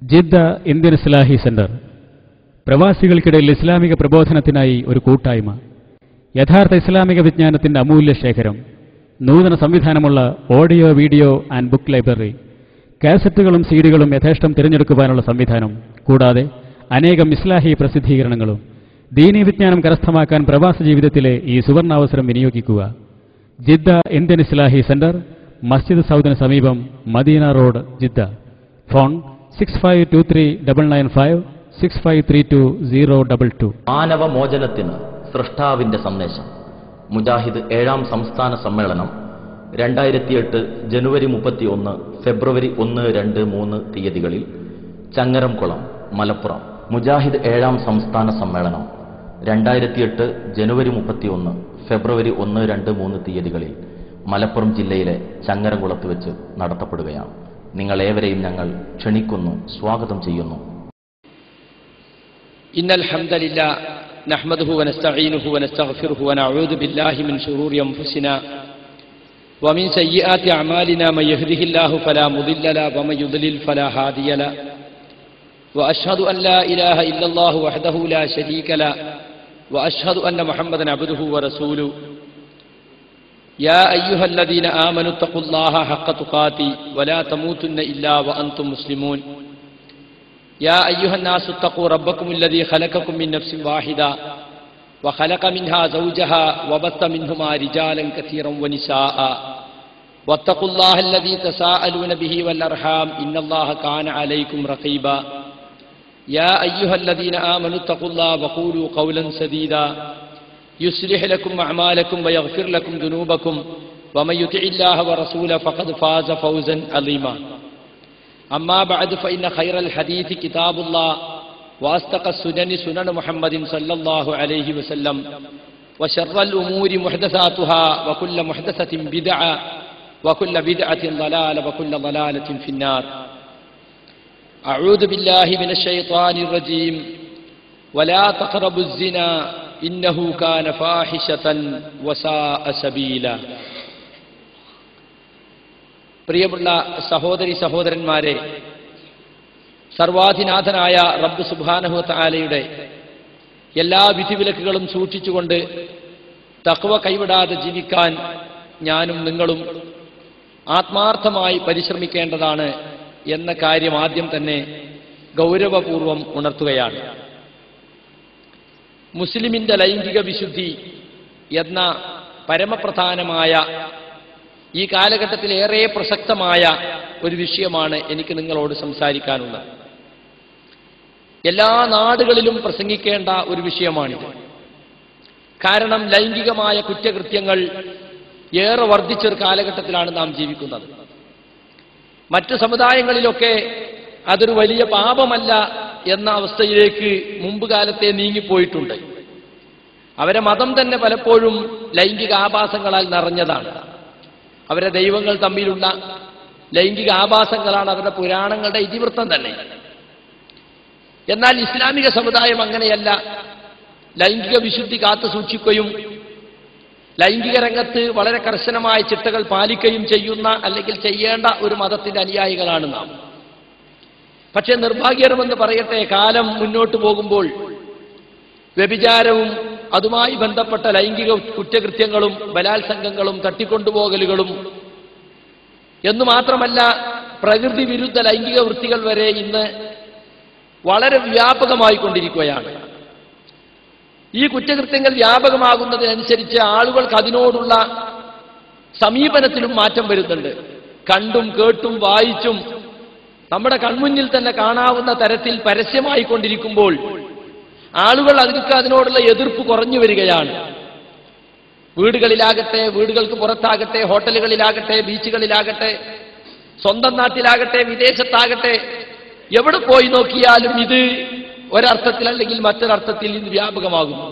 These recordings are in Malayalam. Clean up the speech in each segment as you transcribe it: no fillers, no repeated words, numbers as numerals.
ജിദ്ദ ഇന്ത്യൻ ഇസ്ലാഹി സെന്റർ പ്രവാസികൾക്കിടയിൽ ഇസ്ലാമിക പ്രബോധനത്തിനായി ഒരു കൂട്ടായ്മ. യഥാർത്ഥ ഇസ്ലാമിക വിജ്ഞാനത്തിന്റെ അമൂല്യ ശേഖരം. നൂതന സംവിധാനമുള്ള audio, video and book library. കാസറ്റുകളും സീഡികളും യഥേഷ്ടം തിരഞ്ഞെടുക്കുവാനുള്ള സംവിധാനം. കൂടാതെ അനേകം ഇസ്ലാഹി പ്രസിദ്ധീകരണങ്ങളും. ദീനീ വിജ്ഞാനം കരസ്ഥമാക്കാൻ പ്രവാസ ജീവിതത്തിലെ ഈ സുവർണാവസരം വിനിയോഗിക്കുക. ജിദ്ദ ഇന്ത്യൻ ഇസ്ലാഹി സെന്റർ, മസ്ജിദ് സൗദിന് സമീപം, മദീന റോഡ്, ജിദ്ദ. ഫോൺ 652395 6532 മാനവമോചനത്തിന് സൃഷ്ടാവിന്റെ സന്ദേശം. മുജാഹിദ് 7ാം സംസ്ഥാന സമ്മേളനം 2008 ജനുവരി 31, ഫെബ്രുവരി 1, 2, 3 തീയതികളിൽ ചങ്ങരംകുളം, മലപ്പുറം. മുജാഹിദ് 7ാം സംസ്ഥാന സമ്മേളനം 2008 ജനുവരി 31, ഫെബ്രുവരി 1, 2, 3 തീയതികളിൽ മലപ്പുറം ജില്ലയിലെ ചങ്ങരംകുളത്ത് വെച്ച് നടത്തപ്പെടുകയാണ്. നിങ്ങളേവരെയും ഞങ്ങൾ ക്ഷണിക്കുന്നു, സ്വാഗതം ചെയ്യുന്നു. ഇന്നൽ ഹംദലില്ലാ നഹ്മദുഹു വനസ്തഈനുഹു വനസ്തഗ്ഫിറുഹു വനഊദു ബില്ലാഹി മിൻ ശുറൂരി അൻഫുസിനാ വമിൻ സയ്യിആതി അഅമാലിനാ മൻ യഹ്ദിഹില്ലാഹു ഫലാ മുദില്ല ലഹു വമൻ യുദ്ലിൽ ഫലാ ഹാദിയ ലഹു വഅശ്ഹദു അൻ ലാ ഇലാഹ ഇല്ലല്ലാഹു വഹ്ദഹു ലാ ശരീക ലഹു വഅശ്ഹദു അന്ന മുഹമ്മദൻ അബ്ദുഹു വറസൂലുഹു. യാ അയ്യുഹല്ലദീന ആമനു തഖുല്ലാഹ ഹഖ്ക തുഖാതി വലാ തമൂതുന്ന ഇല്ലാ വഅൻതും മുസ്ലിമൂൻ. يا أيها الناس اتقوا ربكم الذي خلقكم من نفس واحدة وخلق منها زوجها وبث منهما رجالا كثيرا ونساء واتقوا الله الذي تساءلون به والأرحام إن الله كان عليكم رقيبا. يا أيها الذين آمنوا اتقوا الله وقولوا قولا سديدا يصلح لكم أعمالكم ويغفر لكم ذنوبكم ومن يطع الله ورسوله فقد فاز فوزا عظيما. أما بعد فإن خير الحديث كتاب الله وأصدق السنن سنن محمد صلى الله عليه وسلم وشر الأمور محدثاتها وكل محدثة بدعة وكل بدعة ضلالة وكل ضلالة في النار. أعوذ بالله من الشيطان الرجيم. ولا تقربوا الزنا إنه كان فاحشة وساء سبيلا. പ്രിയമുള്ള സഹോദരി സഹോദരന്മാരെ, സർവാധിനാഥനായ റബ്ബ് സുബ്ഹാനഹു വ തആലയുടെ എല്ലാ വിധിവിലക്കുകളും സൂക്ഷിച്ചുകൊണ്ട് തഖ്വ കൈവിടാതെ ജീവിക്കാൻ ഞാനും നിങ്ങളും ആത്മാർത്ഥമായി പരിശ്രമിക്കേണ്ടതാണ് എന്ന കാര്യം ആദ്യം തന്നെ ഗൗരവപൂർവം ഉണർത്തുകയാണ്. മുസ്ലിമിന്റെ ലൈംഗിക വിശുദ്ധി എന്ന പരമപ്രധാനമായ ഈ കാലഘട്ടത്തിൽ ഏറെ പ്രസക്തമായ ഒരു വിഷയമാണ് എനിക്ക് നിങ്ങളോട് സംസാരിക്കാനുള്ളത്. എല്ലാ നാടുകളിലും പ്രസംഗിക്കേണ്ട ഒരു വിഷയമാണിത്. കാരണം ലൈംഗികമായ കുറ്റകൃത്യങ്ങൾ ഏറെ വർദ്ധിച്ചൊരു കാലഘട്ടത്തിലാണ് നാം ജീവിക്കുന്നത്. മറ്റ് സമുദായങ്ങളിലൊക്കെ അതൊരു വലിയ പാപമല്ല എന്ന അവസ്ഥയിലേക്ക് മുമ്പ് കാലത്തെ നീങ്ങിപ്പോയിട്ടുണ്ട്. അവരെ മതം തന്നെ പലപ്പോഴും ലൈംഗിക ആഭാസങ്ങളാൽ നിറഞ്ഞതാണ്. അവരുടെ ദൈവങ്ങൾ തമ്മിലുള്ള ലൈംഗിക ആഭാസങ്ങളാണ് അവരുടെ പുരാണങ്ങളുടെ ഇതിവൃത്തം തന്നെ. എന്നാൽ ഇസ്ലാമിക സമുദായം അങ്ങനെയല്ല. ലൈംഗിക വിശുദ്ധി കാത്തു സൂക്ഷിക്കുകയും ലൈംഗിക രംഗത്ത് വളരെ കർശനമായ ചിട്ടകൾ പാലിക്കുകയും ചെയ്യുന്ന, അല്ലെങ്കിൽ ചെയ്യേണ്ട ഒരു മതത്തിന്റെ അനുയായികളാണ് നാം. പക്ഷേ നിർഭാഗ്യകരമെന്ന് പറയട്ടെ, കാലം മുന്നോട്ട് പോകുമ്പോൾ വ്യഭിചാരവും അതുമായി ബന്ധപ്പെട്ട ലൈംഗിക കുറ്റകൃത്യങ്ങളും ബലാത്സംഗങ്ങളും തട്ടിക്കൊണ്ടുപോകലുകളും എന്നു മാത്രമല്ല, പ്രകൃതി വിരുദ്ധ ലൈംഗിക വൃത്തികൾ വരെ ഇന്ന് വളരെ വ്യാപകമായി കൊണ്ടിരിക്കുകയാണ്. ഈ കുറ്റകൃത്യങ്ങൾ വ്യാപകമാകുന്നതിനനുസരിച്ച് ആളുകൾക്ക് അതിനോടുള്ള സമീപനത്തിലും മാറ്റം വരുന്നുണ്ട്. കണ്ടും കേട്ടും വായിച്ചും നമ്മുടെ കൺമുന്നിൽ തന്നെ കാണാവുന്ന തരത്തിൽ പരസ്യമായി കൊണ്ടിരിക്കുമ്പോൾ ആളുകൾ അതിനോടുള്ള എതിർപ്പ് കുറഞ്ഞു വരികയാണ്. വീടുകളിലാകട്ടെ, വീടുകൾക്ക് പുറത്താകട്ടെ, ഹോട്ടലുകളിലാകട്ടെ, ബീച്ചുകളിലാകട്ടെ, സ്വന്തം നാട്ടിലാകട്ടെ, വിദേശത്താകട്ടെ, എവിടെ പോയി നോക്കിയാലും ഇത് ഒരർത്ഥത്തിൽ അല്ലെങ്കിൽ മറ്റൊരർത്ഥത്തിൽ ഇന്ന് വ്യാപകമാകുന്നു.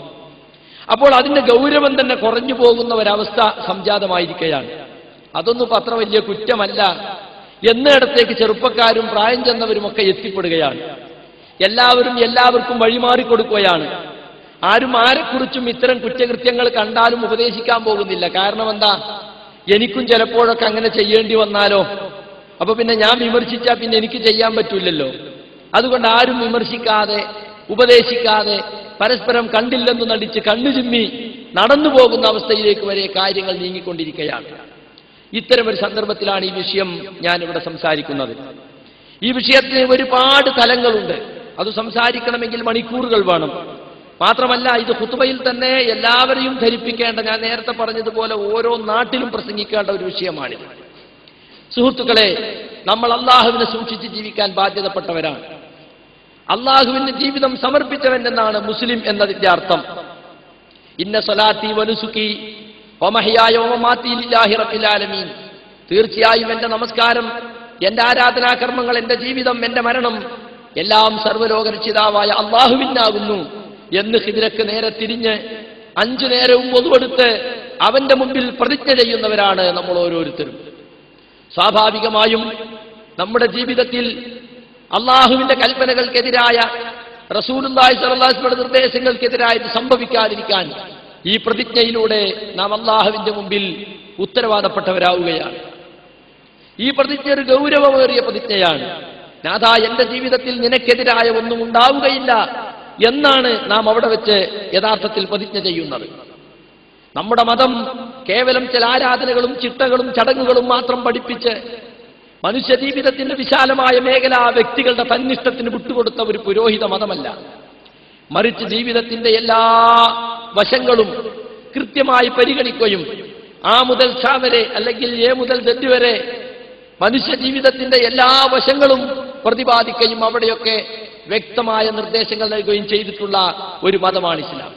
അപ്പോൾ അതിന്റെ ഗൗരവം തന്നെ കുറഞ്ഞു പോകുന്ന ഒരവസ്ഥ സംജാതമായിരിക്കുകയാണ്. അതൊന്നും അത്ര വലിയ കുറ്റമല്ല എന്നിടത്തേക്ക് ചെറുപ്പക്കാരും പ്രായം ചെന്നവരുമൊക്കെ എത്തിപ്പെടുകയാണ്. എല്ലാവരും എല്ലാവർക്കും വഴിമാറിക്കൊടുക്കുകയാണ്. ആരും ആരെക്കുറിച്ചും ഇത്തരം കുറ്റകൃത്യങ്ങൾ കണ്ടാലും ഉപദേശിക്കാൻ പോകുന്നില്ല. കാരണം എന്താ? എനിക്കും ചിലപ്പോഴൊക്കെ അങ്ങനെ ചെയ്യേണ്ടി വന്നാലോ, അപ്പൊ പിന്നെ ഞാൻ വിമർശിച്ചാൽ പിന്നെ എനിക്ക് ചെയ്യാൻ പറ്റൂലല്ലോ. അതുകൊണ്ട് ആരും വിമർശിക്കാതെ ഉപദേശിക്കാതെ പരസ്പരം കണ്ടില്ലെന്ന് നടിച്ച് കണ്ണു ചിമ്മി നടന്നു പോകുന്ന അവസ്ഥയിലേക്ക് വരെ കാര്യങ്ങൾ നീങ്ങിക്കൊണ്ടിരിക്കുകയാണ്. ഇത്തരമൊരു സന്ദർഭത്തിലാണ് ഈ വിഷയം ഞാനിവിടെ സംസാരിക്കുന്നത്. ഈ വിഷയത്തിന് ഒരുപാട് തലങ്ങളുണ്ട്. അത് സംസാരിക്കണമെങ്കിൽ മണിക്കൂറുകൾ വേണം. മാത്രമല്ല ഇത് ഖുതുബയിൽ തന്നെ എല്ലാവരെയും ധരിപ്പിക്കേണ്ട, ഞാൻ നേരത്തെ പറഞ്ഞതുപോലെ ഓരോ നാട്ടിലും പ്രസംഗിക്കേണ്ട ഒരു വിഷയമാണിത്. സുഹൃത്തുക്കളെ, നമ്മൾ അള്ളാഹുവിനെ സൂക്ഷിച്ച് ജീവിക്കാൻ ബാധ്യതപ്പെട്ടവരാണ്. അള്ളാഹുവിന് ജീവിതം സമർപ്പിച്ചവൻ എന്നാണ് മുസ്ലിം എന്നതിന്റെ അർത്ഥം. ഇന്ന സ്വലാത്തി വനുസുക്കി വമഹ്യായ വമമാത്തി ലില്ലാഹി റബ്ബിൽ ആലമീൻ. തീർച്ചയായും എന്റെ നമസ്കാരം, എന്റെ ആരാധനാകർമ്മങ്ങൾ, എന്റെ ജീവിതം, എന്റെ മരണം എല്ലാം സർവ്വലോകരക്ഷിതാവായ അള്ളാഹുവിനാകുന്നു എന്ന് ഖിദ്രക്ക് നേരെ തിരിഞ്ഞ് 5 നേരവും ഒതുവെടുത്ത് അവന്റെ മുമ്പിൽ പ്രതിജ്ഞ ചെയ്യുന്നവരാണ് നമ്മൾ ഓരോരുത്തരും. സ്വാഭാവികമായും നമ്മുടെ ജീവിതത്തിൽ അള്ളാഹുവിന്റെ കൽപ്പനകൾക്കെതിരായ, റസൂലുള്ളാഹി സ്വല്ലല്ലാഹു അലൈഹി വസല്ലം നിർദ്ദേശങ്ങൾക്കെതിരായിട്ട് സംഭവിക്കാതിരിക്കാൻ ഈ പ്രതിജ്ഞയിലൂടെ നാം അള്ളാഹുവിന്റെ മുമ്പിൽ ഉത്തരവാദപ്പെട്ടവരാവുകയാണ്. ഈ പ്രതിജ്ഞ ഒരു ഗൗരവമേറിയ പ്രതിജ്ഞയാണ്. നാഥാ, എന്റെ ജീവിതത്തിൽ നിനക്കെതിരായ ഒന്നും ഉണ്ടാവുകയില്ല എന്നാണ് നാം അവിടെ വെച്ച് യഥാർത്ഥത്തിൽ പ്രതിജ്ഞ ചെയ്യുന്നത്. നമ്മുടെ മതം കേവലം ചില ആരാധനകളും ചിട്ടകളും ചടങ്ങുകളും മാത്രം പഠിപ്പിച്ച് മനുഷ്യ ജീവിതത്തിന്റെ വിശാലമായ മേഖല വ്യക്തികളുടെ തന്നിഷ്ടത്തിന് വിട്ടുകൊടുത്ത ഒരു പുരോഹിത മതമല്ല. മറിച്ച് ജീവിതത്തിന്റെ എല്ലാ വശങ്ങളും കൃത്യമായി പരിഗണിക്കുകയും ആ മുതൽ ഷ വരെ അല്ലെങ്കിൽ എ മുതൽ Z വരെ മനുഷ്യ ജീവിതത്തിന്റെ എല്ലാ വശങ്ങളും പ്രതിപാദിക്കുകയും അവിടെയൊക്കെ വ്യക്തമായ നിർദ്ദേശങ്ങൾ നൽകുകയും ചെയ്തിട്ടുള്ള ഒരു മതമാണ് ഇസ്ലാം.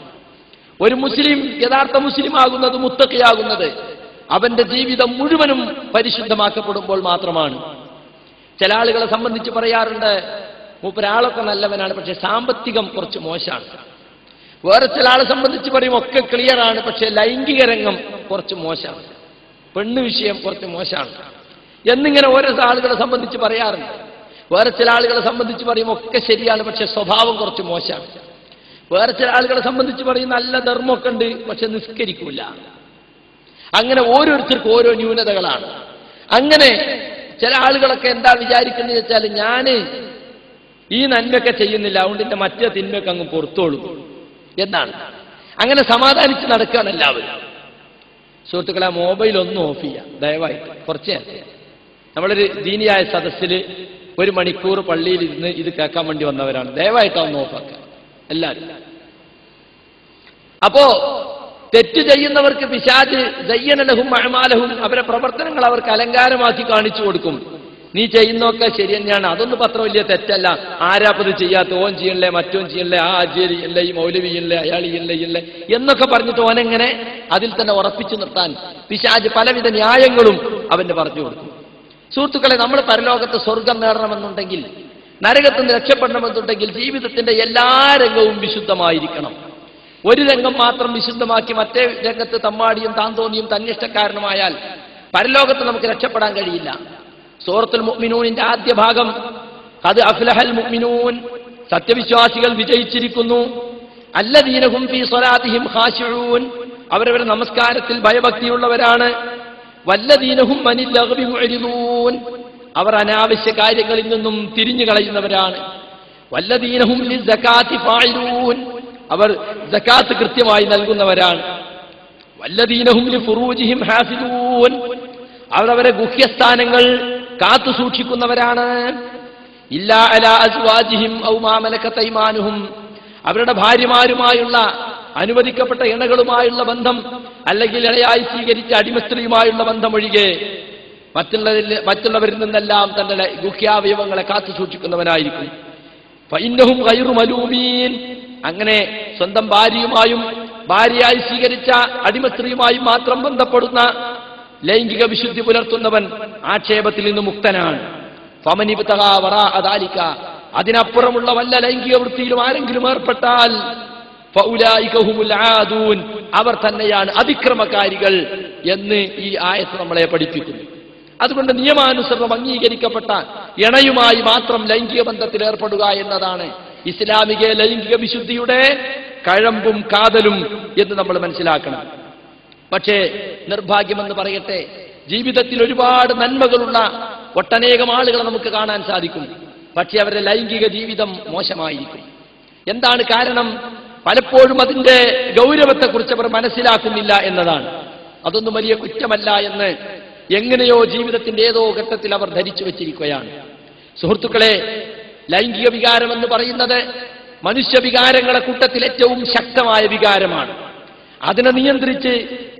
ഒരു മുസ്ലിം യഥാർത്ഥ മുസ്ലിം ആകുന്നത്, മുത്തഖിയാകുന്നത് അവന്റെ ജീവിതം മുഴുവനും പരിശുദ്ധമാക്കപ്പെടുമ്പോൾ മാത്രമാണ്. ചില ആളുകളെ സംബന്ധിച്ച് പറയാറുണ്ട്, മൂപ്പരാളൊക്കെ നല്ലവനാണ്, പക്ഷെ സാമ്പത്തികം കുറച്ച് മോശമാണ്. വേറെ ചില ആളെ സംബന്ധിച്ച് പറയും ഒക്കെ ക്ലിയറാണ്, പക്ഷെ ലൈംഗിക രംഗം കുറച്ച് മോശമാണ്, പെണ്ണ് വിഷയം കുറച്ച് മോശമാണ് എന്നിങ്ങനെ ഓരോ ആളുകളെ സംബന്ധിച്ച് പറയാറുണ്ട്. വേറെ ചില ആളുകളെ സംബന്ധിച്ച് പറയും ഒക്കെ ശരിയാണ്, പക്ഷെ സ്വഭാവം കുറച്ച് മോശമാണ്. വേറെ ചില ആളുകളെ സംബന്ധിച്ച് പറയും നല്ല ധർമ്മമൊക്കെ ഉണ്ട്, പക്ഷെ നിസ്കരിക്കൂല. അങ്ങനെ ഓരോരുത്തർക്കും ഓരോ ന്യൂനതകളാണ്. അങ്ങനെ ചില ആളുകളൊക്കെ എന്താ വിചാരിക്കുന്നത് വെച്ചാൽ, ഞാൻ ഈ നന്മയൊക്കെ ചെയ്യുന്നില്ല, അതുകൊണ്ട് എന്റെ മറ്റേ തിന്മയൊക്കെ അങ്ങ് പുറത്തോളൂ എന്നാണ്. അങ്ങനെ സമാധാനിച്ച് നടക്കുകയാണ് എല്ലാവരും. സുഹൃത്തുക്കളെ, മൊബൈൽ ഒന്നും ഓഫ് ചെയ്യാം ദയവായിട്ട്. കുറച്ച് നമ്മളൊരു ദീനിയായ സദസ്സിൽ 1 മണിക്കൂർ പള്ളിയിൽ ഇരുന്ന് ഇത് കേൾക്കാൻ വേണ്ടി വന്നവരാണ്. ദയവായിട്ട് ഒന്ന് ഓഫാക്കുക എല്ലാവരും. അപ്പോ തെറ്റ് ചെയ്യുന്നവർക്ക് പിശാച് സയ്യന ലഹും അഅമാലഹും, അവരുടെ പ്രവർത്തനങ്ങൾ അവർക്ക് അലങ്കാരമാക്കി കാണിച്ചു കൊടുക്കും. നീ ചെയ്യുന്നതൊക്കെ ശരി തന്നെയാണ്, അതൊന്നും അത്ര വലിയ തെറ്റല്ല, ആരാപ്പത് ചെയ്യാത്ത, ഓൻ ചെയ്യല്ലേ, മറ്റോൻ ചെയ്യല്ലേ, ആ ആചാരി അല്ലേ, ഈ മൗലവി ചെയ്യല്ലേ, അയാൾ ചെയ്യല്ലേ എന്നൊക്കെ പറഞ്ഞിട്ട് ഓനെങ്ങനെ അതിൽ തന്നെ ഉറപ്പിച്ചു നിർത്താൻ പിശാച് പലവിധ ന്യായങ്ങളും അവന് പറഞ്ഞു കൊടുക്കും. സുഹൃത്തുക്കളെ, നമ്മൾ പരലോകത്ത് സ്വർഗം നേടണമെന്നുണ്ടെങ്കിൽ, നരകത്തിൽ നിന്ന് രക്ഷപ്പെടണമെന്നുണ്ടെങ്കിൽ ജീവിതത്തിന്റെ എല്ലാ രംഗവും വിശുദ്ധമായിരിക്കണം. ഒരു രംഗം മാത്രം വിശുദ്ധമാക്കി മറ്റേ രംഗത്ത് തമ്മാടിയും താന്തോന്നിയും തന്നിഷ്ടക്കാരനുമായാൽ പരലോകത്ത് നമുക്ക് രക്ഷപ്പെടാൻ കഴിയില്ല. സൂറത്തുൽ മുഅ്മിനൂനിന്റെ ആദ്യ ഭാഗം, ഖദ് അഫ്ലഹൽ മുഅ്മിനൂൻ, സത്യവിശ്വാസികൾ വിജയിച്ചിരിക്കുന്നു, അല്ലദീന ഹും ഫീ സ്വലാത്തിഹിം ഖാശിഊൻ, അവരവരുടെ നമസ്കാരത്തിൽ ഭയഭക്തിയുള്ളവരാണ്, വല്ലദീന ഹും അനിൽ ലഗ്വി മുഅ്രിദൂൻ, അവർ അനാവശ്യ കാര്യങ്ങളിൽ നിന്നും തിരിഞ്ഞു കളയുന്നവരാണ്, വല്ലദീന ഹും ലിസ്സകാത്തി ഫാഇലൂൻ, അവർ സകാത്ത് കൃത്യമായി നൽകുന്നവരാണ്, വല്ലദീന ഹും ലിഫുറൂജിഹിം ഹാഫിദൂൻ, അവരവരെ ഗുഹ്യസ്ഥാനങ്ങൾ കാത്തു സൂക്ഷിക്കുന്നവരാണ്, ഇല്ലാ അലാ അസ്വാജിഹിം ഔ മാ മലകത ഐമാനുഹും, അവരുടെ ഭാര്യമാരുമായുള്ള അനുവദിക്കപ്പെട്ട ഇണകളുമായുള്ള ബന്ധം അല്ലെങ്കിൽ ഇണയായി സ്വീകരിച്ച അടിമസ്ത്രീയുമായുള്ള ബന്ധം ഒഴികെ മറ്റുള്ളവരിൽ നിന്നെല്ലാം തന്റെ ഗുഹ്യാവയവങ്ങളെ കാത്തു സൂക്ഷിക്കുന്നവനായിരിക്കും. ഫഇന്നഹും ഗൈറു മലൂമീൻ, അങ്ങനെ സ്വന്തം ഭാര്യയുമായും ഭാര്യയായി സ്വീകരിച്ച അടിമസ്ത്രീയുമായും മാത്രം ബന്ധപ്പെടുന്ന ലൈംഗിക വിശുദ്ധി പുലർത്തുന്നവൻ ആക്ഷേപത്തിൽ നിന്ന് മുക്തനാണ്. ഫമനിബ്തഗാ വറാഅ ദാലിക, അതിനപ്പുറമുള്ള വല്ല ലൈംഗിക വൃത്തിയിലും ആരെങ്കിലും ഏർപ്പെട്ടാൽ ഫഉലൈക ഹുമുൽ ആദൂൻ, അവർ തന്നെയാണ് അതിക്രമകാരികൾ എന്ന് ഈ ആയത്ത് നമ്മളെ പഠിപ്പിക്കുന്നു. അതുകൊണ്ട് നിയമാനുസരണം അംഗീകരിക്കപ്പെട്ട ഇണയുമായി മാത്രം ലൈംഗിക ബന്ധത്തിൽ ഏർപ്പെടുക എന്നതാണ് ഇസ്ലാമിക ലൈംഗിക വിശുദ്ധിയുടെ കഴമ്പും കാതലും എന്ന് നമ്മൾ മനസ്സിലാക്കണം. പക്ഷേ നിർഭാഗ്യമെന്ന് പറയട്ടെ, ജീവിതത്തിൽ ഒരുപാട് നന്മകളുള്ള ഒട്ടനേകം ആളുകളെ നമുക്ക് കാണാൻ സാധിക്കും. പക്ഷെ അവരുടെ ലൈംഗിക ജീവിതം മോശമായിരിക്കും. എന്താണ് കാരണം? പലപ്പോഴും അതിന്റെ ഗൗരവത്തെക്കുറിച്ച് അവർ മനസ്സിലാക്കുന്നില്ല എന്നതാണ്. അതൊന്നും വലിയ കുറ്റമല്ല എന്ന് എങ്ങനെയോ ജീവിതത്തിന്റെ ഏതോ ഘട്ടത്തിൽ അവർ ധരിച്ചു വെച്ചിരിക്കുകയാണ്. സുഹൃത്തുക്കളെ, ലൈംഗിക വികാരം എന്ന് പറയുന്നത് മനുഷ്യവികാരങ്ങളെ കൂട്ടത്തിൽ ഏറ്റവും ശക്തമായ വികാരമാണ്. അതിനെ നിയന്ത്രിച്ച്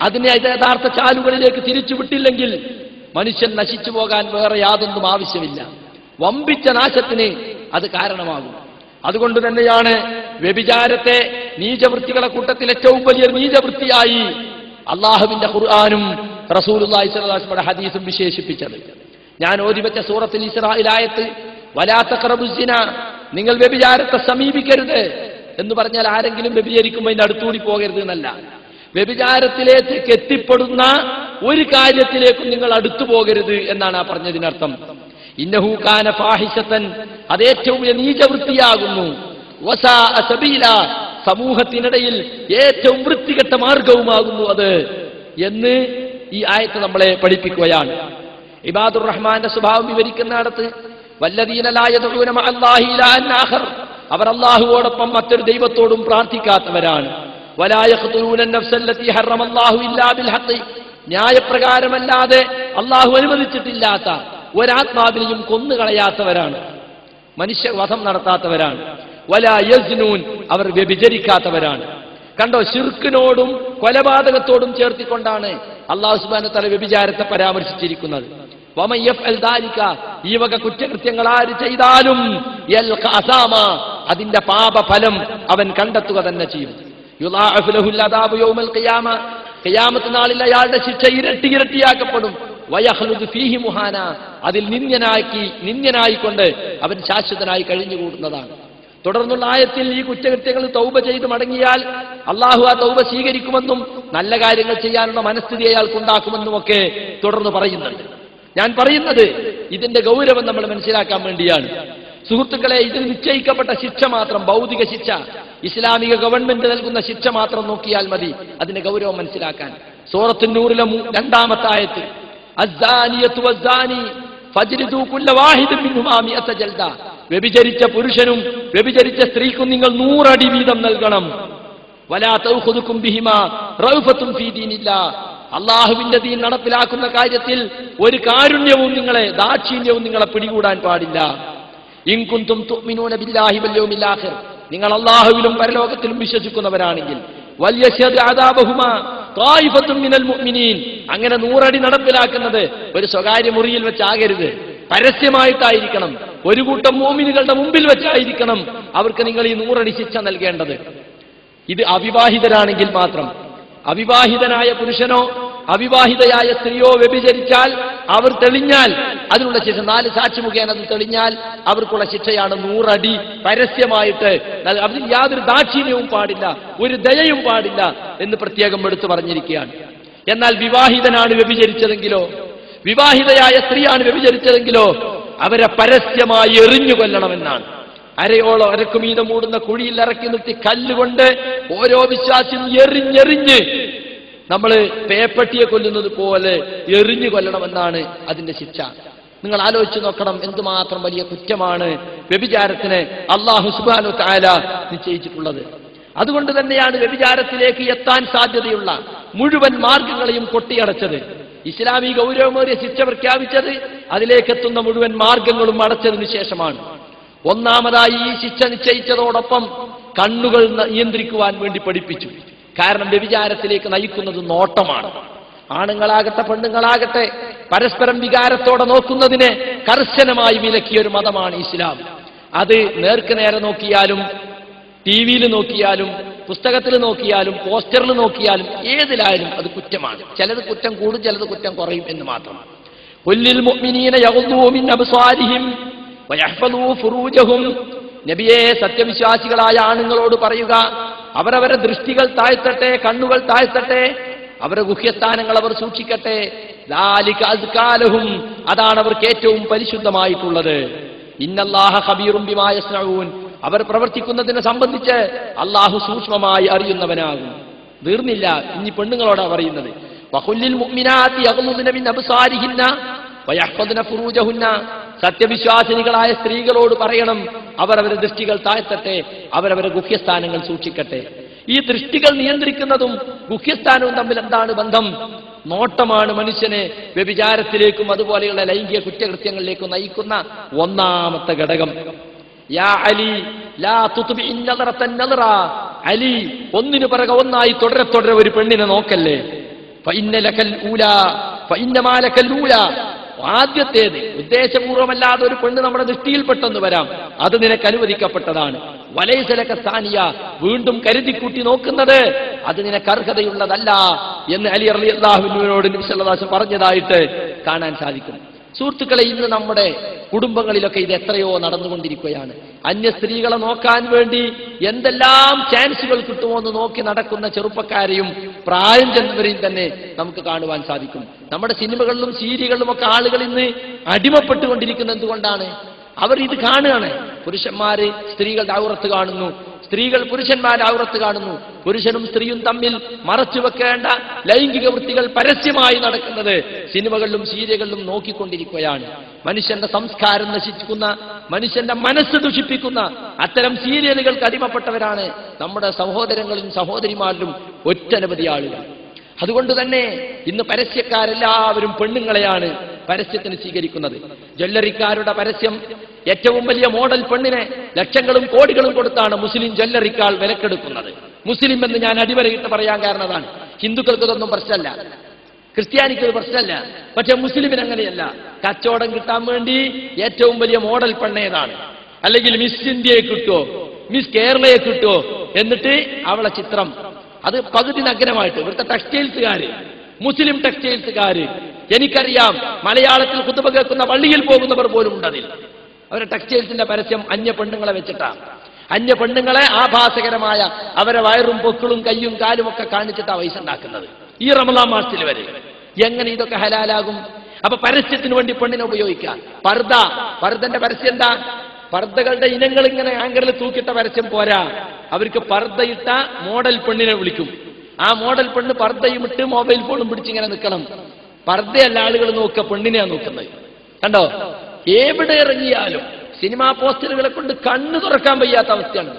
അതിനെ യഥാർത്ഥ ചാലുകളിലേക്ക് തിരിച്ചുവിട്ടില്ലെങ്കിൽ മനുഷ്യൻ നശിച്ചു പോകാൻ വേറെ യാതൊന്നും ആവശ്യമില്ല. വമ്പിച്ച നാശത്തിന് അത് കാരണമാകും. അതുകൊണ്ട് തന്നെയാണ് വ്യഭിചാരത്തെ നീചവൃത്തികളെ കൂട്ടത്തിൽ ഏറ്റവും വലിയ നീചവൃത്തിയായി അള്ളാഹുവിന്റെ ഖുർആനും റസൂലുള്ളാഹി സ്വല്ലല്ലാഹു അലൈഹി വസല്ലം ഹദീസും വിശേഷിപ്പിച്ചത്. ഞാൻ ഓതിവെച്ച സൂറത്തുൽ ഇസ്രായിലായത്ത് വലാ തഖറബുസ്സിന, നിങ്ങൾ വ്യഭിചാരത്തെ സമീപിക്കരുത് എന്ന് പറഞ്ഞാൽ ആരെങ്കിലും വ്യഭിചരിക്കുമ്പോൾ അതിന്റെ അടുത്തുകൂടി പോകരുത് എന്നല്ല. വ്യഭിചാരത്തിലേക്ക് എത്തിപ്പെടുന്ന ഒരു കാര്യത്തിലേക്കും നിങ്ങൾ അടുത്തു പോകരുത് എന്നാണ് ആ പറഞ്ഞതിനർത്ഥം. ഇന്നഹു കാന ഫാഹിശതൻ, അത് ഏറ്റവും വലിയ നീചവൃത്തിയാകുന്നു. വസാഅ സബീല, സമൂഹത്തിനിടയിൽ ഏറ്റവും വൃത്തികെട്ട മാർഗവുമാകുന്നു അത് എന്ന് ഈ ആയത്ത് നമ്മളെ പഠിപ്പിക്കുകയാണ്. ഇബാദുർ റഹ്മാന്റെ സ്വഭാവം വിവരിക്കുന്നിടത്ത് വല്ലദീന ലാ യദഊന മഅല്ലാഹി ഇലാഹൻ ആഖർ, അവർ അല്ലാഹുവോടൊപ്പം മറ്റൊരു ദൈവത്തോടും പ്രാർത്ഥിക്കാത്തവരാണ്. വലാ യഖ്തുലൂന അൻ-നഫ്സല്ലതി ഹറമല്ലാഹു ഇല്ലാ ബിൽ ഹഖ്, ന്യായപ്രകാരമല്ലാതെ അല്ലാഹു അനുവദിച്ചിട്ടില്ലാത്ത ഒരാത്മാവിനെയും കൊന്നുകളയാത്തവരാണ്, മനുഷ്യവധം നടത്താത്തവരാണ്. വലാ യസ്നൂൻ, അവർ വ്യഭിചരിക്കാത്തവരാണ്. കണ്ടോ, ശിർക്കിനോടും കൊലപാതകത്തോടും ചേർത്തിക്കൊണ്ടാണ് അല്ലാഹു സുബ്ഹാനഹു വ തആല വ്യഭിചാരത്തെ പരാമർശിച്ചിരിക്കുന്നത്. വമൻ യഫ്അൽ ദാലിക, ഈ വക കുറ്റകൃത്യങ്ങൾ ആര് ചെയ്താലും യൽഖ അസാമ, അതിന്റെ പാപഫലം അവൻ കണ്ടെത്തുക തന്നെ ചെയ്യും. യുളാഅഫു ലഹുൽ അദാബു യൗമൽ ഖിയാമ, ഖിയാമത്ത് നാളിൽ അയാളുടെ ശിക്ഷ ഇരട്ടിയാക്കപ്പെടും. വയഖ്ലുദു ഫീഹി മുഹാന, അതിൽ നിന്ദ്യനായിക്കൊണ്ട് അവൻ ശാശ്വതനായി കഴിഞ്ഞുകൂടുന്നതാണ്. തുടർന്നുള്ള ആയത്തിൽ ഈ കുറ്റകൃത്യങ്ങൾ തൗബ ചെയ്ത് മടങ്ങിയാൽ അള്ളാഹു ആ തൗബ സ്വീകരിക്കുമെന്നും നല്ല കാര്യങ്ങൾ ചെയ്യാനുള്ള മനസ്ഥിതി അയാൾക്കുണ്ടാക്കുമെന്നുമൊക്കെ തുടർന്ന് പറയുന്നുണ്ട്. ഞാൻ പറയുന്നത് ഇതിന്റെ ഗൗരവം നമ്മൾ മനസ്സിലാക്കാൻ വേണ്ടിയാണ്. സുഹൃത്തുക്കളെ, ഇതിൽ നിശ്ചയിക്കപ്പെട്ട ശിക്ഷ മാത്രം, ഭൗതിക ശിക്ഷ, ഇസ്ലാമിക ഗവൺമെന്റ് നൽകുന്ന ശിക്ഷ മാത്രം നോക്കിയാൽ മതി അതിന്റെ ഗൗരവം മനസ്സിലാക്കാൻ. സൂറത്തുൻ നൂറിലെ 2-ാമത്തെ ആയത്ത് അസ്സാനിയത്തു വസ്സാനി ഫജ്ലിദൂ കുല്ല വാഹിദിൻ മിൻഹുമാ മിഅത ജൽദ, വ്യഭിചരിച്ച പുരുഷനും വ്യഭിചരിച്ച സ്ത്രീക്കും നിങ്ങൾ 100 അടി വീതം നൽകണം. വലാ തൗഖുദുകും ബിഹിമാ റൗഫത്തുൻ ഫീ ദീനില്ലാ, അള്ളാഹുവിന്റെ ദീൻ നടപ്പിലാക്കുന്ന കാര്യത്തിൽ ഒരു കാരുണ്യവും ദാക്ഷിണ്യവും നിങ്ങളെ പിടികൂടാൻ പാടില്ല. ഇൻ കുൻതും തുഅ്മിനൂന ബില്ലാഹി വൽ യൗമിൽ ആഖിർ, നിങ്ങൾ അള്ളാഹുവിലും പരലോകത്തിലും വിശ്വസിക്കുന്നവരാണെങ്കിൽ. വൽയശ്ഹദ് അദാബഹുമാ ത്വായിഫത്തുൻ മിനൽ മുഅ്മിനീൻ, അങ്ങനെ 100 അടി നടപ്പിലാക്കുന്നത് ഒരു സ്വകാര്യ മുറിയിൽ വെച്ചാകരുത്, പരസ്യമായിട്ടായിരിക്കണം. ഒരു കൂട്ടം മുഅ്മിനുകളുടെ മുമ്പിൽ വെച്ചായിരിക്കണം അവർക്ക് നിങ്ങൾ ഈ 100 അടി ശിക്ഷ നൽകേണ്ടത്. ഇത് അവിവാഹിതരാണെങ്കിൽ മാത്രം. അവിവാഹിതനായ പുരുഷനോ അവിവാഹിതയായ സ്ത്രീയോ വ്യഭിചരിച്ചാൽ അവർ തെളിഞ്ഞാൽ അതിനുള്ള ശിക്ഷ, 4 സാക്ഷി മുഖേന അത് തെളിഞ്ഞാൽ അവർക്കുള്ള ശിക്ഷയാണ് 100 അടി പരസ്യമായിട്ട്. അതിൽ യാതൊരു ദാക്ഷിണ്യവും പാടില്ല, ഒരു ദയയും പാടില്ല എന്ന് പ്രത്യേകം എടുത്തു പറഞ്ഞിരിക്കുകയാണ്. എന്നാൽ വിവാഹിതനാണ് വ്യഭിചരിച്ചതെങ്കിലോ, വിവാഹിതയായ സ്ത്രീയാണ് വ്യഭിചരിച്ചതെങ്കിലോ അവരെ പരസ്യമായി എറിഞ്ഞു കൊല്ലണമെന്നാണ്. അരക്കുമീതം മൂടുന്ന കുഴിയിൽ ഇറക്കി നിർത്തി കല്ലുകൊണ്ട് ഓരോ വിശ്വാസിയും എറിഞ്ഞെറിഞ്ഞ് നമ്മൾ പേപ്പട്ടിയെ കൊല്ലുന്നത് പോലെ എറിഞ്ഞു കൊല്ലണമെന്നാണ് അതിന്റെ ശിക്ഷ. നിങ്ങൾ ആലോചിച്ച് നോക്കണം, എന്തുമാത്രം വലിയ കുറ്റമാണ് വ്യഭിചാരത്തിന് അല്ലാഹു സുബ്ഹാനഹു വ തആല നിശ്ചയിച്ചിട്ടുള്ളത്. അതുകൊണ്ട് തന്നെയാണ് വ്യഭിചാരത്തിലേക്ക് എത്താൻ സാധ്യതയുള്ള മുഴുവൻ മാർഗങ്ങളെയും കൊട്ടിയടച്ചത്. ഇസ്ലാമി ഗൗരവമേറിയ ശിക്ഷ പ്രഖ്യാപിച്ചത് അതിലേക്കെത്തുന്ന മുഴുവൻ മാർഗങ്ങളും അടച്ചതിനു ശേഷമാണ്. ഒന്നാമതായി ഈ ശിക്ഷ നിശ്ചയിച്ചതോടൊപ്പം കണ്ണുകൾ നിയന്ത്രിക്കുവാൻ വേണ്ടി പഠിപ്പിച്ചു. കാരണം വ്യഭിചാരത്തിലേക്ക് നയിക്കുന്നത് നോട്ടമാണ്. ആണുങ്ങളാകട്ടെ പെണ്ണുങ്ങളാകട്ടെ പരസ്പരം വികാരത്തോടെ നോക്കുന്നതിനെ കർശനമായി വിലക്കിയൊരു മതമാണ് ഇസ്ലാം. അത് നേർക്ക് നേരെ നോക്കിയാലും ടിവിയിൽ നോക്കിയാലും പുസ്തകത്തിൽ നോക്കിയാലും പോസ്റ്ററിൽ നോക്കിയാലും ഏതിലായാലും അത് കുറ്റമാണ്. ചിലത് കുറ്റം കൂടും, ചിലത് കുറ്റം കുറയും എന്ന് മാത്രം. ഖുല്ലിൽ മുഅ്മിനീന യഗ്ദൂ മിൻ അബ്സാരിഹിം വയഹ്ഫദൂ ഫുറൂജഹും, നബിയെ സത്യവിശ്വാസികളായ ആണുങ്ങളോട് പറയുക, അവരവരെ ദൃഷ്ടികൾ താഴ്ത്തട്ടെ, കണ്ണുകൾ താഴ്ത്തട്ടെ, അവരുടെ ഗുഹ്യസ്ഥാനങ്ങൾ അവർ സൂക്ഷിക്കട്ടെ. ദാലിക അസ്കാ ലഹും, അതാണ് അവർക്ക് ഏറ്റവും പരിശുദ്ധമായിട്ടുള്ളത്. ഇന്നല്ലാഹ ഖബീറും ബിമാ യസ്നഊൻ, അവർ പ്രവർത്തിക്കുന്നതിനെ സംബന്ധിച്ച് അള്ളാഹു സൂക്ഷ്മമായി അറിയുന്നവനാകും. തീർന്നില്ല, ഇനി പെണ്ണുങ്ങളോടാ പറയുന്നത്. വഖുല്ലിൽ മുഅ്മിനാത്തി യഗ്ളുദ്ന മിൻ അബ്സാരിഹിന്ന വയഹ്ഫദ്ന ഫുറൂജഹുന്ന, സത്യവിശ്വാസിനികളായ സ്ത്രീകളോട് പറയണം, അവരവരുടെ ദൃഷ്ടികൾ താഴ്ത്തട്ടെ, അവരവരുടെ ഗുഹ്യസ്ഥാനങ്ങൾ സൂക്ഷിക്കട്ടെ. ഈ ദൃഷ്ടികൾ നിയന്ത്രിക്കുന്നതും ഗുഹ്യസ്ഥാനവും തമ്മിൽ എന്താണ് ബന്ധം? നോട്ടമാണ് മനുഷ്യനെ വ്യഭിചാരത്തിലേക്കും അതുപോലെയുള്ള ലൈംഗിക കുറ്റകൃത്യങ്ങളിലേക്കും നയിക്കുന്ന ഒന്നാമത്തെ ഘടകം. യാ അലി ലാ തുത്ബിഇൻ നദറതൻ നദറ, അലി ഒന്നിനു പിറകെ ഒന്നായി തുടരെ തുടരെ ഒരു പെണ്ണിനെ നോക്കല്ലേ. ഫഇന്ന ലകൽ ഊലാ ഫഇന്നമാ ലകൽ ഊലാ, ആദ്യത്തേത് ഉദ്ദേശപൂർവമല്ലാതെ ഒരു പെണ്ണ് നമ്മുടെ ദൃഷ്ടിയിൽപ്പെട്ടെന്ന് വരാം, അത് നിനക്ക് അനുവദിക്കപ്പെട്ടതാണ്. വലൈസലക സാനിയ, വീണ്ടും കരുതിക്കൂട്ടി നോക്കുന്നത് അത് നിനക്ക് അർഹതയുള്ളതല്ല എന്ന് അലി റളിയല്ലാഹു അൻഹുവിനോട് നബി സല്ലല്ലാഹു അലൈഹി വസല്ലം പറഞ്ഞതായിട്ട് കാണാൻ സാധിക്കും. സുഹൃത്തുക്കളെ, ഇന്ന് നമ്മുടെ കുടുംബങ്ങളിലൊക്കെ ഇത് എത്രയോ നടന്നുകൊണ്ടിരിക്കുകയാണ്. അന്യ സ്ത്രീകളെ നോക്കാൻ വേണ്ടി എന്തെല്ലാം ചാൻസുകൾ കിട്ടുമോ എന്ന് നോക്കി നടക്കുന്ന ചെറുപ്പക്കാരെയും പ്രായം ചെന്നവരെയും തന്നെ നമുക്ക് കാണുവാൻ സാധിക്കും. നമ്മുടെ സിനിമകളിലും സീരിയലിലും ഒക്കെ ആളുകൾ ഇന്ന് അടിമപ്പെട്ടുകൊണ്ടിരിക്കുന്നത് എന്തുകൊണ്ടാണ്? അവർ ഇത് കാണുകയാണ്. പുരുഷന്മാര് സ്ത്രീകളുടെ ഔറത്ത് കാണുന്നു, സ്ത്രീകൾ പുരുഷന്മാരുടെ ഔറത്ത് കാണുന്നു. പുരുഷനും സ്ത്രീയും തമ്മിൽ മറച്ചു വെക്കേണ്ട ലൈംഗിക വൃത്തികൾ പരസ്യമായി നടക്കുന്നത് സിനിമകളിലും സീരിയലുകളിലും നോക്കിക്കൊണ്ടിരിക്കുകയാണ്. മനുഷ്യന്റെ സംസ്കാരം നശിക്കുന്ന, മനുഷ്യന്റെ മനസ്സ് ദുഷിപ്പിക്കുന്ന അത്തരം സീരിയലുകൾക്ക് അടിമപ്പെട്ടവരാണ് നമ്മുടെ സഹോദരങ്ങളിലും സഹോദരിമാരിലും ഒറ്റനവധി ആളുകൾ. അതുകൊണ്ട് തന്നെ ഇന്ന് പരസ്യക്കാരെല്ലാവരും പെണ്ണുങ്ങളെയാണ് പരസ്യത്തിന് സ്വീകരിക്കുന്നത്. ജ്വല്ലറിക്കാരുടെ പരസ്യം, ഏറ്റവും വലിയ മോഡൽ പെണ്ണിനെ ലക്ഷങ്ങളും കോടികളും കൊടുത്താണ് മുസ്ലിം ജ്വല്ലറിക്കാൾ വിലക്കെടുക്കുന്നത്. മുസ്ലിം എന്ന് ഞാൻ അടിവരയിട്ട് പറയാൻ കാരണം അതാണ്. ഹിന്ദുക്കൾക്ക് ഇതൊന്നും പ്രശ്നമല്ല, ക്രിസ്ത്യാനിക്ക് പ്രശ്നമല്ല, പക്ഷെ മുസ്ലിമിന് അങ്ങനെയല്ല. കച്ചവടം കിട്ടാൻ വേണ്ടി ഏറ്റവും വലിയ മോഡൽ പെണ്ണേതാണ്, അല്ലെങ്കിൽ മിസ് ഇന്ത്യയെ കിട്ടുമോ, മിസ് കേരളയെ കിട്ടുമോ, എന്നിട്ട് അവളെ ചിത്രം, അത് പകുതി നഗ്നമായിട്ട്. ഇവിടുത്തെ ടെക്സ്റ്റൈൽസുകാര്, മുസ്ലിം ടെക്സ്റ്റൈൽസുകാര്, എനിക്കറിയാം മലയാളത്തിൽ ഖുതുബ കേൾക്കുന്ന പള്ളിയിൽ പോകുന്നവർ പോലും ഉണ്ടതിൽ. അവരുടെ ടെക്സ്റ്റൈൽസിന്റെ പരസ്യം അന്യ പെണ്ണുങ്ങളെ വെച്ചിട്ടാണ്. അന്യ പെണ്ണുങ്ങളെ ആഭാസകരമായ അവരെ വയറും പൊക്കിളും കയ്യും കാലും ഒക്കെ കാണിച്ചിട്ടാണ് പൈസ ഉണ്ടാക്കുന്നത്. ഈ റമദാൻ മാസത്തിൽ വരെ എങ്ങനെ ഇതൊക്കെ ഹലാലാകും? അപ്പൊ പരസ്യത്തിന് വേണ്ടി പെണ്ണിനെ ഉപയോഗിക്കാം. പർദ്ദന്റെ പരസ്യം എന്താ? പർദ്ദകളുടെ ഇനങ്ങൾ ഇങ്ങനെ ആങ്കറിൽ തൂക്കിയിട്ട പരസ്യം പോരാ, അവർക്ക് പർദ്ദയിട്ട മോഡൽ പെണ്ണിനെ വിളിക്കും. ആ മോഡൽ പെണ്ണ് പർദ്ദയും ഇട്ട് മൊബൈൽ ഫോണും പിടിച്ചിങ്ങനെ നിൽക്കണം. പർദ്ദയല്ല ആളുകൾ നോക്കുക, പെണ്ണിനെയാണ് നോക്കുന്നത്. കണ്ടോ? എവിടെ ഇറങ്ങിയാലും സിനിമാ പോസ്റ്ററുകളെ കൊണ്ട് കണ്ണു തുറക്കാൻ വയ്യാത്ത അവസ്ഥയാണ്.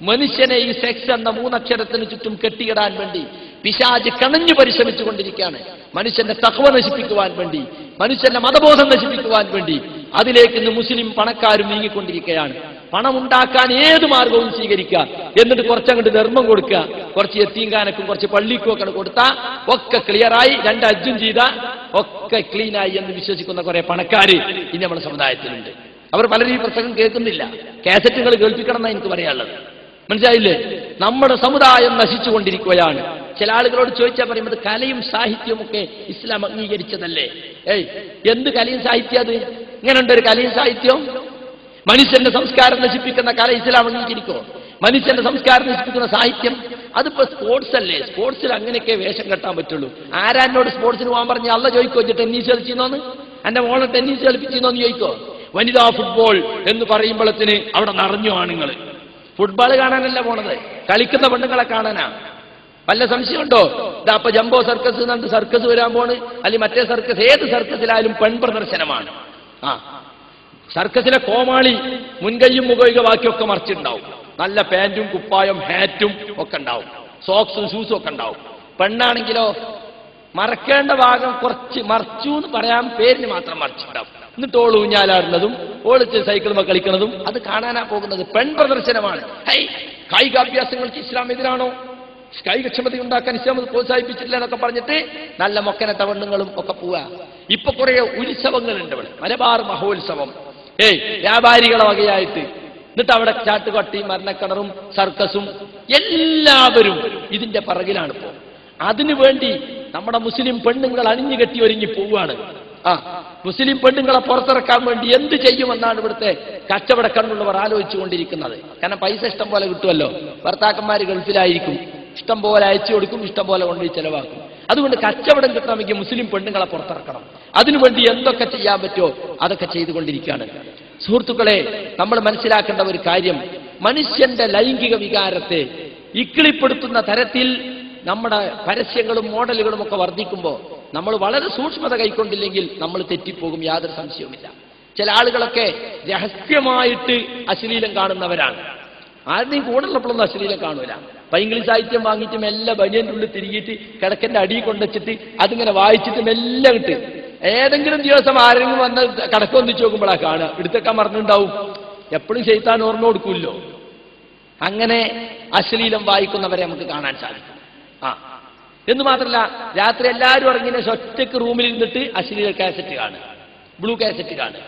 മനുഷ്യനെ ഈ സെക്സ് എന്ന മൂന്നക്ഷരത്തിന് ചുറ്റും കെട്ടിയിടാൻ വേണ്ടി പിശാച് കണഞ്ഞു പരിശ്രമിച്ചു കൊണ്ടിരിക്കുകയാണ്. മനുഷ്യന്റെ തഖ്വ നശിപ്പിക്കുവാൻ വേണ്ടി, മനുഷ്യന്റെ മതബോധം നശിപ്പിക്കുവാൻ വേണ്ടി അതിലേക്ക് ഇന്ന് മുസ്ലിം പണക്കാരും നീങ്ങിക്കൊണ്ടിരിക്കുകയാണ്. പണമുണ്ടാക്കാൻ ഏത് മാർഗവും സ്വീകരിക്കുക, എന്നിട്ട് കുറച്ചങ്ങോട്ട് ധർമ്മം കൊടുക്കുക, കുറച്ച് യത്തീംഖാനക്കും കുറച്ച് പള്ളിക്കും ഒക്കെ കൊടുത്താൽ ഒക്കെ ക്ലിയറായി, 2 ഹജ്ജും ചെയ്ത ഒക്കെ ക്ലീനായി എന്ന് വിശ്വസിക്കുന്ന കുറെ പണക്കാര് ഇനി നമ്മുടെ സമുദായത്തിലുണ്ട്. അവർ പലരും ഈ പ്രസംഗം കേൾക്കുന്നില്ല, കാസറ്റുകൾ കേൾപ്പിക്കണം എന്നാണ് എനിക്ക് പറയാനുള്ളത്. മനസ്സിലായില്ലേ? നമ്മുടെ സമുദായം നശിച്ചുകൊണ്ടിരിക്കുകയാണ്. ചില ആളുകളോട് ചോദിച്ചാൽ പറയുന്നത് കലയും സാഹിത്യവും ഒക്കെ ഇസ്ലാം അംഗീകരിച്ചതല്ലേ? എന്ത് കലയും സാഹിത്യം? അത് ഇങ്ങനെയുണ്ട് ഒരു കലയും സാഹിത്യവും? മനുഷ്യന്റെ സംസ്കാരം നശിപ്പിക്കുന്ന കല ഇസ്ലാം അംഗീകരിക്കോ? മനുഷ്യന്റെ സംസ്കാരം നശിപ്പിക്കുന്ന സാഹിത്യം? അതിപ്പോ സ്പോർട്സ് അല്ലേ, സ്പോർട്സിൽ അങ്ങനെയൊക്കെ വേഷം കെട്ടാൻ പറ്റുള്ളൂ. ആരാനോട് സ്പോർട്സിന് പോകാൻ പറഞ്ഞ അല്ല ചോദിക്കോ, ടെന്നീസ് കളിച്ചിരുന്നോന്ന്, എന്റെ മോളെ ടെന്നീസ് കളിപ്പിച്ചിരുന്നോന്ന് ചോദിക്കോ? വനിതാ ഫുട്ബോൾ എന്ന് പറയുമ്പോഴത്തിന് അവിടെ നിറഞ്ഞു ആണുങ്ങൾ. ഫുട്ബോൾ കാണാനല്ല പോണത്, കളിക്കുന്ന പെണ്ണുങ്ങളെ കാണാനാ. വല്ല സംശയമുണ്ടോ? അപ്പൊ ജംബോ സർക്കസ് എന്നിട്ട് സർക്കസ് വരാൻ പോണ്, അല്ലെങ്കിൽ മറ്റേ സർക്കസ്, ഏത് സർക്കസിലായാലും പെൺപ്രദർശനമാണ്. സർക്കസിലെ കോമാളി മുൻകൈയും മുഖൈക ബാക്കിയൊക്കെ മറിച്ചിട്ടുണ്ടാവും. നല്ല പാന്റും കുപ്പായം ഹാറ്റും ഒക്കെ ഉണ്ടാവും, സോക്സും ഷൂസും ഒക്കെ ഉണ്ടാവും. പെണ്ണാണെങ്കിലോ മറക്കേണ്ട ഭാഗം കുറച്ച് മറച്ചു എന്ന് പറയാൻ പേരിന് മാത്രം മറിച്ചിട്ടുണ്ടാവും. എന്നിട്ട് ഓള് ഊഞ്ഞാലാടുന്നതും ഓളിച്ച് സൈക്കിളും കളിക്കുന്നതും അത് കാണാനാ പോകുന്നത്. പെൺപ്രദർശനമാണ്. കായികാഭ്യാസങ്ങൾക്ക് ഇസ്ലാം എതിരാണോ? കായികക്ഷമത ഉണ്ടാക്കാൻ ഇസ്ലാം പ്രോത്സാഹിപ്പിച്ചിട്ടില്ല എന്നൊക്കെ പറഞ്ഞിട്ട് നല്ല മൊക്കനത്ത പെണ്ണുങ്ങളും ഒക്കെ പോവുക. ഇപ്പൊ കുറെ ഉത്സവങ്ങളുണ്ട് ഇവിടെ, മലബാർ മഹോത്സവം, വ്യാപാരികളെ വകയായിട്ട്. എന്നിട്ട് അവിടെ ചാട്ടുകട്ടി, മരണക്കിണറും സർക്കസും എല്ലാവരും ഇതിന്റെ പിറകിലാണ് ഇപ്പോ. അതിനുവേണ്ടി നമ്മുടെ മുസ്ലിം പെണ്ണുങ്ങൾ അണിഞ്ഞുകെട്ടി ഒരുങ്ങി പോവുകയാണ്. മുസ്ലിം പെണ്ണുങ്ങളെ പുറത്തിറക്കാൻ വേണ്ടി എന്ത് ചെയ്യുമെന്നാണ് ഇവിടുത്തെ കച്ചവട കണ്ണുള്ളവർ ആലോചിച്ചുകൊണ്ടിരിക്കുന്നത്. കാരണം പൈസ ഇഷ്ടം പോലെ കിട്ടുമല്ലോ, ഭർത്താക്കന്മാർ ഗൾഫിലായിരിക്കും, ഇഷ്ടം പോലെ അയച്ചു കൊടുക്കും, ഇഷ്ടം പോലെ കൊണ്ടുപോയി ചെലവാക്കും. അതുകൊണ്ട് കച്ചവടം കിട്ടണമെങ്കിൽ മുസ്ലിം പെണ്ണുങ്ങളെ പുറത്തിറക്കണം. അതിനുവേണ്ടി എന്തൊക്കെ ചെയ്യാൻ പറ്റുമോ അതൊക്കെ ചെയ്തുകൊണ്ടിരിക്കുകയാണ്. സുഹൃത്തുക്കളെ, നമ്മൾ മനസ്സിലാക്കേണ്ട ഒരു കാര്യം, മനുഷ്യന്റെ ലൈംഗിക വികാരത്തെ ഇക്കിളിപ്പെടുത്തുന്ന തരത്തിൽ നമ്മുടെ പരസ്യങ്ങളും മോഡലുകളും ഒക്കെ വർദ്ധിക്കുമ്പോൾ നമ്മൾ വളരെ സൂക്ഷ്മത കൈക്കൊണ്ടില്ലെങ്കിൽ നമ്മൾ തെറ്റിപ്പോകും, യാതൊരു സംശയവുമില്ല. ചില ആളുകളൊക്കെ രഹസ്യമായിട്ട് അശ്ലീലം കാണുന്നവരാണ്. ആരുടെയും കൂടുള്ളപ്പോഴൊന്നും അശ്ലീലം കാണൂല. പൈങ്കിളി സാഹിത്യം വാങ്ങിയിട്ട് മെല്ലെ ബനിയൻ്റെ ഉള്ളിൽ തിരികിയിട്ട് കിടക്കൻ്റെ അടിയിൽ കൊണ്ടുവച്ചിട്ട് അതിങ്ങനെ വായിച്ചിട്ട് മെല്ലെ കിട്ട് ഏതെങ്കിലും ദിവസം ആരെങ്കിലും വന്ന് കടക്കൊന്നിച്ച് നോക്കുമ്പോഴാണ് കാണുക. എടുത്തേക്കാൻ മറന്നുണ്ടാവും. എപ്പോഴും ശൈത്താൻ ഓർമ്മ കൊടുക്കൂല്ലോ. അങ്ങനെ അശ്ലീലം വായിക്കുന്നവരെ നമുക്ക് കാണാൻ സാധിക്കും. എന്ന് മാത്രമല്ല, രാത്രി എല്ലാവരും ഇറങ്ങിയ ഒറ്റയ്ക്ക് റൂമിൽ ഇരുന്നിട്ട് അശ്ലീല കാസറ്റ് കാണുക, ബ്ലൂ കാസറ്റ് കാണുക.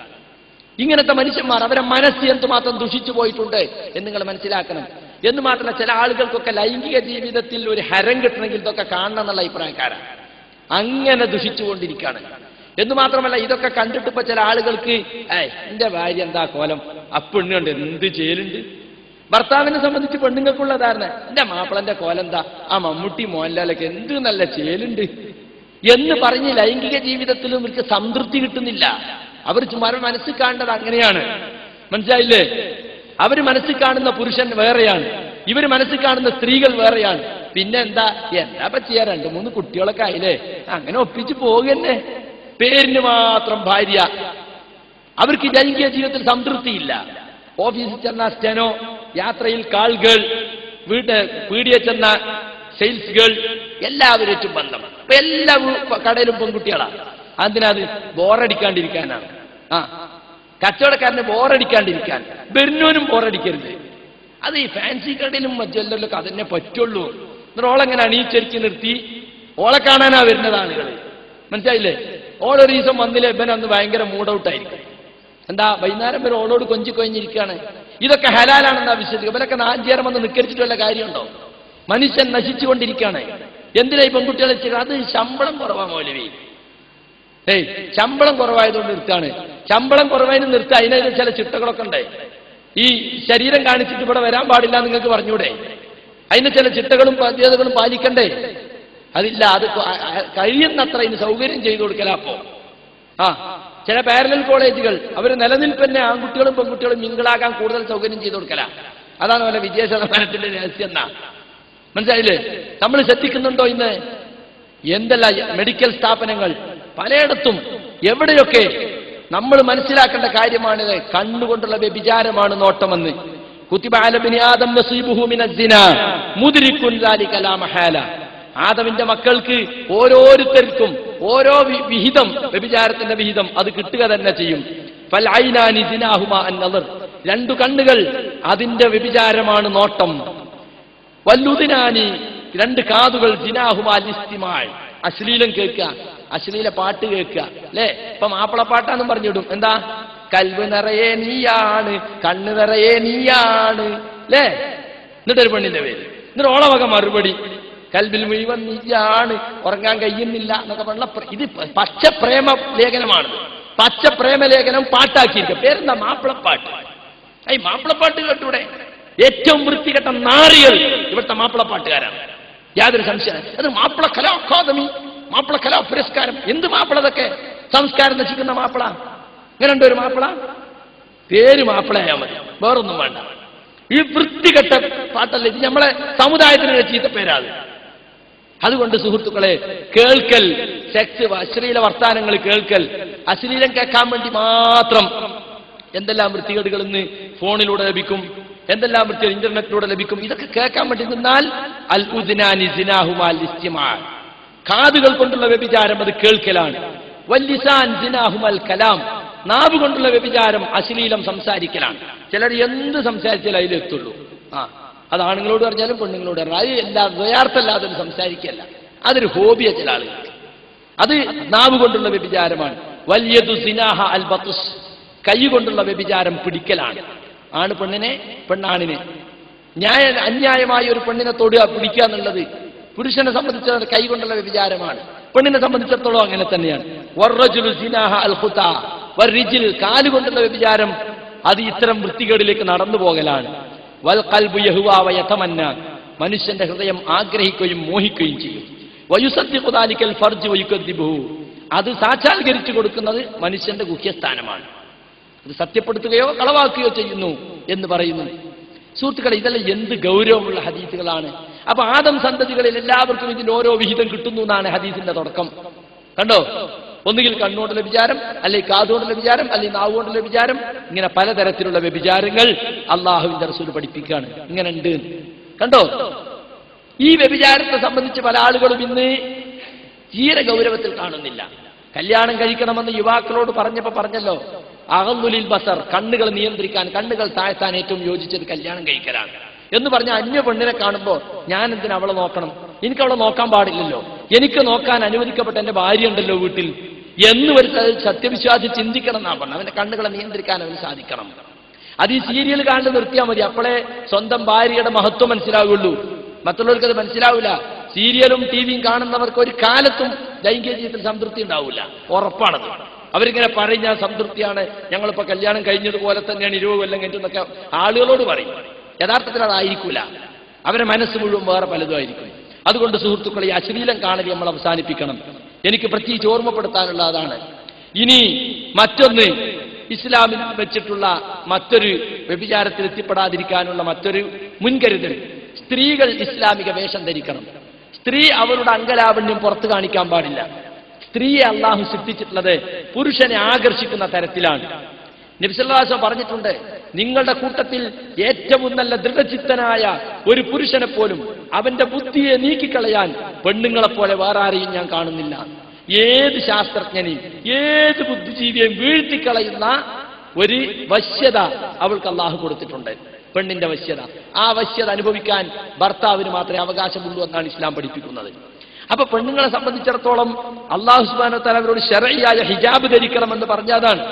ഇങ്ങനത്തെ മനുഷ്യന്മാർ അവരെ മനസ്സ് എന്തുമാത്രം ദുഷിച്ചു പോയിട്ടുണ്ട് എന്ന് നിങ്ങൾ മനസ്സിലാക്കണം. എന്ന് മാത്രമല്ല, ചില ആളുകൾക്കൊക്കെ ലൈംഗിക ജീവിതത്തിൽ ഒരു ഹരം കിട്ടണമെങ്കിൽ ഇതൊക്കെ കാണണം എന്നുള്ള അഭിപ്രായക്കാരാണ്. അങ്ങനെ ദുഷിച്ചുകൊണ്ടിരിക്കുകയാണ്. എന്ന് മാത്രമല്ല, ഇതൊക്കെ കണ്ടിട്ട് ഇപ്പൊ ചില ആളുകൾക്ക് എന്റെ ഭാര്യ എന്താ കോലം, പെണ്ണുണ്ട് എന്ത് ചെയ്യലുണ്ട്. ഭർത്താവിനെ സംബന്ധിച്ച് പെണ്ണുങ്ങൾക്കുള്ള ധാരണ, എന്റെ മാപ്പിളന്റെ കോലെന്താ, ആ മമ്മൂട്ടി മോഹൻലാലൊക്കെ എന്ത് നല്ല ചേലുണ്ട് എന്ന് പറഞ്ഞ് ലൈംഗിക ജീവിതത്തിലും ഇവർക്ക് സംതൃപ്തി കിട്ടുന്നില്ല. അവർ മനസ്സിൽ കാണേണ്ടത് അങ്ങനെയാണ്. മനസ്സിലായില്ലേ? അവര് മനസ്സിൽ കാണുന്ന പുരുഷൻ വേറെയാണ്, ഇവര് മനസ്സിൽ കാണുന്ന സ്ത്രീകൾ വേറെയാണ്. പിന്നെ എന്താ ചെയ്യാ, 2-3 കുട്ടികളൊക്കെ ആയില്ലേ, അങ്ങനെ ഒപ്പിച്ച് പോകുന്നെ. പേരിന് മാത്രം ഭാര്യ. അവർക്ക് ലൈംഗിക ജീവിതത്തിൽ സംതൃപ്തിയില്ല. ഓഫീസിൽ ചെന്ന സ്റ്റെനോ, യാത്രയിൽ കാൾ ഗേൾ, പീടിയെ ചെന്ന സെയിൽസ് ഗേൾ, എല്ലാവരും ബന്ധം. ഇപ്പൊ എല്ലാ കടയിലും പെൺകുട്ടികളാണ്. അതിനത് ബോറടിക്കാണ്ടിരിക്കാനാണ്. കച്ചവടക്കാരന് ബോറടിക്കാണ്ടിരിക്കാൻ, ബെർനോനും ബോറടിക്കരുത്. അത് ഈ ഫാൻസി കടയിലും ജ്വല്ലറിലൊക്കെ അതന്നെ പറ്റുള്ളൂ. എന്നിട്ട് ഓളെങ്ങനെ അണിയിച്ചൊരുക്കി നിർത്തി ഓളെ കാണാനാ വരുന്നത് ആളുകൾ. മനസ്സിലായില്ലേ? ഓളൊരു ദിവസം വന്നില്ലേ, ഇവൻ അന്ന് ഭയങ്കര മൂഡൌട്ടായിരിക്കും. എന്താ, വൈകുന്നേരം വരെ ഓളോട് കൊഞ്ചിക്കൊഴിഞ്ഞിരിക്കുകയാണ്. ഇതൊക്കെ ഹലാലാണെന്നാ വിശ്വസിക്കുക. ഇവരൊക്കെ 4 നേരം വന്ന് നിക്കരിച്ചിട്ട് വല്ല കാര്യമുണ്ടോ? മനുഷ്യൻ നശിച്ചുകൊണ്ടിരിക്കുകയാണ്. എന്തിനാ ഈ പെൺകുട്ടികളെ ചെയ്യുക? അത് ശമ്പളം കുറവാ മൗലവി. ശമ്പളം കുറവായതുകൊണ്ട് നിർത്താണ്. ശമ്പളം കുറവായതിന് നിർത്തുക. അതിനതിന് ചില ചിട്ടകളൊക്കെ ഉണ്ട്. ഈ ശരീരം കാണിച്ചിട്ട് ഇവിടെ വരാൻ പാടില്ല നിങ്ങൾക്ക് പറഞ്ഞൂടെ? അതിന് ചില ചിട്ടകളും ബാധ്യതകളും പാലിക്കണ്ടേ? അതില്ല. അത് കഴിയുന്നത്ര ഇതിന് സൗകര്യം ചെയ്തു കൊടുക്കല. അപ്പോ ചില പാരലൽ കോളേജുകൾ അവർ നിലനിൽപ്പന്നെ ആൺകുട്ടികളും പെൺകുട്ടികളും മിങ്കിളാകാൻ കൂടുതൽ സൗകര്യം ചെയ്തു കൊടുക്കല. അതാണ് പോലെ വിജയശതമാനത്തിന്റെ രഹസ്യം എന്നാ. മനസ്സിലായില്ലേ? നമ്മൾ ശ്രദ്ധിക്കുന്നുണ്ടോ ഇന്ന്? എന്തെല്ലാം മെഡിക്കൽ സ്ഥാപനങ്ങൾ പലയിടത്തും എവിടെയൊക്കെ നമ്മൾ മനസ്സിലാക്കേണ്ട കാര്യമാണിത്. കണ്ണുകൊണ്ടുള്ള വ്യഭിചാരമാണ് നോട്ടമെന്ന്. കുതിബ അല ബനി ആദം നസീബുഹു മിനസ്സിന മുദ്രികുൻ ദാലിക ലാ മഹാല. ആദമിന്റെ മക്കൾക്ക് ഓരോരുത്തർക്കും ഓരോ വിഹിതം, വ്യഭിചാരത്തിന്റെ വിഹിതം അത് കിട്ടുക തന്നെ ചെയ്യും. ഫൽ ഐനാനി സിനാഹുമാ അൻ-നദർ. 2 കണ്ണുകൾ അതിന്റെ വ്യഭിചാരമാണ് നോട്ടം. വല്ലുദിനാനി 2 കാതുകൾ സിനാഹുമാ ലിസ്തിമാ, അശ്ലീലം കേൾക്കുക, അശ്ലീല പാട്ട് കേൾക്കുക. അല്ലേ? ഇപ്പൊ മാപ്പിളപ്പാട്ടാന്നും പറഞ്ഞിടും. എന്താ, കൽവ് നിറയെ നീയാണ്, കണ്ണ് നിറയെ നീയാണ്. അല്ലേ? എന്നിട്ടൊരു പെണ്ണിന്റെ പേര്, എന്നിട്ട് ഓളവക മറുപടി, കൽബിൽ മുഴുവൻ നീയാണ്, ഉറങ്ങാൻ കഴിയുന്നില്ല എന്നൊക്കെ പറഞ്ഞ ഇത് പച്ച പ്രേമ ലേഖനമാണ്. പച്ച പ്രേമലേഖനം പാട്ടാക്കിയിരിക്കുക. പേരെന്താ? മാപ്പിളപ്പാട്ട്. ഈ മാപ്പിളപ്പാട്ട് കേട്ടൂടെ? ഏറ്റവും വൃത്തികെട്ട നാറികൾ ഇവിടുത്തെ മാപ്പിളപ്പാട്ടുകാരാണ്, യാതൊരു സംശയം. അത് മാപ്പിള കലാ അക്കാദമി, മാപ്പിള കലാ പുരസ്കാരം. എന്ത് മാപ്പിളതൊക്കെ? സംസ്കാരം നശിക്കുന്ന മാപ്പിള. ഇങ്ങനെ ഉണ്ട് ഒരു മാപ്പിള. പേര് മാപ്പിളയാ മതി, വേറൊന്നും വേണ്ട. ഈ വൃത്തികെട്ട പാട്ടല്ലേ ഇത്? നമ്മളെ സമുദായത്തിന് ചീത്ത പേരാത്. അതുകൊണ്ട് സുഹൃത്തുക്കളെ, കേൾക്കൽ, സെക്സ്, അശ്ലീല വർത്താനങ്ങൾ കേൾക്കൽ, അശ്ലീലം കേൾക്കാൻ വേണ്ടി മാത്രം എന്തെല്ലാം വൃത്തികേടുകൾ ഇന്ന് ഫോണിലൂടെ ലഭിക്കും, എന്തെല്ലാം വൃത്തികൾ ഇന്റർനെറ്റിലൂടെ ലഭിക്കും. ഇതൊക്കെ കേൾക്കാൻ വേണ്ടി നിന്നാൽ അൽ ഉദ്നാനി സിനാഹുമാ ലിസ്തിമാ, കാതുകൾ കൊണ്ടുള്ള വ്യഭിചാരം അത് കേൾക്കലാണ്. വല്ലിസാൻ സിനാഹുമൽ കലാം, നാവ് കൊണ്ടുള്ള വ്യഭിചാരം അശ്ലീലം സംസാരിക്കലാണ്. ചിലർ എന്ത് സംസാരിച്ചാലും അതിലെത്തുള്ളൂ. അത് ആണുങ്ങളോട് പറഞ്ഞാലും പെണ്ണുങ്ങളോട് പറഞ്ഞാൽ അത് എല്ലാ ദ്വയാർത്ഥമല്ലാതെ സംസാരിക്കല്ല. അതൊരു ഹോബിയ ചില ആളുകൾക്ക്. അത് നാവ് കൊണ്ടുള്ള വ്യഭിചാരമാണ്. വല്യദു സിനാഹ അൽ ബത്തുസ്, കൈ കൊണ്ടുള്ള വ്യഭിചാരം പിടിക്കലാണ്. ആണ് പെണ്ണിനെ, പെണ്ണാണിനെ. അന്യായമായ ഒരു പെണ്ണിനെ തൊടുക, പിടിക്കുക എന്നുള്ളത് പുരുഷനെ സംബന്ധിച്ചിടത്തോളം കൈ കൊണ്ടുള്ള വ്യഭിചാരമാണ്. പെണ്ണിനെ സംബന്ധിച്ചിടത്തോളം അങ്ങനെ തന്നെയാണ്. വറജുലു സിനാഹ അൽ ഖുതാ വറിജിൽ, കാലുകൊണ്ടുള്ള വ്യഭിചാരം അത് ഇത്തരം വൃത്തികേടിലേക്ക് നടന്നു പോകലാണ്. വൽ ഖൽബു യഹ്വാ വയതമന്ന, മനുഷ്യന്റെ ഹൃദയം ആഗ്രഹിക്കുകയും മോഹിക്കുകയും ചെയ്യും. വയുസദ്ദിഖു ദാലികൽ ഫർജ് വയുകദ്ദിബുഹു, അത് സാക്ഷാത്കരിച്ചു കൊടുക്കുന്നത് മനുഷ്യന്റെ ഗുഹ്യസ്ഥാനമാണ്. അത് സത്യപ്പെടുത്തുകയോ കളവാക്കുകയോ ചെയ്യുന്നു എന്ന് പറയുന്നു. സുഹൃത്തുക്കളെ, ഇതെല്ലാം എന്ത് ഗൗരവമുള്ള ഹദീസുകളാണ്. അപ്പൊ ആദം സന്തതികളിൽ എല്ലാവർക്കും ഇതിന്റെ ഓരോ വിഹിതം കിട്ടുന്നു എന്നാണ് ഹദീസിന്റെ തുടക്കം. കണ്ടോ? ഒന്നുകിൽ കണ്ണുകൊണ്ടുള്ള വിചാരം, അല്ലെങ്കിൽ കാതുകൊണ്ടുള്ള വിചാരം, അല്ലെങ്കിൽ നാവുകൊണ്ടുള്ള വിചാരം. ഇങ്ങനെ പലതരത്തിലുള്ള വ്യഭിചാരങ്ങൾ അള്ളാഹുവിന്റെ റസൂൽ പഠിപ്പിക്കുകയാണ്. ഇങ്ങനെ ഉണ്ട് കണ്ടോ. ഈ വ്യഭിചാരത്തെ സംബന്ധിച്ച് പല ആളുകളും ഇന്ന് തീരെ ഗൗരവത്തിൽ കാണുന്നില്ല. കല്യാണം കഴിക്കണമെന്ന് യുവാക്കളോട് പറഞ്ഞല്ലോ, അഗളുലിൽ ബസർ, കണ്ണുകൾ നിയന്ത്രിക്കാൻ, കണ്ണുകൾ താഴ്ത്താൻ ഏറ്റവും യോജിച്ചത് കല്യാണം കഴിക്കലാണ് എന്ന് പറഞ്ഞ അന്യ പെണ്ണിനെ കാണുമ്പോൾ ഞാൻ എന്തിനാ അവളെ നോക്കണം, എനിക്ക് അവളെ നോക്കാൻ പാടില്ലല്ലോ, എനിക്ക് നോക്കാൻ അനുവദിക്കപ്പെട്ട എന്റെ ഭാര്യ ഉണ്ടല്ലോ വീട്ടിൽ എന്ന് ഒരു സത്യവിശ്വാസി ചിന്തിക്കണം എന്നാ പറഞ്ഞത്. അവന്റെ കണ്ണുകളെ നിയന്ത്രിക്കാൻ അവന് സാധിക്കണം. അത് ഈ സീരിയൽ കാണുന്നത് നിർത്തിയാൽ മതി. അപ്പോഴേ സ്വന്തം ഭാര്യയുടെ മഹത്വം മനസ്സിലാവുള്ളൂ. മറ്റുള്ളവർക്ക് അത് മനസ്സിലാവില്ല. സീരിയലും ടിവിയും കാണുന്നവർക്ക് ഒരു കാലത്തും ലൈംഗിക ജീവിതത്തിൽ സംതൃപ്തി ഉണ്ടാവില്ല, ഉറപ്പാണത്. അവരിങ്ങനെ പറയും ഞാൻ സംതൃപ്തിയാണ്, ഞങ്ങളിപ്പോ കല്യാണം കഴിഞ്ഞതുപോലെ തന്നെയാണ് 20 കൊല്ലം കഴിഞ്ഞെന്നൊക്കെ ആളുകളോട് പറയും. യഥാർത്ഥത്തിൽ അതായിരിക്കില്ല. അവരെ മനസ്സ് മുഴുവൻ വേറെ പലതും ആയിരിക്കും. അതുകൊണ്ട് സുഹൃത്തുക്കളെ, ഈ അശ്ലീലം കാണൽ നമ്മൾ അവസാനിപ്പിക്കണം. എനിക്ക് പ്രത്യേകിച്ച് ഓർമ്മപ്പെടുത്താനുള്ള അതാണ്. ഇനി മറ്റൊന്ന്, ഇസ്ലാമിൽ വെച്ചിട്ടുള്ള മറ്റൊരു വ്യഭിചാരത്തിൽ എത്തിപ്പെടാതിരിക്കാനുള്ള മറ്റൊരു മുൻകരുതൽ, സ്ത്രീകൾ ഇസ്ലാമിക വേഷം ധരിക്കണം. സ്ത്രീ അവരുടെ അംഗലാവണ്യം പുറത്തു കാണിക്കാൻ പാടില്ല. സ്ത്രീയെ അള്ളാഹു സൃഷ്ടിച്ചിട്ടുള്ളത് പുരുഷനെ ആകർഷിക്കുന്ന തരത്തിലാണ്. നബി സല്ലല്ലാഹു അലൈഹി വസല്ലം പറഞ്ഞിട്ടുണ്ട്, നിങ്ങളുടെ കൂട്ടത്തിൽ ഏറ്റവും നല്ല ദൃഢചിത്തനായ ഒരു പുരുഷനെ പോലും അവന്റെ ബുദ്ധിയെ നീക്കിക്കളയാൻ പെണ്ണുങ്ങളെപ്പോലെ വേറെ ആരെയും ഞാൻ കാണുന്നില്ല. ഏത് ശാസ്ത്രജ്ഞനെയും ഏത് ബുദ്ധിജീവിയെയും വീഴ്ത്തിക്കളയുന്ന ഒരു വശ്യത അവൾക്ക് അള്ളാഹു കൊടുത്തിട്ടുണ്ട്, പെണ്ണിന്റെ വശ്യത. ആ വശ്യത അനുഭവിക്കാൻ ഭർത്താവിന് മാത്രമേ അവകാശമുള്ളൂ എന്നാണ് ഇസ്ലാം പഠിപ്പിക്കുന്നത്. അപ്പൊ പെണ്ണുങ്ങളെ സംബന്ധിച്ചിടത്തോളം അള്ളാഹു സുബ്ഹാനഹു വ തആല അവരോട് ശർഈയായ ഹിജാബ് ധരിക്കണമെന്ന് പറഞ്ഞതാണ്.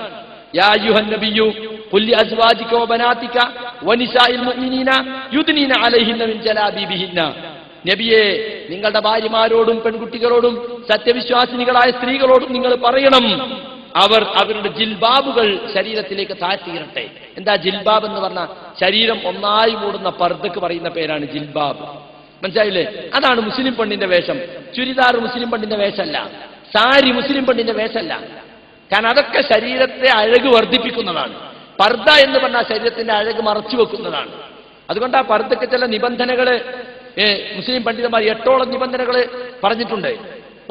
യാ അയ്യുഹൻ നബിയ്യു ഖുൽ ലി അസ്വാജിക വ ബനാതിക വ നിസാഇൽ മുഅ്മിനീന യുദ്നീന അലൈഹിന്ന മിൻ ജലാബീബിഹിന്ന. നബിയെ, നിങ്ങളുടെ ഭാര്യമാരോടും പെൺകുട്ടികളോടും സത്യവിശ്വാസിനികളായ സ്ത്രീകളോടും നിങ്ങൾ പറയണം, അവർ അവരുടെ ജിൽബാബുകൾ ശരീരത്തിലേക്ക് താഴ്ത്തിയിരട്ടെ. എന്താ ജിൽബാബ് എന്ന് പറഞ്ഞാൽ? ശരീരം ഒന്നായി മൂടുന്ന പർദ്ദക്ക് പറയുന്ന പേരാണ് ജിൽബാബ്. മനസ്സിലായില്ലേ? അതാണ് മുസ്ലിം പെണ്ണിന്റെ വേഷം. ചുരിദാർ മുസ്ലിം പെണ്ണിന്റെ വേഷമല്ല, സാരി മുസ്ലിം പെണ്ണിന്റെ വേഷമല്ല. കാരണം അതൊക്കെ ശരീരത്തെ അഴക് വർദ്ധിപ്പിക്കുന്നതാണ്. പർദ്ദ എന്ന് പറഞ്ഞാൽ ശരീരത്തിന്റെ അഴക് മറച്ചു വെക്കുന്നതാണ്. അതുകൊണ്ട് ആ പർദ്ദക്ക് ചില നിബന്ധനകള് മുസ്ലിം പണ്ഡിതന്മാർ 8ഓളം നിബന്ധനകൾ പറഞ്ഞിട്ടുണ്ട്.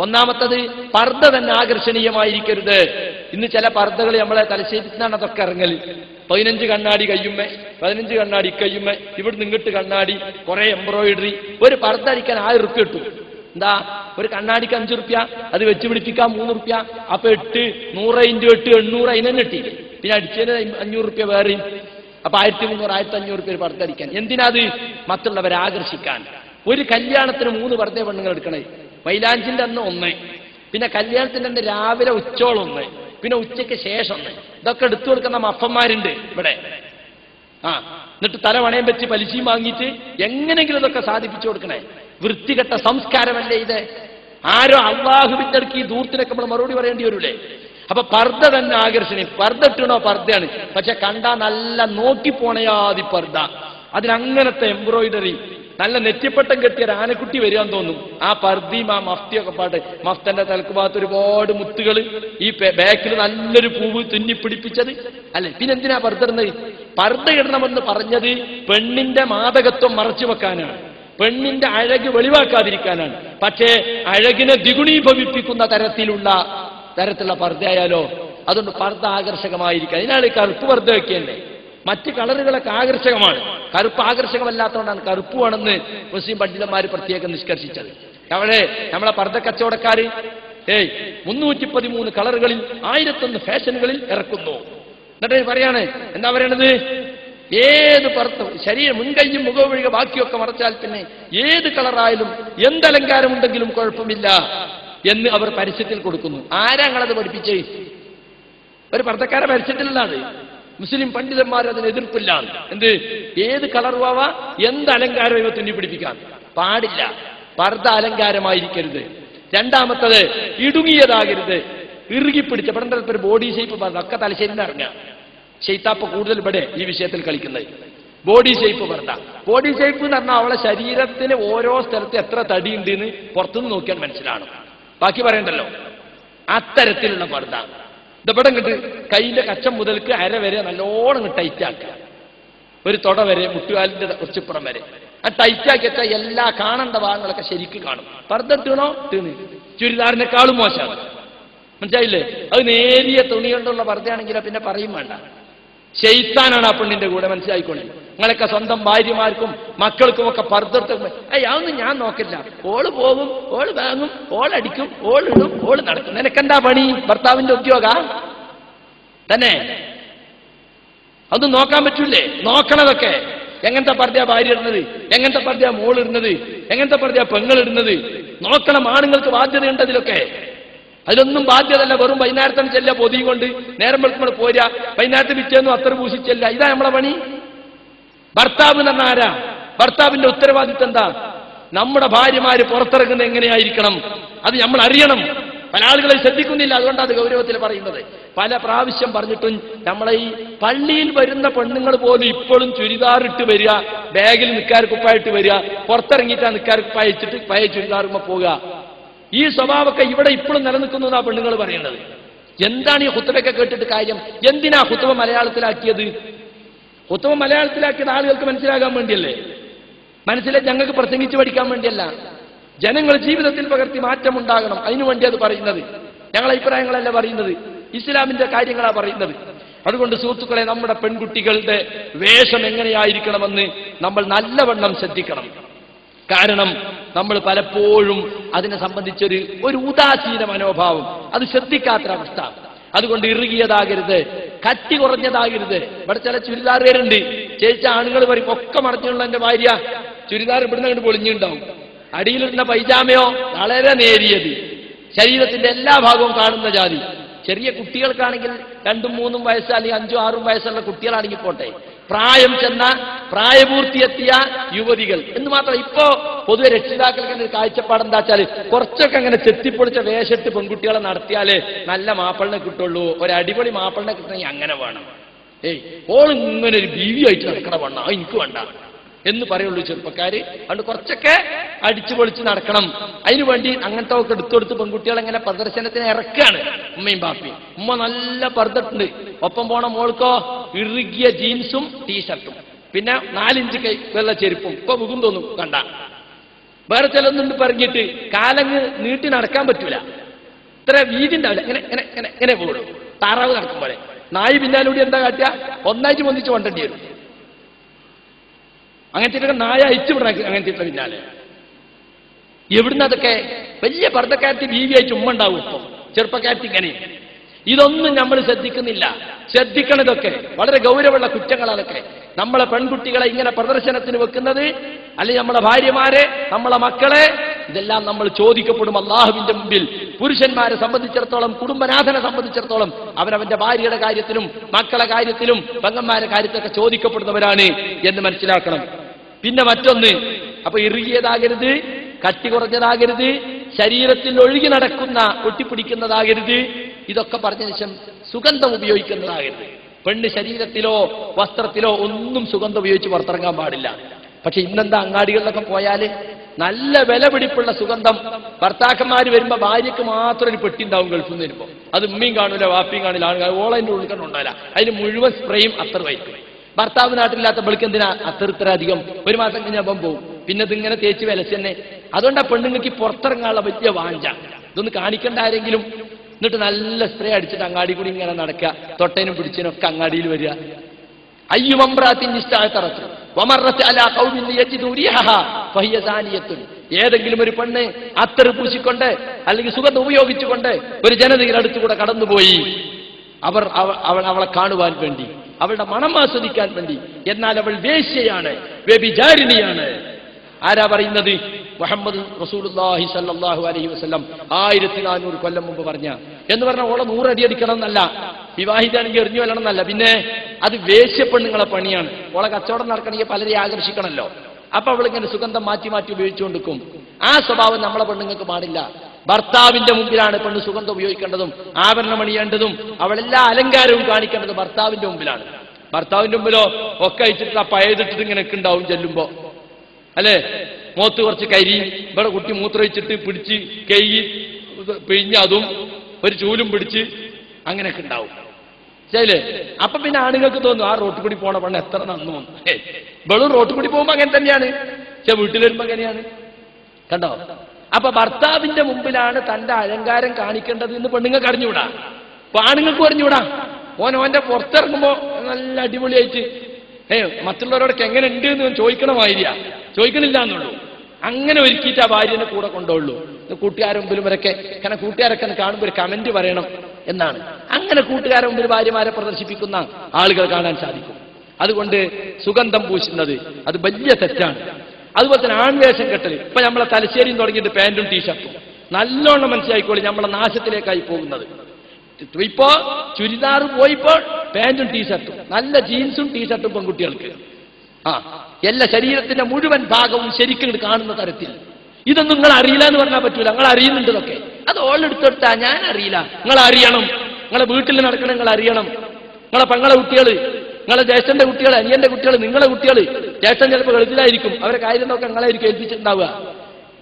ഒന്നാമത്തത്, പർദ്ദ തന്നെ ആകർഷണീയമായിരിക്കരുത്. ഇന്ന് ചില പർദ്ദകൾ നമ്മളെ തലശ്ശേരിന്നാണ് അതൊക്കെ ഇറങ്ങല്. 15 കണ്ണാടി കയ്യുമ്മേ, 15 കണ്ണാടി ഇക്കയ്യുമ്മേ, ഇവിടുന്ന് ഇങ്ങോട്ട് കണ്ണാടി, കുറെ എംബ്രോയിഡറി. ഒരു പർദ്ദ അടിക്കാൻ 1000 റുപ്യ കിട്ടും. എന്താ, ഒരു കണ്ണാടിക്ക് 5 റുപ്യ, അത് വെച്ച് പിടിപ്പിക്കാൻ 3 റുപ്യ. അപ്പൊ 8, 100 × 8, 800 അതിനെ കിട്ടി. പിന്നെ അടിച്ചതിന് 500 റുപ്യ വേറെയും. അപ്പൊ 1300, 1500 റുപ്യ പർദ്ദ അടിക്കാൻ. എന്തിനാത്? മറ്റുള്ളവരെ ആകർഷിക്കാൻ. ഒരു കല്യാണത്തിന് 3 പർദ്ദ പെണ്ണുങ്ങൾ എടുക്കണേ. മൈലാഞ്ചിന്റെ അന്ന് 1, പിന്നെ കല്യാണത്തിന്റെ അന്ന് രാവിലെ ഉച്ചോളം 1, പിന്നെ ഉച്ചയ്ക്ക് ശേഷം 1. ഇതൊക്കെ എടുത്തു കൊടുക്കുന്ന മഫന്മാരുണ്ട് ഇവിടെ. എന്നിട്ട് തല വണയം വെച്ച് പലിശയും വാങ്ങിയിട്ട് എങ്ങനെങ്കിലും ഇതൊക്കെ സാധിപ്പിച്ചു കൊടുക്കണേ. വൃത്തികെട്ട സംസ്കാരമല്ലേ ഇത്? ആരോ അള്ളാഹുവിന്റെ അടുക്ക് ഈ ദൂരത്തിനൊക്കെ നമ്മൾ മറുപടി പറയേണ്ടി വരൂലേ? അപ്പൊ പർദ്ദ തന്നെ ആകർഷണീയം. പർദ്ദ ഇട്ടണോ പർദ്ദയാണ്, പക്ഷെ കണ്ടാ നല്ല നോക്കിപ്പോണയാതി പർദ്ദ. അതിനങ്ങനത്തെ എംബ്രോയിഡറി, നല്ല നെറ്റിപ്പട്ടം കെട്ടിയ ആനക്കുട്ടി വരികയെന്ന് തോന്നും. ആ പർദ്ദയും ആ മഫ്തിയൊക്കെ പാട്ട്, മഫ്തന്റെ തലക്ക് ഭാഗത്ത് ഒരുപാട് മുത്തുകൾ, ഈ ബാക്കിൽ നല്ലൊരു പൂവ് തുന്നിപ്പിടിപ്പിച്ചത് അല്ലെ. പിന്നെന്തിനാ പർദ്ദ ഇടുന്നത്? പർദ്ദ ഇടണമെന്ന് പറഞ്ഞത് പെണ്ണിന്റെ മാദകത്വം മറച്ചു വെക്കാനാണ്, പെണ്ണിന്റെ അഴക് വെളിവാക്കാതിരിക്കാനാണ്. പക്ഷേ അഴകിനെ ദ്വിഗുണീഭവിപ്പിക്കുന്ന തരത്തിലുള്ള പർദ്ദയായാലോ? അതുകൊണ്ട് പർദ്ദ ആകർഷകമായിരിക്കുക. അതിനാണ് കറുപ്പ് പർദ്ദ വെക്കേണ്ടേ. മറ്റ് കളറുകളൊക്കെ ആകർഷകമാണ്, കറുപ്പ് ആകർഷകമല്ലാത്തതുകൊണ്ടാണ് കറുപ്പ് വേണമെന്ന് മുസ്ലിം പണ്ഡിതന്മാർ പ്രത്യേകം നിഷ്കർഷിച്ചത്. അവിടെ നമ്മളെ പർദ്ദ കച്ചവടക്കാർ 313 കളറുകളിൽ 1001 ഫാഷനുകളിൽ ഇറക്കുന്നു. എന്നിട്ട് പറയാണ്, എന്താ പറയണത്? ഏത് പർദ്ദ ശരീരം മുൻകൈയും മുഖവും ഒഴികെ ബാക്കിയൊക്കെ മറച്ചാൽ പിന്നെ ഏത് കളറായാലും എന്തലങ്കാരമുണ്ടെങ്കിലും കുഴപ്പമില്ല എന്ന് അവർ പരസ്യത്തിൽ കൊടുക്കുന്നു. ആരാ ഞങ്ങളത് പഠിപ്പിച്ചേ? ഒരു പർദ്ദക്കാരെ പരസ്യത്തിലുള്ളത്. മുസ്ലിം പണ്ഡിതന്മാർ അതിന് എതിർപ്പില്ല. എന്ത്? ഏത് കളറുവാ, എന്ത് അലങ്കാരം ഇവ തുന്നി പിടിപ്പിക്കാൻ പാടില്ല. പർദ്ദ അലങ്കാരമായിരിക്കരുത്. രണ്ടാമത്തത്, ഇടുങ്ങിയതാകരുത്, ഇറുകിപ്പിടിച്ച പെട്ടെന്ന് ഒരു ബോഡി ഷേപ്പ് പർദ്ദ ഒക്കെ തലശ്ശേരിന്ന് ഇറങ്ങുക. ഷെയ്ത്താപ്പ് കൂടുതൽ ഇവിടെ ഈ വിഷയത്തിൽ കളിക്കുന്നത്. ബോഡി ഷേപ്പ് പർദ്ദ. ബോഡി ഷേപ്പ് എന്ന് പറഞ്ഞാൽ അവളെ ശരീരത്തിന് ഓരോ സ്ഥലത്ത് എത്ര തടിയുണ്ട് എന്ന് പുറത്തുനിന്ന് നോക്കിയാൽ മനസ്സിലാണ്. ബാക്കി പറയണ്ടല്ലോ. അത്തരത്തിലുള്ള പർദ്ദ ഇതവിടെ ഇങ്ങോട്ട് കൈയിന്റെ കച്ചം മുതൽക്ക് അര വരെ നല്ലോണം ടൈറ്റ് ആക്കുക. ഒരു തൊട വരെ, മുട്ടുകാലിന്റെ കുറച്ചിപ്പുറം വരെ ആ ടൈറ്റ് ആക്കി വെച്ചാൽ എല്ലാ കാണേണ്ട ഭാഗങ്ങളൊക്കെ ശരിക്കും കാണും. പർദ്ദ ഇട്ടണോ? തീണ് ചുരിദാറിനേക്കാളും മോശമാണ്. മനസ്സിലായില്ലേ? അത് നേരിയ തുണി കൊണ്ടുള്ള പർദ്ദയാണെങ്കിലോ പിന്നെ പറയും വേണ്ട. ശൈത്താനാണ് ആ പെണ്ണിന്റെ കൂടെ, മനസ്സിലായിക്കോളെ. നിങ്ങളൊക്കെ സ്വന്തം ഭാര്യമാർക്കും മക്കൾക്കും ഒക്കെ പർദ്ദ അതൊന്നും ഞാൻ നോക്കില്ല. ഓള് പോകും, ഓള് വാങ്ങും, ഓളടിക്കും, ഓളിടും, ഓള് നടക്കും. നിനക്കെന്താ പണി? ഭർത്താവിന്റെ ഉദ്യോഗ തന്നെ? അതൊന്നും നോക്കാൻ പറ്റൂലേ? നോക്കണതൊക്കെ. എങ്ങനത്തെ പർദ്ദയാ ഭാര്യ ഇടുന്നത്, എങ്ങനത്തെ പർദ്ദയാ മോളിടുന്നത്, എങ്ങനത്തെ പർദ്ദയാ പെങ്ങളിടുന്നത് നോക്കണം. ആണുങ്ങൾക്ക് ബാധ്യതയുണ്ട് അതിലൊക്കെ. അതിലൊന്നും ബാധ്യതല്ല. വെറും വൈകുന്നേരത്തിന് ചെല്ല പൊതി കൊണ്ട് നേരം വെളുക്കുമ്പോൾ പോരാ, വൈകുന്നേരത്തെ പിറ്റേന്നും അത്ര പൂശിച്ചല്ല. ഇതാ നമ്മളെ പണി. ഭർത്താവ് എന്ന് പറഞ്ഞാൽ ആരാ? ഭർത്താവിന്റെ ഉത്തരവാദിത്വം എന്താ? നമ്മുടെ ഭാര്യമാര് പുറത്തിറങ്ങുന്നത് എങ്ങനെയായിരിക്കണം അത് നമ്മൾ അറിയണം. പല ആളുകളെ ശ്രദ്ധിക്കുന്നില്ല. അതുകൊണ്ടാണ് അത് ഗൗരവത്തിൽ പറയുന്നത്. പല പ്രാവശ്യം പറഞ്ഞിട്ടും നമ്മളെ ഈ പള്ളിയിൽ വരുന്ന പെണ്ണുങ്ങൾ പോലും ഇപ്പോഴും ചുരിദാറിട്ട് വരിക, ബാഗിൽ നിൽക്കാർ കുപ്പായിട്ട് വരിക, പുറത്തിറങ്ങിയിട്ടാ നിൽക്കാർ കുപ്പായിച്ചിട്ട് പഴയ ചുരിദാറുമ്പോ പോവുക. ഈ സ്വഭാവമൊക്കെ ഇവിടെ ഇപ്പോഴും നിലനിൽക്കുന്നു എന്നാ പെണ്ണുങ്ങൾ പറയുന്നത്. എന്താണ് ഈ ഖുത്ബയൊക്കെ കേട്ടിട്ട് കാര്യം? എന്തിനാ ഖുത്ബ മലയാളത്തിലാക്കിയത്? ഖുത്ബ മലയാളത്തിലാക്കിയത് ആളുകൾക്ക് മനസ്സിലാകാൻ വേണ്ടിയല്ലേ? ഞങ്ങൾക്ക് പ്രസംഗിച്ച് പഠിക്കാൻ വേണ്ടിയല്ല. ജനങ്ങൾ ജീവിതത്തിൽ പകർത്തി മാറ്റമുണ്ടാകണം, അതിനുവേണ്ടി അത് പറയുന്നത്. ഞങ്ങൾ അഭിപ്രായങ്ങളല്ല പറയുന്നത്, ഇസ്ലാമിന്റെ കാര്യങ്ങളാണ് പറയുന്നത്. അതുകൊണ്ട് സുഹൃത്തുക്കളെ, നമ്മുടെ പെൺകുട്ടികളുടെ വേഷം എങ്ങനെയായിരിക്കണമെന്ന് നമ്മൾ നല്ലവണ്ണം ശ്രദ്ധിക്കണം. കാരണം നമ്മൾ പലപ്പോഴും അതിനെ സംബന്ധിച്ചൊരു ഉദാസീന മനോഭാവം, അത് ശ്രദ്ധിക്കാത്തൊരവസ്ഥ. അതുകൊണ്ട് ഇറുകിയതാകരുത്, കട്ടി കുറഞ്ഞതാകരുത്. ഇവിടെ ചില ചുരിദാറുകാരുണ്ട്, ചേച്ച ആണുങ്ങൾ പറയും ഒക്കെ മറഞ്ഞുള്ള എന്റെ ഭാര്യ ചുരിദാർ ഇവിടുന്ന് കണ്ട് പൊളിഞ്ഞുണ്ടാവും. അടിയിലിടുന്ന പൈജാമയോ വളരെ നേരിയത്, ശരീരത്തിന്റെ എല്ലാ ഭാഗവും കാണുന്ന ജാതി. ചെറിയ കുട്ടികൾക്കാണെങ്കിൽ 2, 3 വയസ്സ് അല്ലെങ്കിൽ 5, 6 വയസ്സുള്ള കുട്ടികളാണെങ്കിൽ പോട്ടെ, പ്രായം ചെന്ന പ്രായപൂർത്തിയെത്തിയ യുവതികൾ എന്ന് മാത്രം. ഇപ്പോ പൊതുവെ രക്ഷിതാക്കൾക്ക് ഒരു കാഴ്ചപ്പാടെന്താ വെച്ചാൽ കുറച്ചൊക്കെ അങ്ങനെ ചെത്തിപ്പൊളിച്ച വേഷത്ത് പെൺകുട്ടികളെ നടത്തിയാലേ നല്ല മാപ്പിളിനെ കിട്ടുള്ളൂ. ഒരു അടിപൊളി മാപ്പിളിനെ കിട്ടണമെങ്കിൽ അങ്ങനെ വേണം. ഓൾ ഇങ്ങനെ ഒരു ബീവിയായിട്ട് നടക്കണ വേണം, എനിക്ക് വേണ്ട എന്ന് പറയുള്ളൂ ചെറുപ്പക്കാര്. അതുകൊണ്ട് കുറച്ചൊക്കെ അടിച്ചു പൊളിച്ച് നടക്കണം. അതിനുവേണ്ടി അങ്ങനത്തെ ഒക്കെ എടുത്തെടുത്ത് പെൺകുട്ടികൾ എങ്ങനെ പ്രദർശനത്തിന് ഇറക്കാണ് ഉമ്മയും ബാപ്പിയും. ഉമ്മ നല്ല പർദ്ദട്ടുണ്ട്, ഒപ്പം പോണ മോൾക്കോ ഇറുകിയ ജീൻസും ടീഷർട്ടും, പിന്നെ 4 ഇഞ്ച് വെള്ള ചെരുപ്പും. ഇപ്പൊ മുഖം തോന്നും കണ്ട. വേറെ ചിലൊന്നുണ്ട് പറഞ്ഞിട്ട് കാലങ്ങ് നീട്ടി നടക്കാൻ പറ്റൂല, ഇത്ര വീതി ഉണ്ടാവില്ല, ഇങ്ങനെ ഇങ്ങനെ ഇങ്ങനെ ഇങ്ങനെ പോകും. താറാവ് നടക്കും പോലെ. നായി പിന്നാലൂടി എന്താ കാട്ടുക? ഒന്നായിട്ട് പൊന്നിച്ച് കൊണ്ടേണ്ടി വരും. അങ്ങനത്തെ നായ അയച്ചു വിടണം. അങ്ങനത്തെ പിന്നാലെ എവിടുന്ന് അതൊക്കെ? വലിയ പർദ്ദക്കാരത്തി ബീവിയായിട്ട് ഉമ്മ ഉണ്ടാവും. ഇപ്പൊ ചെറുപ്പക്കാരത്തി ഇങ്ങനെ. ഇതൊന്നും നമ്മൾ ശ്രദ്ധിക്കുന്നില്ല. ശ്രദ്ധിക്കണതൊക്കെ വളരെ ഗൗരവമുള്ള കുറ്റങ്ങളതൊക്കെ. നമ്മളെ പെൺകുട്ടികളെ ഇങ്ങനെ പ്രദർശനത്തിന് വെക്കുന്നത്, അല്ലെങ്കിൽ നമ്മളെ ഭാര്യമാരെ, നമ്മളെ മക്കളെ, ഇതെല്ലാം നമ്മൾ ചോദിക്കപ്പെടും അല്ലാഹുവിന്റെ മുമ്പിൽ. പുരുഷന്മാരെ സംബന്ധിച്ചിടത്തോളം, കുടുംബനാഥനെ സംബന്ധിച്ചിടത്തോളം അവനവന്റെ ഭാര്യയുടെ കാര്യത്തിലും മക്കളെ കാര്യത്തിലും പെങ്ങന്മാരുടെ കാര്യത്തിലൊക്കെ ചോദിക്കപ്പെടുന്നവരാണ് എന്ന് മനസ്സിലാക്കണം. പിന്നെ മറ്റൊന്ന്, അപ്പൊ ഇറുകിയതാകരുത്, കട്ടി കുറഞ്ഞതാകരുത്, ശരീരത്തിൽ ഒഴുകി നടക്കുന്ന ഒട്ടിപ്പിടിക്കുന്നതാകരുത്. ഇതൊക്കെ പറഞ്ഞ ശേഷം സുഗന്ധം ഉപയോഗിക്കുന്നതാകരുത്. പെണ്ണ് ശരീരത്തിലോ വസ്ത്രത്തിലോ ഒന്നും സുഗന്ധം ഉപയോഗിച്ച് പുറത്തിറങ്ങാൻ പാടില്ല. പക്ഷെ ഇന്നെന്താ, അങ്ങാടികളിലൊക്കെ പോയാല് നല്ല വില പിടിപ്പുള്ള സുഗന്ധം ഭർത്താക്കന്മാർ വരുമ്പോ ഭാര്യയ്ക്ക് മാത്രം ഒരു പെട്ടി ഉണ്ടാവും. ഗൾഫിൽ നിന്ന് വരുമ്പോ അത് ഉമ്മയും കാണൂല, വാപ്പിയും കാണില്ല, ആളുകൾ ഓളതിന്റെ ഉള്ളിൽ ഉണ്ടാവില്ല. അതിന് മുഴുവൻ സ്പ്രേയും അത്തറുമായിരിക്കും. ഭർത്താവ് നാട്ടിലില്ലാത്ത ബൾക്ക് എന്തിനാ അത്ര അധികം? 1 മാസം കഴിഞ്ഞാൽ അപ്പം പോകും. പിന്നെ ഇതിങ്ങനെ തേച്ച് വിലച്ച് തന്നെ. അതുകൊണ്ടാ പെണ്ണുങ്ങൾക്ക് പുറത്തിറങ്ങാനുള്ള വലിയ വാഞ്ച. ഇതൊന്ന് കാണിക്കേണ്ട ആരെങ്കിലും. എന്നിട്ട് നല്ല സ്പ്രേ അടിച്ചിട്ട് അങ്ങാടി കൂടി ഇങ്ങനെ നടക്കുക, തൊട്ടേനും പിടിച്ചതിനും ഒക്കെ അങ്ങാടിയിൽ വരിക. ഏതെങ്കിലും ഒരു പെണ്ണ് അത്തറ് പൂശിക്കൊണ്ട് അല്ലെങ്കിൽ സുഗന്ധം ഉപയോഗിച്ചുകൊണ്ട് ഒരു ജനതയുടെ അടുത്തുകൂടെ കടന്നുപോയി, അവളെ കാണുവാൻ വേണ്ടി, അവളുടെ മണം ആസ്വദിക്കാൻ വേണ്ടി. എന്നാൽ അവൾ വേശ്യയാണ്, വ്യഭിചാരിണിയാണ്. ആരാ പറയുന്നത്? മുഹമ്മദ് റസൂലുള്ളാഹി സ്വല്ലല്ലാഹു അലൈഹി വസല്ലം 1400 കൊല്ലം മുമ്പ് പറഞ്ഞ. എന്ന് പറഞ്ഞാൽ ഓളെ 100 അടി അടിക്കണം എന്നല്ല, വിവാഹിതാണെങ്കിൽ എറിഞ്ഞു വല്ലണം എന്നല്ല. പിന്നെ അത് വേശ്യ പെണ്ണുങ്ങളെ പണിയാണ്. ഓളെ കച്ചവടം നടക്കണമെങ്കിൽ പലരെ ആകർഷിക്കണമല്ലോ. അപ്പൊ അവളിങ്ങനെ സുഗന്ധം മാറ്റി മാറ്റി ഉപയോഗിച്ചുകൊണ്ടിരിക്കും. ആ സ്വഭാവം നമ്മളെ പെണ്ണുങ്ങൾക്ക് പാടില്ല. ഭർത്താവിന്റെ മുമ്പിലാണ് പെണ്ണ് സുഗന്ധം ഉപയോഗിക്കേണ്ടതും ആഭരണം അണിയേണ്ടതും അവളെല്ലാ അലങ്കാരവും കാണിക്കേണ്ടതും ഭർത്താവിന്റെ മുമ്പിലാണ്. ഭർത്താവിന്റെ മുമ്പിലോ ഒക്കെ അയച്ചിട്ട് ആ പഴയതിട്ടിട്ട് ഇങ്ങനെ ഉണ്ടാവും ചെല്ലുമ്പോ, അല്ലേ? മൂത്ത് കുറച്ച് കരി, ഇവിടെ കുട്ടി മൂത്രയിച്ചിട്ട് പിടിച്ച് കൈ പിഴിഞ്ഞ് അതും ഒരു ചൂലും പിടിച്ച് അങ്ങനെയൊക്കെ ഉണ്ടാവും. ശരിയല്ലേ? അപ്പൊ പിന്നെ ആണുങ്ങൾക്ക് തോന്നും ആ റോട്ടിൽ കൂടി പോണ പെണ്ണ് എത്ര നന്നു. വെളും റോട്ടിൽ കൂടി പോകുമ്പോ അങ്ങനെ തന്നെയാണ്, പക്ഷെ വീട്ടിൽ വരുമ്പോ എങ്ങനെയാണ്? കണ്ടോ? അപ്പൊ ഭർത്താവിന്റെ മുമ്പിലാണ് തന്റെ അലങ്കാരം കാണിക്കേണ്ടത് എന്ന് പെണ്ണുങ്ങൾക്ക് അറിഞ്ഞുകൂടാ, ആണുങ്ങൾക്ക് അറിഞ്ഞുകൂടാ. ഓന്റെ പുറത്തിറങ്ങുമ്പോ നല്ല അടിപൊളിയായിട്ട് മറ്റുള്ളവരോടൊക്കെ എങ്ങനെ ഉണ്ട് എന്ന് ചോദിക്കണമായിരിക്കാ, ചോദിക്കണില്ല എന്നുള്ളൂ. അങ്ങനെ ഒരുക്കിയിട്ട് ആ ഭാര്യനെ കൂടെ കൊണ്ടുള്ളൂ. കൂട്ടുകാരുടെ മുമ്പിലും വരൊക്കെ കാരണം കൂട്ടുകാരൊക്കെ കാണുമ്പോൾ ഒരു കമന്റ് പറയണം എന്നാണ്. അങ്ങനെ കൂട്ടുകാരുടെ മുമ്പിൽ ഭാര്യമാരെ പ്രദർശിപ്പിക്കുന്ന ആളുകൾ കാണാൻ സാധിക്കും. അതുകൊണ്ട് സുഗന്ധം പൂശുന്നത് അത് വലിയ തെറ്റാണ്. അതുപോലെ തന്നെ ആൺവേഷം കെട്ടല്. ഇപ്പൊ നമ്മളെ തലശ്ശേരിയും തുടങ്ങിയിട്ട് പാന്റും ടീഷർട്ടും നല്ലോണം മനസ്സിലായിക്കോളി, നമ്മളെ നാശത്തിലേക്കായി പോകുന്നത്. ഇപ്പോ ചുരിദാർ പോയിപ്പോൾ പാന്റും ടീഷർട്ടും, നല്ല ജീൻസും ടീഷർട്ടും പെൺകുട്ടികൾക്ക്. എല്ലാ ശരീരത്തിന്റെ മുഴുവൻ ഭാഗവും ശരിക്കും കാണുന്ന തരത്തിൽ. ഇതൊന്നും നിങ്ങൾ അറിയില്ല എന്ന് പറഞ്ഞാൽ പറ്റൂല. നിങ്ങൾ അറിയുന്നുണ്ട് ഇതൊക്കെ. അത് ഓളെടുത്തെടുത്താ ഞാൻ അറിയില്ല. നിങ്ങൾ അറിയണം. നിങ്ങളെ വീട്ടിൽ നടക്കണം, നിങ്ങൾ അറിയണം. നിങ്ങളെ പെങ്ങളെ കുട്ടികൾ, നിങ്ങളെ ജ്യേഷ്ഠന്റെ കുട്ടികൾ, അനിയന്റെ കുട്ടികൾ, നിങ്ങളെ കുട്ടികൾ. ജ്യേഷ്ഠൻ ചിലപ്പോൾ ഗൾഫിലായിരിക്കും, അവരെ കാര്യം നോക്കാൻ നിങ്ങളായിരിക്കും ഏൽപ്പിച്ചിട്ടുണ്ടാവുക.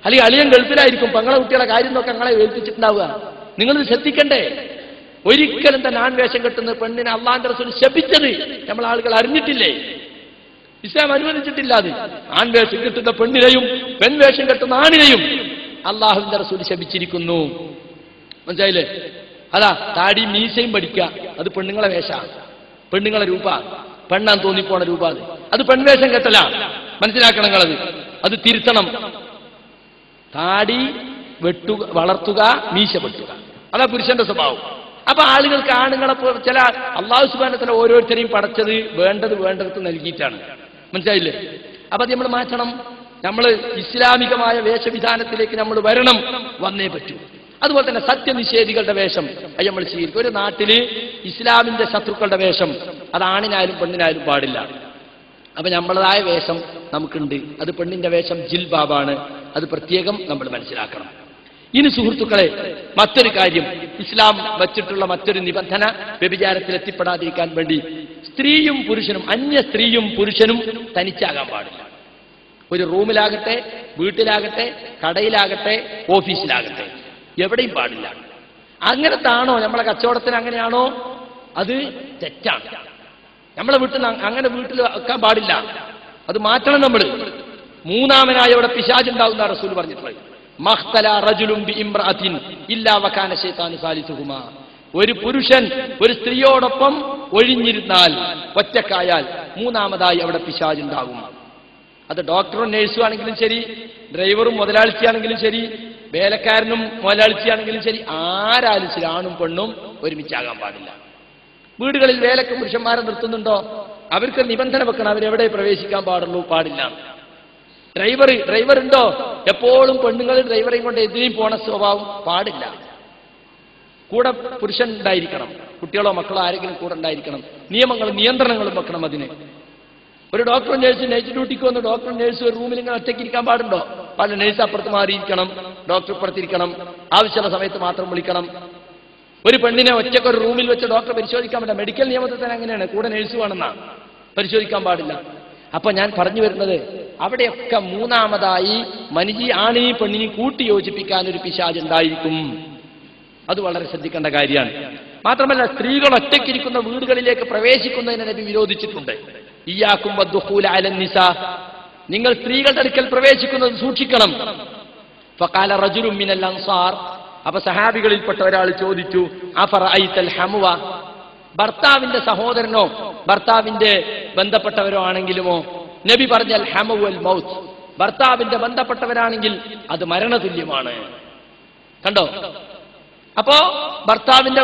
അല്ലെങ്കിൽ അളിയൻ ഗൾഫിലായിരിക്കും, പെങ്ങളെ കുട്ടികളെ കാര്യം നോക്കാൻ നിങ്ങളെ ഏൽപ്പിച്ചിട്ടുണ്ടാവുക. നിങ്ങളിത് ശ്രദ്ധിക്കണ്ടേ? ഒരിക്കലും തന്നെ ആൺവേഷം കെട്ടുന്ന പെണ്ണിനെ അള്ളാന്റെ റസൂൽ ശപിച്ചത് നമ്മൾ ആളുകൾ അറിഞ്ഞിട്ടില്ലേ? ഇസ്ലാം അനുവദിച്ചിട്ടില്ല. അത് ആൺവേഷം കെട്ടുന്ന പെണ്ണിനെയും പെൺവേഷം കെട്ടുന്ന ആണിനെയും അള്ളാഹുവിന്റെ റസൂൽ ശപിച്ചിരിക്കുന്നു. മനസ്സിലായില്ലേ? അതാ താടി മീശയും പഠിക്കുക, അത് പെണ്ണുങ്ങളെ വേഷ, പെണ്ണുങ്ങളെ രൂപ, പെണ്ണാൻ തോന്നിപ്പോണ രൂപ. അത് പെൺവേഷം കെട്ടല. മനസ്സിലാക്കണം നിങ്ങളത്. അത് തിരുത്തണം. താടി വെട്ടുക, വളർത്തുക, മീശ വെട്ടുക, അതാ പുരുഷന്റെ സ്വഭാവം. അപ്പൊ ആളുകൾക്ക് ആണുങ്ങളെ ചില അള്ളാഹു സുബ്ഹാനഹു വ തആല ഓരോരുത്തരെയും പടച്ചത് വേണ്ടത് നൽകിയിട്ടാണ്. മനസ്സിലായില്ലേ? അപ്പൊ അത് നമ്മൾ മാറ്റണം. നമ്മൾ ഇസ്ലാമികമായ വേഷവിധാനത്തിലേക്ക് നമ്മൾ വന്നേ പറ്റൂ. അതുപോലെ തന്നെ സത്യനിഷേധികളുടെ വേഷം അത് നമ്മൾ സ്വീകരിക്കും. ഒരു നാട്ടില് ഇസ്ലാമിന്റെ ശത്രുക്കളുടെ വേഷം അത് ആണിനായാലും പെണ്ണിനായാലും പാടില്ല. അപ്പൊ നമ്മളതായ വേഷം നമുക്കുണ്ട്. അത് പെണ്ണിന്റെ വേഷം ജിൽബാബാണ്. അത് പ്രത്യേകം നമ്മൾ മനസ്സിലാക്കണം. ഇനി സുഹൃത്തുക്കളെ, മറ്റൊരു കാര്യം, ഇസ്ലാം വച്ചിട്ടുള്ള മറ്റൊരു നിബന്ധന വ്യഭിചാരത്തിൽ എത്തിപ്പെടാതിരിക്കാൻ വേണ്ടി സ്ത്രീയും പുരുഷനും, അന്യ സ്ത്രീയും പുരുഷനും തനിച്ചാകാൻ പാടില്ല. ഒരു റൂമിലാകട്ടെ, വീട്ടിലാകട്ടെ, കടയിലാകട്ടെ, ഓഫീസിലാകട്ടെ, എവിടെയും പാടില്ല. അങ്ങനത്താണോ നമ്മളെ കച്ചവടത്തിന്? അങ്ങനെയാണോ? അത് തെറ്റാണ്. നമ്മളെ വീട്ടിൽ അങ്ങനെ വീട്ടിൽ വെക്കാൻ പാടില്ല. അത് മാറ്റണം നമ്മൾ. മൂന്നാമനായി അവിടെ പിശാചുണ്ടാകുന്ന റസൂൽ പറഞ്ഞിട്ടുള്ളത്. ഒരു പുരുഷൻ ഒരു സ്ത്രീയോടൊപ്പം ഒഴിഞ്ഞിരുന്നാൽ, ഒറ്റക്കായാൽ, മൂന്നാമതായി അവിടെ പിശാചുണ്ടാകും. അത് ഡോക്ടറും നഴ്സും ആണെങ്കിലും ശരി, ഡ്രൈവറും മുതലാളിച്ചിയാണെങ്കിലും ശരി, വേലക്കാരനും മുതലാളിച്ചിയാണെങ്കിലും ശരി, ആരാലും ശരി, ആണും പെണ്ണും ഒരുമിച്ചാകാൻ പാടില്ല. വീടുകളിൽ വേലക്ക് പുരുഷന്മാരെ നിർത്തുന്നുണ്ടോ? അവർക്ക് നിബന്ധന വെക്കണം, അവരെവിടെ പ്രവേശിക്കാൻ പാടില്ല. ഡ്രൈവർ ഉണ്ടോ? എപ്പോഴും പെണ്ണുങ്ങൾ ഡ്രൈവറെയും കൊണ്ട് എതിരെയും പോണ സ്വഭാവം പാടില്ല. കൂടെ പുരുഷൻ ഉണ്ടായിരിക്കണം. കുട്ടികളോ മക്കളോ ആരെങ്കിലും കൂടെ ഉണ്ടായിരിക്കണം. നിയമങ്ങളും നിയന്ത്രണങ്ങളും വെക്കണം അതിന്. ഒരു ഡോക്ടറും നേഴ്സും നൈറ്റ് ഡ്യൂട്ടിക്ക് വന്ന് ഡോക്ടറും നേഴ്സും ഒരു റൂമിൽ ഇങ്ങനെ ഒറ്റയ്ക്കിരിക്കാൻ പാടുണ്ടോ? പാടില്ല. നേഴ്സ് അപ്പുറത്ത് മാറിയിരിക്കണം, ഡോക്ടർ ഇപ്പുറത്തിരിക്കണം, ആവശ്യമുള്ള സമയത്ത് മാത്രം വിളിക്കണം. ഒരു പെണ്ണിനെ ഒറ്റയ്ക്ക് ഒരു റൂമിൽ വെച്ച് ഡോക്ടർ പരിശോധിക്കാൻ പറ്റില്ല. മെഡിക്കൽ നിയമത്തിൽ തന്നെ അങ്ങനെയാണ്, കൂടെ നേഴ്സ് വേണമെന്നാ, പരിശോധിക്കാൻ പാടില്ല. അപ്പൊ ഞാൻ പറഞ്ഞു വരുന്നത്, അവിടെയൊക്കെ മൂന്നാമതായി ആണിനെയും പെണ്ണിനെയും കൂട്ടി യോജിപ്പിക്കാൻ ഒരു പിശാച് ഉണ്ടായിരിക്കും. അത് വളരെ ശ്രദ്ധിക്കേണ്ട കാര്യമാണ്. മാത്രമല്ല, സ്ത്രീകൾ ഒറ്റയ്ക്കിരിക്കുന്ന വീടുകളിലേക്ക് പ്രവേശിക്കുന്നതിനെ നബി വിരോധിച്ചിട്ടുണ്ട്. ഇയ്യാക്കും വദ്ദുഖൂല അലൻ നിസാ, നിങ്ങൾ സ്ത്രീകളുടെ അടുക്കൽ പ്രവേശിക്കുന്നത് സൂക്ഷിക്കണം. ഫഖാല റജുലുൻ മിനൽ അൻസാർ, അപ്പൊ സഹാബികളിൽപ്പെട്ട ഒരാൾ ചോദിച്ചു, അഫറഅയ്തൽ ഹമുവ, ഭർത്താവിന്റെ സഹോദരനോ ഭർത്താവിന്റെ ബന്ധപ്പെട്ടവരോ ആണെങ്കിലുമോ? നബി പറഞ്ഞാൽ ഹമു വൽ മൗത്ത്, ഭർത്താവിന്റെ ബന്ധപ്പെട്ടവരാണെങ്കിൽ അത് മരണതുല്യമാണ്. കണ്ടോ? അപ്പോ ഭർത്താവിന്റെ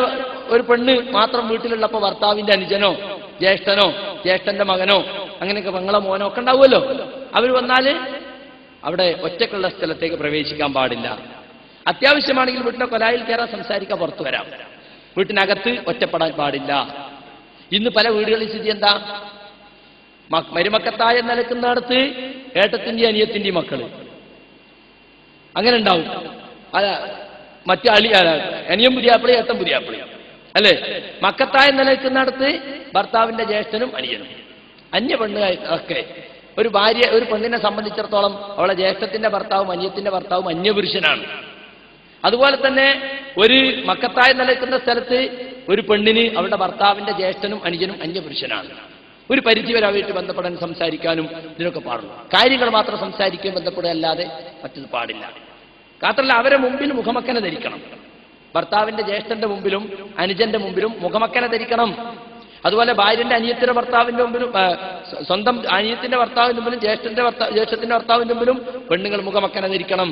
ഒരു പെണ്ണ് മാത്രം വീട്ടിലുള്ളപ്പോ ഭർത്താവിന്റെ അനുജനോ ജ്യേഷ്ഠനോ ജ്യേഷ്ഠന്റെ മകനോ അങ്ങനെയൊക്കെ പെങ്ങളോ മോനോ ഒക്കെ ഉണ്ടാവുമല്ലോ, അവർ വന്നാല് അവിടെ ഒറ്റക്കുള്ള സ്ഥലത്തേക്ക് പ്രവേശിക്കാൻ പാടില്ല. അത്യാവശ്യമാണെങ്കിൽ വീട്ടിലെ കൊലായിൽ കയറാൻ, സംസാരിക്കാൻ, പുറത്തു വരാം. വീട്ടിനകത്ത് ഒറ്റപ്പെടാൻ പാടില്ല. ഇന്ന് പല വീടുകളിൽ സ്ഥിതി എന്താ? മരുമക്കത്തായ നിലക്കുന്നിടത്ത് ഏട്ടത്തിന്റെയും അനിയത്തിന്റെയും മക്കള് അങ്ങനെ ഉണ്ടാവും. മറ്റേ അനിയൻ പുതിയാപ്പിളി, ഏട്ടൻ പുതിയാപ്പിളി, അല്ലേ? മക്കത്തായ നിലക്കുന്നിടത്ത് ഭർത്താവിന്റെ ജ്യേഷ്ഠനും അനിയനും. അന്യ പെണ്ണ് ഒക്കെ ഒരു പെണ്ണിനെ സംബന്ധിച്ചിടത്തോളം അവളെ ജ്യേഷ്ഠത്തിന്റെ ഭർത്താവും അനിയത്തിന്റെ ഭർത്താവും അന്യപുരുഷനാണ്. അതുപോലെ തന്നെ ഒരു മക്കത്തായ നിലക്കുന്ന സ്ഥലത്ത് ഒരു പെണ്ണിന് അവളുടെ ഭർത്താവിന്റെ ജ്യേഷ്ഠനും അനുജനും അന്യപുരുഷനാണ്. ഒരു പരിധിവരെ അവയിട്ട് ബന്ധപ്പെടാൻ, സംസാരിക്കാനും ഇതിനൊക്കെ പാടുള്ളൂ. കാര്യങ്ങൾ മാത്രം സംസാരിക്കുകയും ബന്ധപ്പെടുക അല്ലാതെ മറ്റത് പാടില്ല. മാത്രമല്ല അവരെ മുമ്പിൽ മുഖമക്കന ധരിക്കണം. ഭർത്താവിന്റെ ജ്യേഷ്ഠന്റെ മുമ്പിലും അനുജന്റെ മുമ്പിലും മുഖമക്കന ധരിക്കണം. അതുപോലെ ഭാര്യന്റെ അനിയത്തിന്റെ ഭർത്താവിന്റെ മുമ്പിലും സ്വന്തം അനിയത്തിന്റെ ഭർത്താവിന്റെ മുമ്പിലും ജ്യേഷ്ഠത്തിന്റെ ഭർത്താവിന്റെ മുമ്പിലും പെണ്ണുങ്ങൾ മുഖമക്കന ധരിക്കണം.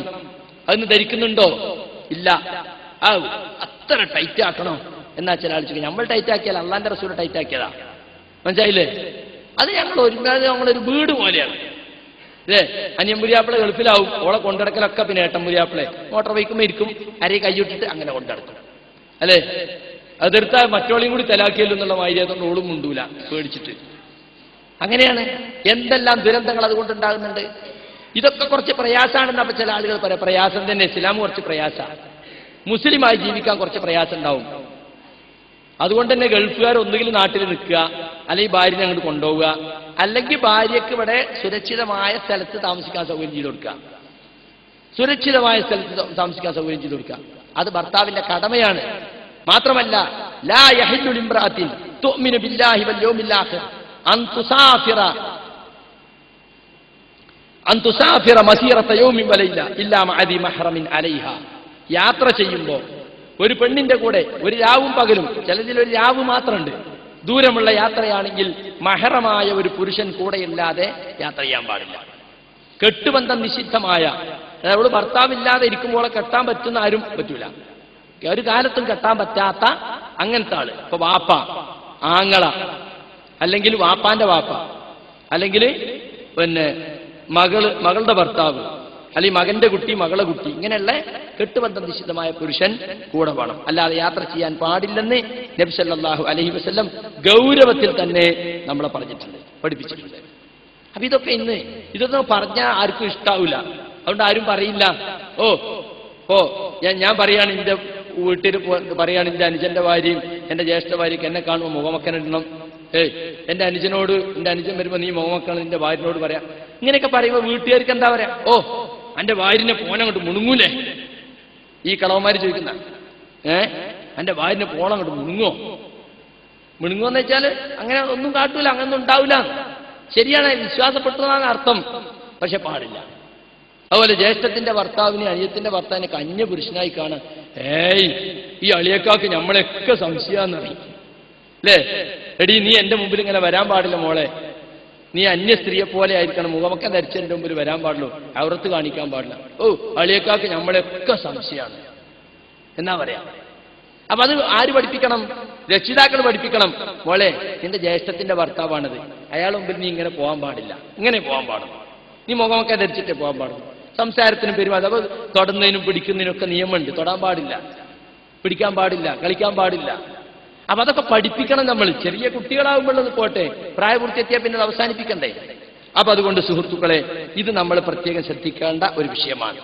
അതൊന്ന് ധരിക്കുന്നുണ്ടോ? ഇല്ല. അത്ര ടൈറ്റ് ആക്കണോ എന്നാ ചില ആലോചിക്കും. നമ്മൾ ടൈറ്റ് ആക്കിയാൽ അള്ളാന്റെ റസൂൽ ടൈറ്റ് ആക്കിയതാ, മനസ്സിലായില്ലേ? അത് ഞങ്ങളൊരു വീട് പോലെയാണ്. അല്ലേ? അനിയമ്പുരിയാപ്പിള ഗൾഫിലാവും, ഓളെ കൊണ്ടിടക്കലൊക്കെ പിന്നെ ഏട്ടമ്പുരിയാപ്പിളെ മോട്ടോർ ബൈക്കുമ്പോൾ ഇരിക്കും, അരയെ കൈയിട്ടിട്ട് അങ്ങനെ കൊണ്ടിടക്കും. അല്ലേ? അതെടുത്താൽ മറ്റോളെയും കൂടി തലാക്കിയല്ലോ എന്നുള്ള മാതിരി അതുകൊണ്ട് ഓളും മുണ്ടൂല പേടിച്ചിട്ട്. അങ്ങനെയാണ് എന്തെല്ലാം ദുരന്തങ്ങൾ അതുകൊണ്ട് ഉണ്ടാകുന്നുണ്ട്. ഇതൊക്കെ കുറച്ച് പ്രയാസമാണെന്ന് അപ്പൊ ചില ആളുകൾ പറയാം. പ്രയാസം തന്നെ, ഇസ്ലാം കുറച്ച് പ്രയാസമാണ്. മുസ്ലിമായി ജീവിക്കാൻ കുറച്ച് പ്രയാസം ഉണ്ടാവും. അതുകൊണ്ട് തന്നെ ഗൾഫുകാർ ഒന്നുകിൽ നാട്ടിൽ നിൽക്കുക, അല്ലെങ്കിൽ ഭാര്യനെ അങ്ങോട്ട് കൊണ്ടുപോവുക, അല്ലെങ്കിൽ ഭാര്യയ്ക്ക് ഇവിടെ സുരക്ഷിതമായ സ്ഥലത്ത് താമസിക്കാൻ സൗകര്യം ചെയ്തു കൊടുക്കുക. സുരക്ഷിതമായ സ്ഥലത്ത് താമസിക്കാൻ സൗകര്യം ചെയ്തു കൊടുക്കുക. അത് ഭർത്താവിന്റെ കടമയാണ്. മാത്രമല്ല ലാ യഹില്ലു ലിംറഅത്തിൻ തുഅ്മിനു ബില്ലാഹി വൽ യൗമിൽ ആഖിർ അൻ തുസാഫിറ മസീറത യൗമിൻ വലൈല ഇല്ലാ മഅ ദി മഹ്റമിൻ അലൈഹ. യാത്ര ചെയ്യുമ്പോൾ ഒരു പെണ്ണിന്റെ കൂടെ ഒരു രാവും പകലും, ചിലതിലൊരു രാവ് മാത്രമുണ്ട്, ദൂരമുള്ള യാത്രയാണെങ്കിൽ മഹറമായ ഒരു പുരുഷൻ കൂടെയില്ലാതെ യാത്ര ചെയ്യാൻ പാടില്ല. കെട്ടുബന്ധം നിഷിദ്ധമായ, അവള് ഭർത്താവില്ലാതെ ഇരിക്കുമ്പോൾ കെട്ടാൻ പറ്റുന്ന ആരും പറ്റൂല. ഒരു കാലത്തും കെട്ടാൻ പറ്റാത്ത അങ്ങനത്തെ ആള്. ഇപ്പൊ വാപ്പ, ആങ്ങള, അല്ലെങ്കിൽ വാപ്പാന്റെ വാപ്പ, അല്ലെങ്കിൽ പിന്നെ മകളുടെ ഭർത്താവ്, അല്ലെങ്കിൽ മകന്റെ കുട്ടി, മകളെ കുട്ടി, ഇങ്ങനെയുള്ള കെട്ടുബന്ധം നിഷിദ്ധമായ പുരുഷൻ കൂടെ വേണം. അല്ലാതെ യാത്ര ചെയ്യാൻ പാടില്ലെന്ന് നബി സല്ലല്ലാഹു അലൈഹി വസല്ലം ഗൗരവത്തിൽ തന്നെ നമ്മളെ പറഞ്ഞിട്ടുണ്ട്, പഠിപ്പിച്ചിട്ടുണ്ട്. അപ്പൊ ഇതൊന്നും പറഞ്ഞാൽ ആർക്കും ഇഷ്ടാവില്ല. അതുകൊണ്ട് ആരും പറയില്ല, ഞാൻ പറയാണ് എന്റെ വീട്ടിൽ പറയാണ് എന്റെ അനുജന്റെ ഭാര്യയും എന്റെ ജ്യേഷ്ഠ ഭാര്യയ്ക്ക് എന്നെ കാണുമ്പോൾ മുഖമക്കനിടണം. എന്റെ അനുജനോട്, എന്റെ അനുജൻ വരുമ്പോ നീ മുഖമക്കണം നിന്റെ ഭാര്യനോട് പറയാം. ഇങ്ങനെയൊക്കെ പറയുമ്പോ വീട്ടുകാർക്ക് എന്താ പറയാ? എന്റെ ഭാര്യനെ പോനങ്ങോട്ട് മുണുങ്ങൂലേ? ഈ കളവന്മാര് ചോദിക്കുന്ന എന്റെ ഭാര്യനെ പോണങ്ങോട്ട് മുണുങ്ങോന്ന് വെച്ചാല് അങ്ങനെ ഒന്നും കാട്ടൂല, അങ്ങനൊന്നും ഉണ്ടാവില്ല. ശരിയാണ്, വിശ്വാസപ്പെട്ടതാണ് അർത്ഥം, പക്ഷെ പാടില്ല. അതുപോലെ ജ്യേഷ്ഠത്തിന്റെ ഭർത്താവിനെ, അനിയത്തിന്റെ ഭർത്താവിനെ കന്യ പുരുഷനായി കാണാൻ, ഈ അളിയക്കാക്ക് നമ്മളെയൊക്കെ സംശയാന്നറിയും അല്ലേ? എടീ, നീ എന്റെ മുമ്പിൽ ഇങ്ങനെ വരാൻ പാടില്ല മോളെ, നീ അന്യ സ്ത്രീയെ പോലെ ആയിരിക്കണം, മുഖമൊക്കെ ധരിച്ചതിന്റെ മുമ്പിൽ വരാൻ പാടുള്ളൂ, ഔറത്ത് കാണിക്കാൻ പാടില്ല. അളിയക്കാക്ക് നമ്മളെയൊക്കെ സംശയമാണ് എന്നാ പറയാം. അപ്പൊ അത് ആര് പഠിപ്പിക്കണം? രക്ഷിതാക്കൾ പഠിപ്പിക്കണം. മോളെ, നിന്റെ ജ്യേഷ്ഠത്തിന്റെ ഭർത്താവാണത്, അയാൾ മുമ്പിൽ നീ ഇങ്ങനെ പോകാൻ പാടില്ല, ഇങ്ങനെ പോകാൻ പാടും, നീ മുഖമൊക്കെ ധരിച്ചിട്ടേ പോകാൻ പാടും. സംസാരത്തിനും പെരുമാറും, അപ്പൊ തൊടുന്നതിനും പിടിക്കുന്നതിനും ഒക്കെ നിയമമുണ്ട്. തൊടാൻ പാടില്ല, പിടിക്കാൻ പാടില്ല, കളിക്കാൻ പാടില്ല. അപ്പൊ അതൊക്കെ പഠിപ്പിക്കണം നമ്മൾ. ചെറിയ കുട്ടികളാകുമ്പോഴത് പോട്ടെ, പ്രായപൂർത്തിയെത്തിയാൽ പിന്നെ അത് അവസാനിപ്പിക്കണ്ടേ? അപ്പൊ അതുകൊണ്ട് സുഹൃത്തുക്കളെ, ഇത് നമ്മൾ പ്രത്യേകം ശ്രദ്ധിക്കേണ്ട ഒരു വിഷയമാണ്.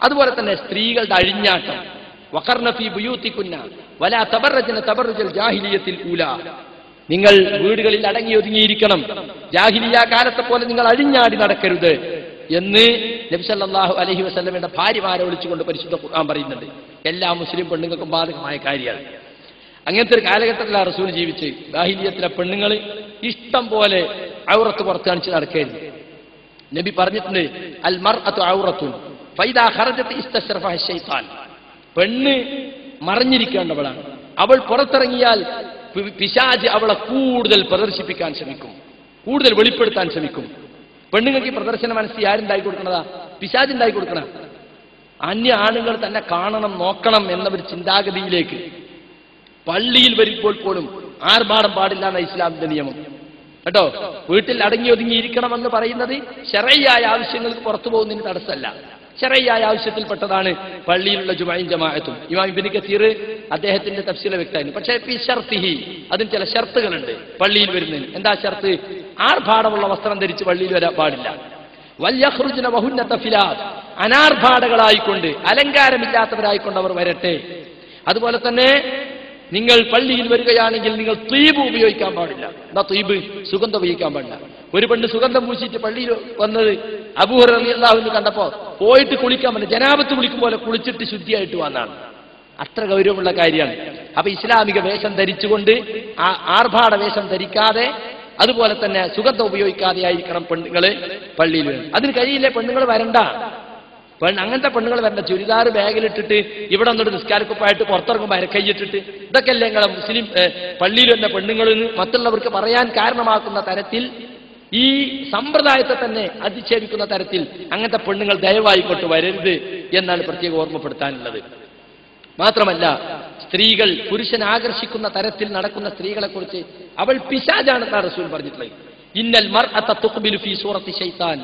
അതുപോലെ തന്നെ സ്ത്രീകളുടെ അഴിഞ്ഞാട്ടം, വഖർന ഫീ ബുയൂതികുന്ന വലാ തബറജ്ന തബറുജൽ ജാഹിലിയത്തിൽ ഊല. നിങ്ങൾ വീടുകളിൽ അടങ്ങി ഒതുങ്ങിയിരിക്കണം, ജാഹിലിയ കാലത്തെ പോലെ നിങ്ങൾ അഴിഞ്ഞാടി നടക്കരുത് എന്ന് നബി സല്ലല്ലാഹു അലൈഹി വസല്ലമയുടെ ഭാര്യമാരെ വിളിച്ചുകൊണ്ട് പരിശുദ്ധ ഖുർആൻ പറയുന്നുണ്ട്. എല്ലാ മുസ്ലിം പെണ്ണുങ്ങൾക്കും ബാധകമായ കാര്യമാണ്. അങ്ങനത്തെ ഒരു കാലഘട്ടത്തിലാണ് റസൂൽ ജീവിച്ച്. ജാഹിലിയത്തിലെ പെണ്ണുങ്ങൾ ഇഷ്ടം പോലെ ഔറത്ത് പുറത്ത് കാണിച്ച് നടക്കരുത്. നബി പറഞ്ഞിട്ടുണ്ട്, അൽ മർഅതു ഔറത്തുൻ ഫൈദാ ഖറജത് ഇസ്തശ്റഫഹ ശൈത്താൻ. പെണ്ണ് മറഞ്ഞിരിക്കേണ്ടവളാണ്, അവൾ പുറത്തിറങ്ങിയാൽ പിശാച് അവളെ കൂടുതൽ പ്രദർശിപ്പിക്കാൻ ശ്രമിക്കും, കൂടുതൽ വെളിപ്പെടുത്താൻ ശ്രമിക്കും. പെണ്ണുങ്ങൾക്ക് ഈ പ്രദർശന മനസ്സിൽ ആരുണ്ടായി കൊടുക്കണതാ? പിശാച് ഉണ്ടായി കൊടുക്കണം. അന്യ ആണുങ്ങൾ തന്നെ കാണണം, നോക്കണം എന്ന ഒരു ചിന്താഗതിയിലേക്ക്. പള്ളിയിൽ വരുമ്പോൾ പോലും ആർഭാടം പാടില്ല എന്ന ഇസ്ലാമിന്റെ നിയമം കേട്ടോ. വീട്ടിൽ അടങ്ങി ഒതുങ്ങിയിരിക്കണമെന്ന് പറയുന്നത് ശറഈയായ ആവശ്യങ്ങൾക്ക് പുറത്തു പോകുന്നതിന് തടസ്സമല്ല. ശറഈയായ ആവശ്യത്തിൽപ്പെട്ടതാണ് പള്ളിയിലുള്ള ജുമാഇൻ ജമാഅത്തും. ഇമാം ഇബ്നു കസീർ അദ്ദേഹത്തിന്റെ തഫ്സീറിൽ വ്യക്തമായിരുന്നു. പക്ഷേ ഫി ശർത്തിഹി, അതിന് ചില ഷർത്തുകളുണ്ട് പള്ളിയിൽ വരുന്നതിന്. എന്താ ഷർത്ത്? ആർഭാടമുള്ള വസ്ത്രം ധരിച്ച് പള്ളിയിൽ വരാൻ പാടില്ല. വൽയഖ്റുജ്ന വഹുന്ന തഫിലാത്ത്, അനാർഭാടകളായിക്കൊണ്ട്, അലങ്കാരമില്ലാത്തവരായിക്കൊണ്ട് അവർ വരട്ടെ. അതുപോലെ തന്നെ നിങ്ങൾ പള്ളിയിൽ വരികയാണെങ്കിൽ നിങ്ങൾ തീബ് ഉപയോഗിക്കാൻ പാടില്ല. എന്താ തീബ്? സുഗന്ധം ഉപയോഗിക്കാൻ പാടില്ല. ഒരു പെണ്ണ് സുഗന്ധം പൂശിയിട്ട് പള്ളിയിൽ വന്നത് അബൂ ഹുറൈറ റളിയല്ലാഹു അൻഹു കണ്ടപ്പോ പോയിട്ട് കുളിക്കാൻ പറ്റില്ല, ജനാബത്ത് കുളിക്കും പോലെ കുളിച്ചിട്ട് ശുദ്ധിയായിട്ട് വന്നാണ്. അത്ര ഗൗരവമുള്ള കാര്യമാണ്. അപ്പൊ ഇസ്ലാമിക വേഷം ധരിച്ചുകൊണ്ട്, ആർഭാട വേഷം ധരിക്കാതെ, അതുപോലെ തന്നെ സുഗന്ധം ഉപയോഗിക്കാതെ ആയിരിക്കണം പെണ്ണുങ്ങള് പള്ളിയിൽ വരും. അതിന് കഴിയില്ലേ, പെണ്ണുങ്ങൾ വരണ്ട. അങ്ങനത്തെ പെണ്ണുങ്ങൾ വരണ്ട. ചുരിദാർ ബാഗിലിട്ടിട്ട് ഇവിടെ വന്നിട്ട് നിസ്കാരക്കുപ്പായിട്ട് പുറത്തിറങ്ങുമ്പോൾ അരക്കൈയിട്ടിട്ട് ഇതൊക്കെയല്ലേ നിങ്ങളെ മുസ്ലിം പള്ളിയിൽ വന്ന പെണ്ണുങ്ങളെന്ന് മറ്റുള്ളവർക്ക് പറയാൻ കാരണമാക്കുന്ന തരത്തിൽ, ഈ സമ്പ്രദായത്തെ തന്നെ അധിക്ഷേപിക്കുന്ന തരത്തിൽ അങ്ങനത്തെ പെണ്ണുങ്ങൾ ദയവായിക്കൊണ്ട് വരരുത് എന്നാണ് പ്രത്യേകം ഓർമ്മപ്പെടുത്താനുള്ളത്. മാത്രമല്ല, സ്ത്രീകൾ പുരുഷനെ ആകർഷിക്കുന്ന തരത്തിൽ നടക്കുന്ന സ്ത്രീകളെ കുറിച്ച് അവൾ പിശാചാണെന്നാണ് റസൂൽ പറഞ്ഞിട്ടുള്ളത്. ഇന്നൽ മർഅത തുഖ്ബിലു ഫീ സൂറത്തി ശൈത്താൻ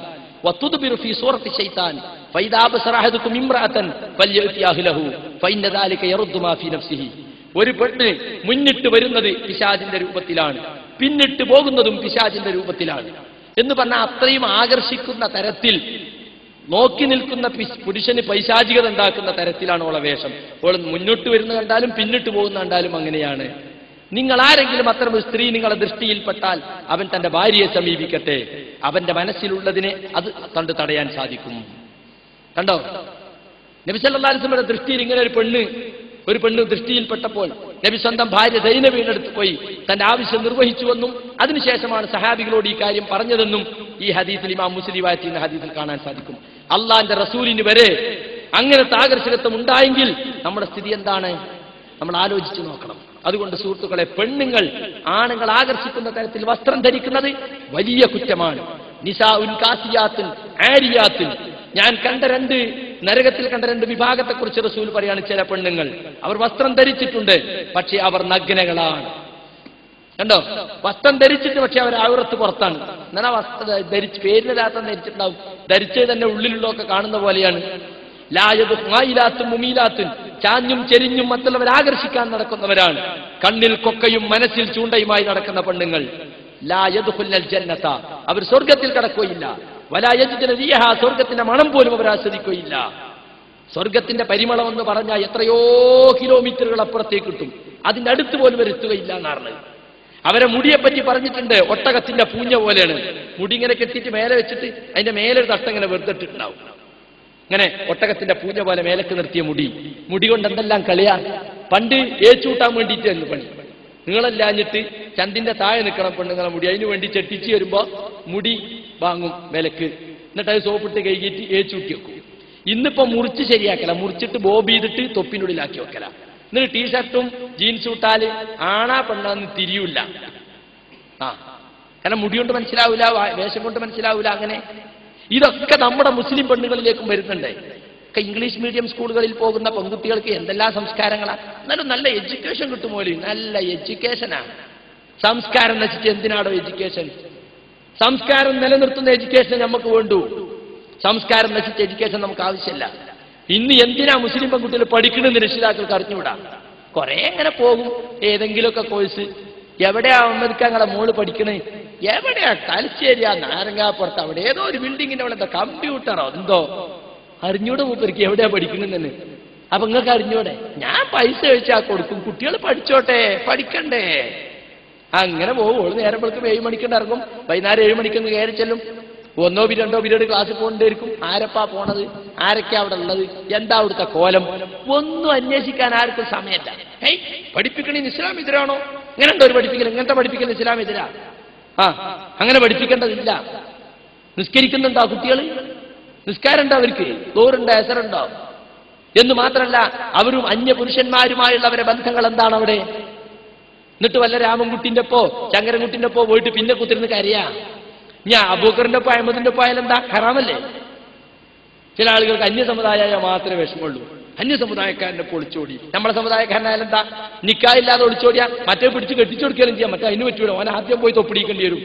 വതുദ്ബിറു ഫീ സൂറത്തി ശൈത്താൻ ഫൈദാ അബ്സറ അഹദുകും ഇംറഅതൻ ഫൽയഅതി അഹ്ലഹു ഫഇന്ന ദാലിക യറുദ്ദു മാ ഫീ നഫ്സിഹി. ഒരു പെണ്ണ് മുന്നിട്ട് വരുന്നത് പിശാചിന്റെ രൂപത്തിലാണ്, പിന്നിട്ട് പോകുന്നതും പിശാചിന്റെ രൂപത്തിലാണ് എന്ന് പറഞ്ഞാൽ അത്രയും ആകർഷിക്കുന്ന തരത്തിൽ നോക്കി നിൽക്കുന്ന പുരുഷന് പൈശാചികത ഉണ്ടാക്കുന്ന തരത്തിലാണ് ഓളെ വേഷം. ഓൾ മുന്നോട്ട് വരുന്ന കണ്ടാലും പിന്നിട്ട് പോകുന്ന കണ്ടാലും അങ്ങനെയാണ്. നിങ്ങൾ ആരെങ്കിലും അത്തരം ഒരു സ്ത്രീ നിങ്ങളെ ദൃഷ്ടിയിൽപ്പെട്ടാൽ അവൻ തന്റെ ഭാര്യയെ സമീപിക്കട്ടെ, അവന്റെ മനസ്സിലുള്ളതിനെ അത് കണ്ടു തടയാൻ സാധിക്കും. കണ്ടോ, നബി സല്ലല്ലാഹു അലൈഹി വസല്ലമയുടെ ദൃഷ്ടിയിൽ ഇങ്ങനെ ഒരു പെണ്ണ് ദൃഷ്ടിയിൽപ്പെട്ടപ്പോൾ നബി സ്വന്തം ഭാര്യ സൈനബിയുടെ അടുത്ത് പോയി തന്റെ ആവശ്യം നിർവഹിച്ചുവെന്നും അതിനുശേഷമാണ് സഹാബികളോട് ഈ കാര്യം പറഞ്ഞതെന്നും ഈ ഹദീസിൽ ഇമാം മുസ്ലിം വായിച്ച ഹദീസിൽ കാണാൻ സാധിക്കും. അള്ളാന്റെ റസൂലിന് വരെ അങ്ങനത്തെ ആകർഷകത്വം ഉണ്ടായെങ്കിൽ നമ്മുടെ സ്ഥിതി എന്താണ് നമ്മൾ ആലോചിച്ചു നോക്കണം. അതുകൊണ്ട് സുഹൃത്തുക്കളെ, പെണ്ണുങ്ങൾ ആണുങ്ങൾ ആകർഷിക്കുന്ന തരത്തിൽ വസ്ത്രം ധരിക്കുന്നത് വലിയ കുറ്റമാണ്. നിസാഉൻ കാസിയാത്തുൻ ആരിയാത്തുൻ. ഞാൻ നരകത്തിൽ കണ്ട രണ്ട് വിഭാഗത്തെക്കുറിച്ച് റസൂൽ പറയാണ്. ചില പെണ്ണുങ്ങൾ അവർ വസ്ത്രം ധരിച്ചിട്ടുണ്ട്, പക്ഷേ അവർ നഗ്നകളാണ്. കണ്ടോ, വസ്ത്രം ധരിച്ചിട്ട് പക്ഷെ അവർ ഔറത്ത് പുറത്താണ്. എന്നാ വസ്ത്രം ധരിച്ച് പേരിനകത്ത് ധരിച്ചിട്ടുണ്ടാവും, ധരിച്ചത് തന്നെ ഉള്ളിലുള്ളതൊക്കെ കാണുന്ന പോലെയാണ്. മുമീലാത്തുൻ, ചാഞ്ഞും ചെരിഞ്ഞും മറ്റുള്ളവരെ ആകർഷിക്കാൻ നടക്കുന്നവരാണ്. കണ്ണിൽ കൊക്കയും മനസ്സിൽ ചൂണ്ടയുമായി നടക്കുന്ന പെണ്ണുങ്ങൾ. ലാ യദ്ഖുലുൽ ജന്നത, അവർ സ്വർഗ്ഗത്തിൽ കടക്കുകയില്ല. വലാ യജിദുന റീഹ, സ്വർഗ്ഗത്തിന്റെ മണം പോലും അവർ ആസ്വദിക്കുകയില്ല. സ്വർഗ്ഗത്തിന്റെ പരിമളം എന്ന് പറഞ്ഞാൽ എത്രയോ കിലോമീറ്ററുകൾ അപ്പുറത്തേക്ക് കിട്ടും, അതിന്റെ അടുത്ത് പോലും അവർ എത്തുകയില്ല എന്നാണ്. അവരെ മുടിയെപ്പറ്റി പറഞ്ഞിട്ടുണ്ട്, ഒട്ടകത്തിന്റെ പൂഞ്ഞ പോലെയാണ്. മുടി ഇങ്ങനെ കെട്ടിയിട്ട് മേലെ വെച്ചിട്ട് അതിന്റെ മേലൊരു തട്ടം ഇങ്ങനെ വെറുതെട്ടിട്ടുണ്ടാവും. ഇങ്ങനെ ഒട്ടകത്തിന്റെ പൂഞ്ഞ പോലെ മേലക്ക് നിർത്തിയ മുടി കൊണ്ട് എന്തെല്ലാം കളിയാ. പണ്ട് ഏച്ചൂട്ടാൻ വേണ്ടിയിട്ടായിരുന്നു പണി. നീളല്ലാഞ്ഞിട്ട് ചന്തിന്റെ താഴെ നിൽക്കണം പെണ്ണുങ്ങളെ മുടി, അതിനു വേണ്ടി ചെട്ടിച്ച് വരുമ്പോ മുടി വാങ്ങും വിലക്ക്, എന്നിട്ട് അത് സോപ്പിട്ട് കഴുകിയിട്ട് ഏച്ചൂട്ടി വെക്കും. ഇന്നിപ്പോ മുറിച്ച് ശരിയാക്കല, മുറിച്ചിട്ട് ബോബ് ചെയ്തിട്ട് തൊപ്പിനുള്ളിലാക്കി വെക്കല. എന്നിട്ട് ടീഷർട്ടും ജീൻസും ഇട്ടാല് ആണാ പെണ്ണാന്ന് തിരിയൂല. കാരണം മുടി കൊണ്ട് മനസ്സിലാവൂല, വേഷം കൊണ്ട് മനസ്സിലാവൂല. അങ്ങനെ ഇതൊക്കെ നമ്മുടെ മുസ്ലിം പെണ്ണുകളിലേക്കും വരുന്നുണ്ട്. ഒക്കെ ഇംഗ്ലീഷ് മീഡിയം സ്കൂളുകളിൽ പോകുന്ന പെൺകുട്ടികൾക്ക് എന്തെല്ലാം സംസ്കാരങ്ങളാണ്. എന്നാലും നല്ല എഡ്യൂക്കേഷൻ കിട്ടുമോലി, നല്ല എഡ്യൂക്കേഷനാ. സംസ്കാരം നശിച്ച് എന്തിനാണോ എഡ്യൂക്കേഷൻ? സംസ്കാരം നിലനിർത്തുന്ന എഡ്യൂക്കേഷൻ നമുക്ക് വേണ്ടു. സംസ്കാരം നശിച്ച എഡ്യൂക്കേഷൻ നമുക്ക് ആവശ്യമില്ല. ഇന്ന് എന്തിനാ മുസ്ലിം പെൺകുട്ടികൾ പഠിക്കണമെന്ന് രക്ഷിതാക്കൾക്ക് അറിഞ്ഞുകൂടാ. കുറെ അങ്ങനെ പോകും ഏതെങ്കിലുമൊക്കെ കോഴ്സ്. എവിടെയാ അമ്മദിക്കാങ്ങളെ മോള് പഠിക്കണേ? എവിടെയാ? തലശ്ശേരിയാ, നാരങ്ങാപ്പുറത്ത്, അവിടെ ഏതോ ഒരു ബിൽഡിങ്ങിന്റെ അവിടെ എന്താ കമ്പ്യൂട്ടറോ എന്തോ അറിഞ്ഞൂടെ മൂപ്പർക്ക് എവിടെയാ പഠിക്കണെന്ന്. അപ്പൊ നിങ്ങൾക്ക് അറിഞ്ഞൂടെ? ഞാൻ പൈസ ചോദിച്ചാൽ കൊടുക്കും, കുട്ടികൾ പഠിച്ചോട്ടെ, പഠിക്കണ്ടേ. അങ്ങനെ പോകും. നേരം വെളുക്കും 7 മണിക്കൊണ്ട് ഇറങ്ങും, വൈകുന്നേരം 7 മണിക്കൊന്ന് കയറി ചെല്ലും. 1 2 പീരീഡ് ക്ലാസ്സിൽ പോകേണ്ടിയിരിക്കും. ആരപ്പാ പോണത്, ആരൊക്കെ അവിടെ ഉള്ളത്, എന്താ അവിടുത്തെ കോലം, ഒന്നും അന്വേഷിക്കാൻ ആർക്കും സമയമില്ല. പഠിപ്പിക്കണേ ഇസ്ലാമിതരാണോ? ഇങ്ങനെ ഉണ്ടോ ഒരു പഠിപ്പിക്കൽ? ഇങ്ങനത്തെ പഠിപ്പിക്കൽ ഇസ്ലാമിതരാ? അങ്ങനെ പഠിപ്പിക്കേണ്ടതില്ല. നിസ്കരിക്കുന്നുണ്ടോ കുട്ടികൾ? നിസ്കാരം ഉണ്ടോ അവർക്ക്? ദൂറുണ്ടോ, എസറുണ്ടോ? എന്ന് മാത്രമല്ല, അവരും അന്യപുരുഷന്മാരുമായുള്ളവരെ ബന്ധങ്ങൾ എന്താണ് അവിടെ? എന്നിട്ട് വല്ല രാമൻകുട്ടിന്റെ ഒപ്പോ ശങ്കരൻകുട്ടിന്റെ ഒപ്പോ പോയിട്ട് പിന്നെ കുത്തിരുന്ന് കരയാ. ഞാൻ അബൂക്കറിന്റെ ഒപ്പം അഹമ്മദിന്റെ ഒപ്പം ആയാലും എന്താ ഹറാമല്ലേ? ചില ആളുകൾക്ക് അന്യസമുദായ മാത്രമേ വിഷമമുള്ളൂ. അന്യസമുദായക്കാരനെ ഒളിച്ചോടി. നമ്മുടെ സമുദായക്കാരനായാലും എന്താ, നിക്കായില്ലാതെ ഒളിച്ചോടിയാ മറ്റേ പിടിച്ച് കെട്ടിച്ചു കൊടുക്കുകയും ചെയ്യാം. മറ്റേ അതിന് പറ്റൂല, അവൻ ആദ്യം പോയി തൊപ്പിടിക്കേണ്ടി വരും.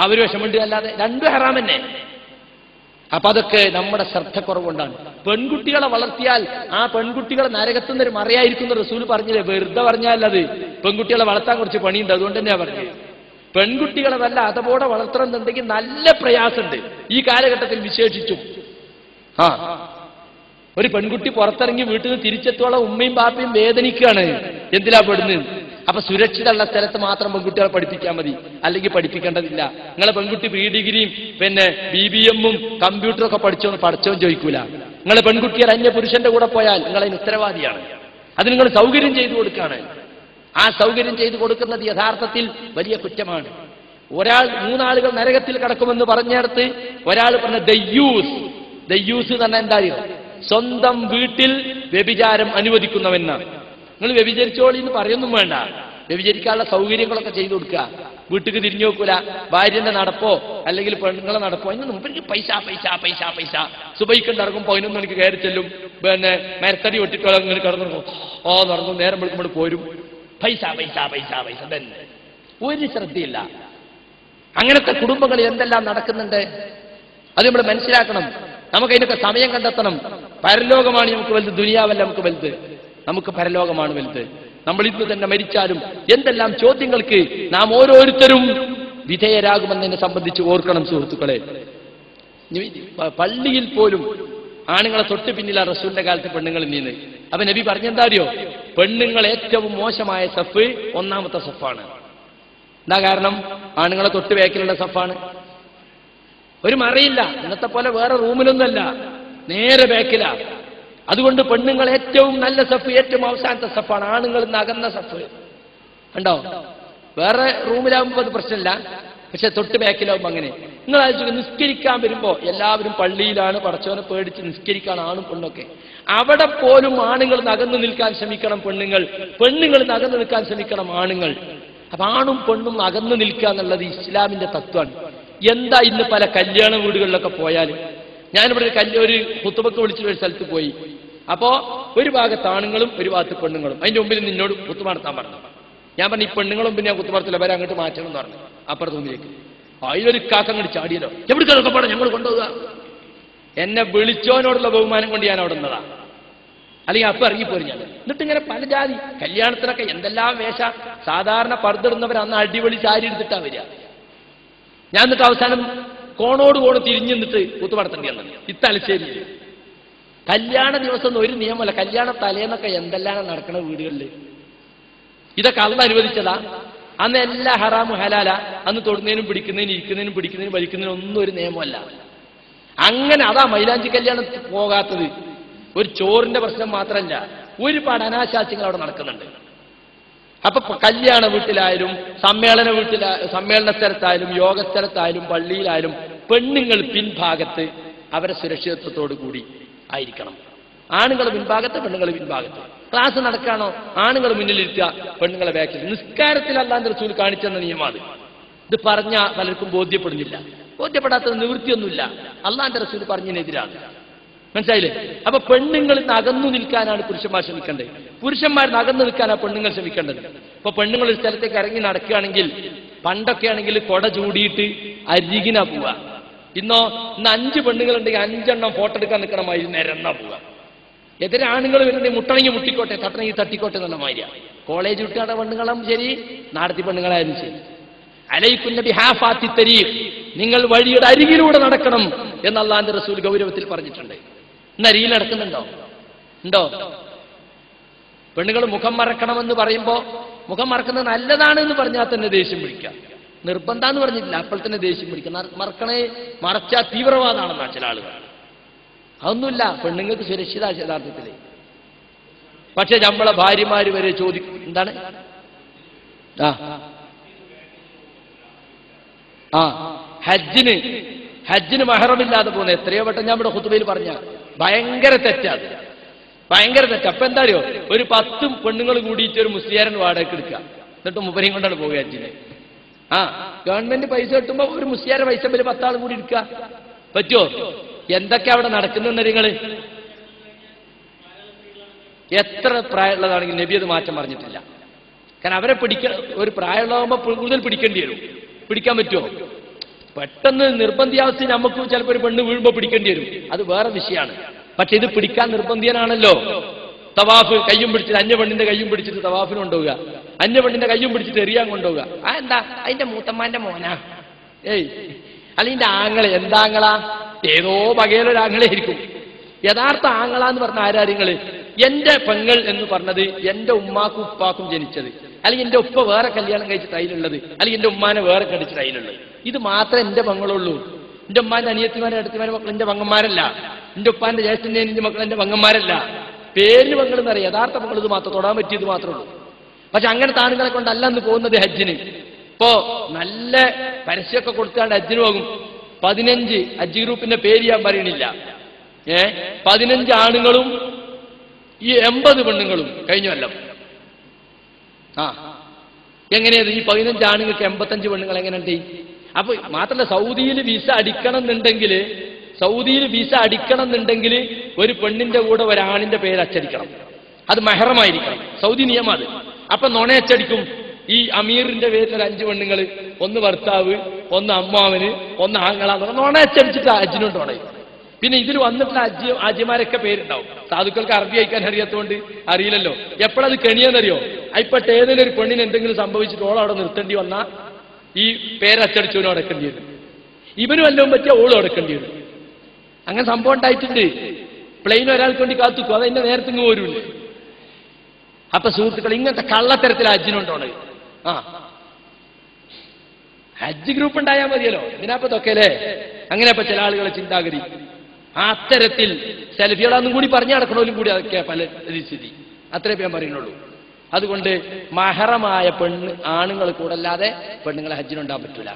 അവര് വിഷമുണ്ട്, അല്ലാതെ രണ്ടും ഹറാം തന്നെ. അപ്പൊ അതൊക്കെ നമ്മുടെ ശ്രദ്ധക്കുറവുകൊണ്ടാണ്. പെൺകുട്ടികളെ വളർത്തിയാൽ ആ പെൺകുട്ടികളെ നരകത്തുന്നൊരു മറയായിരിക്കുന്ന റസൂൽ പറഞ്ഞില്ലേ? വെറുതെ പറഞ്ഞാലത് പെൺകുട്ടികളെ വളർത്താൻ കുറച്ച് പണിയുണ്ട്, അതുകൊണ്ട് തന്നെയാ പറഞ്ഞത്. പെൺകുട്ടികളെ നല്ല അതപോടെ വളർത്തണമെന്നുണ്ടെങ്കിൽ നല്ല പ്രയാസമുണ്ട് ഈ കാലഘട്ടത്തിൽ വിശേഷിച്ചും. ഒരു പെൺകുട്ടി പുറത്തിറങ്ങി വീട്ടിൽ നിന്ന് തിരിച്ചെത്തോളം ഉമ്മയും ബാപ്പയും വേദനിക്കുകയാണ്. എന്തിനാ പെടുന്നത്? അപ്പൊ സുരക്ഷിതമുള്ള സ്ഥലത്ത് മാത്രം പെൺകുട്ടികളെ പഠിപ്പിക്കാൻ മതി, അല്ലെങ്കിൽ പഠിപ്പിക്കേണ്ടതില്ല. നിങ്ങളെ പെൺകുട്ടി ഡിഗ്രിയും പിന്നെ BBM-ഉം കമ്പ്യൂട്ടറും ഒക്കെ പഠിച്ചോന്ന് പഠിച്ചോന്ന് ചോദിക്കൂല. നിങ്ങളെ പെൺകുട്ടികൾ അന്യ പുരുഷന്റെ കൂടെ പോയാൽ നിങ്ങളതിന് ഉത്തരവാദിയാണ്. അത് നിങ്ങൾ സൗകര്യം ചെയ്തു കൊടുക്കുകയാണ്. ആ സൗകര്യം ചെയ്തു കൊടുക്കുന്നത് യഥാർത്ഥത്തിൽ വലിയ കുറ്റമാണ്. 3 ആളുകൾ നരകത്തിൽ കടക്കുമെന്ന് പറഞ്ഞിടത്ത് ഒരാൾ പറഞ്ഞ ദയ്യൂസ് എന്ന് പറഞ്ഞാൽ എന്താ? സ്വന്തം വീട്ടിൽ വ്യഭിചാരം അനുവദിക്കുന്നവനാണ്. നിങ്ങൾ വ്യഭിചരിച്ചോളി എന്ന് പറയൊന്നും വേണ്ട. വ്യഭിചരിക്കാനുള്ള സൗകര്യങ്ങളൊക്കെ ചെയ്തു കൊടുക്കുക. വീട്ടിക്ക് തിരിഞ്ഞു നോക്കൂല. ഭാര്യന്റെ നടപ്പോ അല്ലെങ്കിൽ പെണ്ണുങ്ങളെ നടപ്പോ അതിന് മുമ്പ് എനിക്ക് പൈസ പൈസ പൈസ പൈസ സുബൈക്കുണ്ടിറങ്ങും 11 മണിക്ക് കയറി ചെല്ലും. പിന്നെ മരത്തടി ഒട്ടിട്ടോ ഇങ്ങനെ കിടന്നിറങ്ങും. നടന്നു നേരം വിളിക്കുമ്പോൾ പോരും. പൈസ പൈസ പൈസ പൈസ തന്നെ. ഒരു ശ്രദ്ധയില്ല. അങ്ങനത്തെ കുടുംബങ്ങളിൽ എന്തെല്ലാം നടക്കുന്നുണ്ട് അത് നമ്മൾ മനസ്സിലാക്കണം. നമുക്ക് അതിനൊക്കെ സമയം കണ്ടെത്തണം. പരലോകമാണ് നമുക്ക് വലുത്, ദുനിയാവല്ല നമുക്ക് വലുത്. നമുക്ക് പരലോകമാണ് വലുത്. നമ്മൾ ഇന്ന് തന്നെ മരിച്ചാലും എന്തെല്ലാം ചോദ്യങ്ങൾക്ക് നാം ഓരോരുത്തരും വിധേയരാകുമെന്നതിനെ സംബന്ധിച്ച് ഓർക്കണം സുഹൃത്തുക്കളെ. പള്ളിയിൽ പോലും ആണുങ്ങളെ തൊട്ട് പിന്നിലാണ് റസൂലിന്റെ കാലത്ത് പെണ്ണുങ്ങളിൽ നിന്ന്. അപ്പൊ നബി പറഞ്ഞെന്താ അറിയോ? പെണ്ണുങ്ങൾ ഏറ്റവും മോശമായ സഫ് 1ാമത്തെ സഫാണ്. എന്താ കാരണം? ആണുങ്ങളെ തൊട്ട് ബാക്കിലുള്ള സഫാണ്. ഒരു മറയില്ല. ഇന്നത്തെ പോലെ വേറെ റൂമിലൊന്നുമല്ല, നേരെ ബാക്കിലാ. അതുകൊണ്ട് പെണ്ണുങ്ങൾ ഏറ്റവും നല്ല സഫ് ഏറ്റവും അവസാനത്തെ സഫാണ്. ആണുങ്ങളിൽ നിന്ന് അകന്ന സഫ് ഉണ്ടോ? വേറെ റൂമിലാവുമ്പോൾ അത് പ്രശ്നമില്ല, പക്ഷെ തൊട്ട് ബാക്കിലാവുമ്പോൾ അങ്ങനെ. നിങ്ങൾ ആലോചിക്കുക, നിസ്കരിക്കാൻ വരുമ്പോ എല്ലാവരും പള്ളിയിലാണ്, പടച്ചവനെ പേടിച്ച് നിസ്കരിക്കാൻ ആണും പെണ്ണൊക്കെ. അവിടെ പോലും ആണുങ്ങൾ നകന്നു നിൽക്കാൻ ശ്രമിക്കണം പെണ്ണുങ്ങൾ, പെണ്ണുങ്ങൾ നകന്നു നിൽക്കാൻ ശ്രമിക്കണം ആണുങ്ങൾ. അപ്പൊ ആണും പെണ്ണും അകന്നു നിൽക്കുക എന്നുള്ളത് ഇസ്ലാമിന്റെ തത്വമാണ്. എന്താ ഇന്ന് പല കല്യാണ വീടുകളിലൊക്കെ പോയാൽ, ഞാനിവിടെ ഒരു കുത്തുബക്ക് വിളിച്ചിട്ട് ഒരു സ്ഥലത്ത് പോയി. അപ്പോ ഒരു ഭാഗത്ത് ആണുങ്ങളും ഒരു ഭാഗത്ത് പെണ്ണുങ്ങളും. അതിന്റെ മുമ്പിൽ നിന്നോട് കുത്തു നടത്താൻ പറഞ്ഞു. ഞാൻ പറഞ്ഞു, ഈ പെണ്ണുങ്ങളും പിന്നെ ഞാൻ കുത്തു നടത്തില്ല, വരെ അങ്ങോട്ട് മാറ്റണം എന്ന് പറഞ്ഞു അപ്പുറത്ത് മുമ്പിലേക്ക്. അതിലൊരു കാക്ക അങ്ങോട്ട് ചാടിയല്ലോ, എവിടേക്കൊക്കെ പാടാം ഞങ്ങൾ കൊണ്ടുപോകുക. എന്നെ വിളിച്ചോനോടുള്ള ബഹുമാനം കൊണ്ട് ഞാൻ അവിടെ നിന്നതാ, അല്ലെങ്കിൽ അപ്പൊ ഇറങ്ങിപ്പോരും ഞാൻ. എന്നിട്ട് ഇങ്ങനെ പല ജാതി കല്യാണത്തിനൊക്കെ എന്തെല്ലാം വേഷ. സാധാരണ പർദ്ദിടുന്നവർ അന്ന് അടിപൊളി സാരി എടുത്തിട്ടാ വരിക. ഞാൻ എന്നിട്ട് അവസാനം കോണോട് കോണ് തിരിഞ്ഞു നിന്നിട്ട് കുത്തുപടത്തേണ്ടി വന്നത് ഇത്തലശ്ശേരി. കല്യാണ ദിവസം ഒരു നിയമമല്ല, കല്യാണ തലേന്നൊക്കെ എന്തെല്ലാം നടക്കണ വീടുകളിൽ. ഇതൊക്കെ അള്ളാഹ് അനുവദിച്ചതാ. അന്ന് എല്ലാ ഹറാമും ഹലാല. അന്ന് തൊടുന്നതിനും പിടിക്കുന്നതിനും ഇരിക്കുന്നതിനും പിടിക്കുന്നതിനും വലിക്കുന്നതിനും ഒന്നും ഒരു നിയമമല്ല. അങ്ങനെ അതാ മൈലാഞ്ചി കല്യാണത്തിൽ പോകാത്തത്. ഒരു ചോറിന്റെ പ്രശ്നം മാത്രമല്ല, ഒരുപാട് അനാശാസ്യങ്ങൾ അവിടെ നടക്കുന്നുണ്ട്. അപ്പൊ കല്യാണ വീട്ടിലായാലും സമ്മേളന സ്ഥലത്തായാലും യോഗ സ്ഥലത്തായാലും പള്ളിയിലായാലും പെണ്ണുങ്ങൾ പിൻഭാഗത്ത് അവരെ സുരക്ഷിതത്വത്തോടു കൂടി ആയിരിക്കണം. ആണുങ്ങൾ പിൻഭാഗത്ത്, പെണ്ണുങ്ങൾ പിൻഭാഗത്ത്. ക്ലാസ് നടക്കാണോ ആണുങ്ങൾ മുന്നിലിരിക്കുക, പെണ്ണുങ്ങളെ ബാക്കിൽ. നിസ്കാരത്തിൽ അല്ലാഹുവിന്റെ റസൂൽ കാണിച്ചെന്ന നിയമമാണ്. ഇത് പറഞ്ഞ പലർക്കും ബോധ്യപ്പെടുന്നില്ല. ബോധ്യപ്പെടാത്തത് നിവൃത്തിയൊന്നുമില്ല. അള്ളാഹുവിന്റെ റസൂൽ പറഞ്ഞതിനെതിരാണ്. മനസ്സിലായില്ലേ? അപ്പൊ പെണ്ണുങ്ങളിൽ നിന്ന് അകന്നു നിൽക്കാനാണ് പുരുഷന്മാർ ശ്രമിക്കേണ്ടത്. പുരുഷന്മാരിൽ അകന്നു നിൽക്കാനാണ് പെണ്ണുങ്ങൾ ശ്രമിക്കേണ്ടത്. ഇപ്പൊ പെണ്ണുങ്ങൾ ഒരു സ്ഥലത്തേക്ക് ഇറങ്ങി നടക്കുകയാണെങ്കിൽ, പണ്ടൊക്കെ ആണെങ്കിൽ കൊട ചൂടിയിട്ട് അരികിനാ പോവുക. ഇന്ന് 5 പെണ്ണുങ്ങളുണ്ടെങ്കിൽ 5 എണ്ണം ഫോട്ടോ എടുക്കാൻ നിൽക്കണമായി നിരന്നാ പോവുക. എതിരെ ആണുങ്ങൾ വരുന്നുണ്ടെങ്കിൽ മുട്ടണങ്ങി മുട്ടിക്കോട്ടെ, തട്ടണങ്ങി തട്ടിക്കോട്ടെ എന്നുള്ള മാതിരിയാണ്. കോളേജ് വിട്ടുകാരുടെ പെണ്ണുങ്ങളും ശരി, നാടത്തി പെണ്ണുങ്ങളായാലും ശരി. അലൈക്കുന്ന ബിഹാഫാത്തി തരീഖ്, നിങ്ങൾ വഴിയുടെ അരികിലൂടെ നടക്കണം എന്ന് അള്ളാഹുവിന്റെ റസൂൽ ഗൗരവത്തിൽ പറഞ്ഞിട്ടുണ്ട്. ഇന്ന് അരികിൽ നടക്കുന്നുണ്ടോ? ഉണ്ടോ? പെണ്ണുങ്ങൾ മുഖം മറക്കണമെന്ന് പറയുമ്പോൾ മുഖം മറക്കുന്നത് നല്ലതാണ് എന്ന് പറഞ്ഞാൽ തന്നെ ദേഷ്യം പിടിക്കാം. നിർബന്ധം പറഞ്ഞിട്ടില്ല, അപ്പോൾ തന്നെ ദേഷ്യം പിടിക്കാം. മറക്കണേ, മറച്ചാൽ തീവ്രവാദമാണെന്നാണ് ചില ആളുകൾ. അതൊന്നുമില്ല, പെണ്ണുങ്ങൾക്ക് സുരക്ഷിത യഥാർത്ഥത്തില്. പക്ഷെ നമ്മളെ ഭാര്യമാര് വരെ ചോദിക്കും എന്താണ് ഹജ്ജിന് മഹറമില്ലാതെ പോകുന്നത്. എത്രയോ വട്ടം ഞാൻ ഇവിടെ ഖുതുബയിൽ പറഞ്ഞ ഭയങ്കര തെറ്റാണ്, ഭയങ്കര തെറ്റ്. അപ്പൊ എന്താ അറിയോ, ഒരു 10 പെണ്ണുങ്ങൾ കൂടിയിട്ട് ഒരു മുസ്ലിയാരൻ വാടകയ്ക്ക് എടുക്കുക, എന്നിട്ട് മുപ്പരെയും കൊണ്ടാണ് പോകുക ഹജ്ജിന്. ഗവൺമെന്റ് പൈസ കിട്ടുമ്പോ ഒരു മുസ്ലിയാരെ പൈസ പേര് 10 ആൾ കൂടി എടുക്കുക. പറ്റുമോ? എന്തൊക്കെ അവിടെ നടക്കുന്നെന്ന് നിങ്ങള് എത്ര പ്രായമുള്ളതാണെങ്കിൽ നബി അത് മാറ്റം പറഞ്ഞിട്ടില്ല. കാരണം അവരെ ഒരു പ്രായമുള്ളതാകുമ്പോൾ കൂടുതൽ പിടിക്കേണ്ടി വരും. പിടിക്കാൻ പറ്റുമോ? പെട്ടെന്ന് നിർബന്ധിയാവസ്ഥ നമുക്ക് ചിലപ്പോൾ ഒരു പെണ്ണ് വീഴുമ്പോൾ പിടിക്കേണ്ടി വരും, അത് വേറെ വിഷയമാണ്. പക്ഷെ ഇത് പിടിക്കാൻ നിർബന്ധിയനാണല്ലോ. തവാഫ് കയ്യും പിടിച്ചിട്ട് അന്യപെണ്ണിന്റെ കയ്യും പിടിച്ചിട്ട് തവാഫിന് കൊണ്ടുപോവുക, അന്യപെണ്ണിന്റെ കയ്യും പിടിച്ചിട്ട് എറിയാൻ കൊണ്ടുപോവുക. എന്താ അതിന്റെ മൂത്തമ്മാന്റെ മോനാ, അല്ലെങ്കിൽ ആങ്ങളെ. എന്താങ്ങളാ? ഏതോ വകയിലൊരാങ്ങളായിരിക്കും. യഥാർത്ഥ ആങ്ങളാന്ന് പറഞ്ഞ ആരാര്യങ്ങള്? എന്റെ പെങ്ങൾ എന്ന് പറഞ്ഞത് എന്റെ ഉമ്മാക്കും ഉപ്പാക്കും ജനിച്ചത്, അല്ലെങ്കിൽ എന്റെ ഉപ്പ വേറെ കല്യാണം കഴിച്ചിട്ട് അതിലുള്ളത്, അല്ലെങ്കിൽ എന്റെ ഉമ്മാനെ വേറെ കടിച്ചിട്ട് അതിലുള്ളത്. ഇത് മാത്രമേ എന്റെ പെങ്ങളുള്ളൂ. എന്റെ ഉമ്മാന്റെ അനിയത്തിമാരെ അടുത്തുമാരെ മക്കൾ എന്റെ പെങ്ങന്മാരല്ല. എന്റെ ഉപ്പാന്റെ ജ്യേഷ്ഠന്റെ എന്റെ മക്കൾ എന്റെ പെങ്ങന്മാരല്ല. പേരിന് പെങ്ങൾ എന്നറിയാം, യഥാർത്ഥ പെങ്ങൾ ഇത് മാത്രം, തൊടാൻ പറ്റിയത് മാത്രമേ ഉള്ളൂ. പക്ഷെ അങ്ങനത്തെ ആണുങ്ങളെ കൊണ്ടല്ല എന്ന് പോകുന്നത് ഹജ്ജിന്. ഇപ്പോ നല്ല പരസ്യമൊക്കെ കൊടുത്താണ്ട് ഹജ്ജിന് പോകും. 15 ഹജ്ജ് ഗ്രൂപ്പിന്റെ പേര് ഞാൻ പറയണില്ല. 15 ആണുങ്ങളും ഈ 80 പെണ്ണുങ്ങളും കഴിഞ്ഞല്ലോ. എങ്ങനെയത് ഈ 15 ആണുങ്ങൾക്ക് 85 പെണ്ണുങ്ങൾ എങ്ങനെയുണ്ട്? അപ്പൊ മാത്രമല്ല, സൗദിയിൽ വിസ അടിക്കണം എന്നുണ്ടെങ്കിൽ ഒരു പെണ്ണിന്റെ കൂടെ ഒരാണിന്റെ പേര് അച്ചടിക്കണം. അത് മെഹറമായിരിക്കണം. സൗദി നിയമം അത്. അപ്പൊ നുണയച്ചടിക്കും. ഈ അമീറിന്റെ പേരിൽ 5 പെണ്ണുങ്ങൾ, ഒന്ന് ഭർത്താവ്, ഒന്ന് അമ്മാവന്, ഒന്ന് ആങ്ങളാന്ന് നുണയച്ചടിച്ചിട്ട് ഹജ്ജിനോട്ട് തുടങ്ങി. പിന്നെ ഇതിൽ വന്നിട്ടുള്ള ആജിമാരൊക്കെ പേരുണ്ടാവും. സാധുക്കൾക്ക് അറബി അയക്കാൻ അറിയാത്തതുകൊണ്ട് അറിയില്ലല്ലോ. എപ്പോഴത് കെണിയെന്നറിയോ? അയിപ്പട്ട് ഏതെങ്കിലും ഒരു പെണ്ണിന് എന്തെങ്കിലും സംഭവിച്ചിട്ട് ഓളവിടെ നിർത്തേണ്ടി വന്നാൽ ഈ പേരച്ചടിച്ചവനും അടക്കേണ്ടി വരും. ഇവനും എല്ലാം പറ്റിയ ഓളും അടക്കേണ്ടി വരും. അങ്ങനെ സംഭവം ഉണ്ടായിട്ടുണ്ട്. പ്ലെയിൻ ഒരാൾക്ക് വേണ്ടി കാത്തുക്കും, അതെന്നെ നേരത്തിങ്ങ് പോരൂല്ലേ. അപ്പൊ സുഹൃത്തുക്കൾ, ഇങ്ങനത്തെ കള്ളത്തരത്തിൽ ഹജ്ജിനുണ്ടോണ്. ഹജ്ജ് ഗ്രൂപ്പ് ഉണ്ടായാൽ മതിയല്ലോ, ഇതിനകത്തൊക്കെ അല്ലേ? അങ്ങനെ ഇപ്പൊ ചില ആളുകളെ ചിന്താഗതി. അത്തരത്തിൽ സെൽഫികളൊന്നും കൂടി പറഞ്ഞു നടക്കണോലും കൂടി അതൊക്കെ പല സ്ഥിതി. അത്രേ ഞാൻ പറയുന്നുള്ളൂ. അതുകൊണ്ട് മഹറമായ ആണുങ്ങൾ കൂടല്ലാതെ പെണ്ണുങ്ങളെ ഹജ്ജിനുണ്ടാകാൻ പറ്റൂല.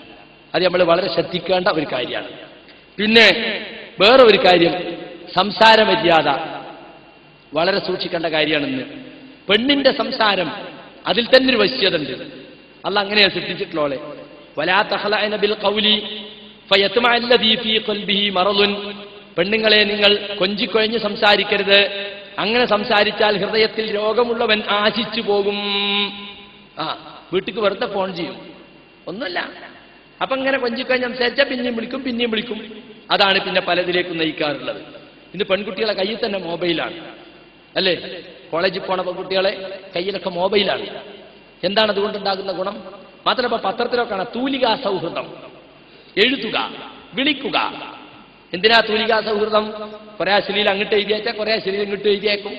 അത് നമ്മൾ വളരെ ശ്രദ്ധിക്കേണ്ട ഒരു കാര്യമാണ്. പിന്നെ വേറെ ഒരു കാര്യം, സംസാര മര്യാദ വളരെ സൂക്ഷിക്കേണ്ട കാര്യമാണെന്ന്. പെണ്ണിന്റെ സംസാരം, അതിൽ തന്നെ ഒരു വശ്യതുണ്ട്. അല്ല അങ്ങനെയാ ശ്രദ്ധിച്ചിട്ടുള്ളോളെ. വലാ തഖലഅന ബിൽ ഖൗലി ഫയത്മഅ അല്ലദീ ഫീ ഖൽബിഹി മറദുൻ. പെണ്ണുങ്ങളെ നിങ്ങൾ കൊഞ്ചിക്കൊഴഞ്ഞ് സംസാരിക്കരുത്. അങ്ങനെ സംസാരിച്ചാൽ ഹൃദയത്തിൽ രോഗമുള്ളവൻ ആശിച്ചു പോകും. വീട്ടിക്ക് വെറുതെ ഫോൺ ചെയ്യും, ഒന്നുമില്ല. അപ്പൊ അങ്ങനെ കൊഞ്ചിക്കൊഴഞ്ഞ് സംസാരിച്ചാൽ പിന്നെയും വിളിക്കും. അതാണ് പിന്നെ പലതിലേക്കും നയിക്കാറുള്ളത്. ഇന്ന് പെൺകുട്ടികളെ കയ്യിൽ തന്നെ മൊബൈലാണ്, അല്ലേ? കോളേജിൽ പോണ പെൺകുട്ടികളെ കയ്യിലൊക്കെ മൊബൈലാണ്. എന്താണ് അതുകൊണ്ടുണ്ടാകുന്ന ഗുണം? മാത്രമല്ല ഇപ്പൊ പത്രത്തിലൊക്കെ തൂലികാ സൗഹൃദം, എഴുതുക, വിളിക്കുക. എന്തിനാ തൂലികാ സൗഹൃദം? കുറെ അശ്ലീലം അങ്ങോട്ട് എഴുതിയേച്ചാൽ കുറെ അശ്ലീലം ഇങ്ങോട്ട് എഴുതിയേക്കും.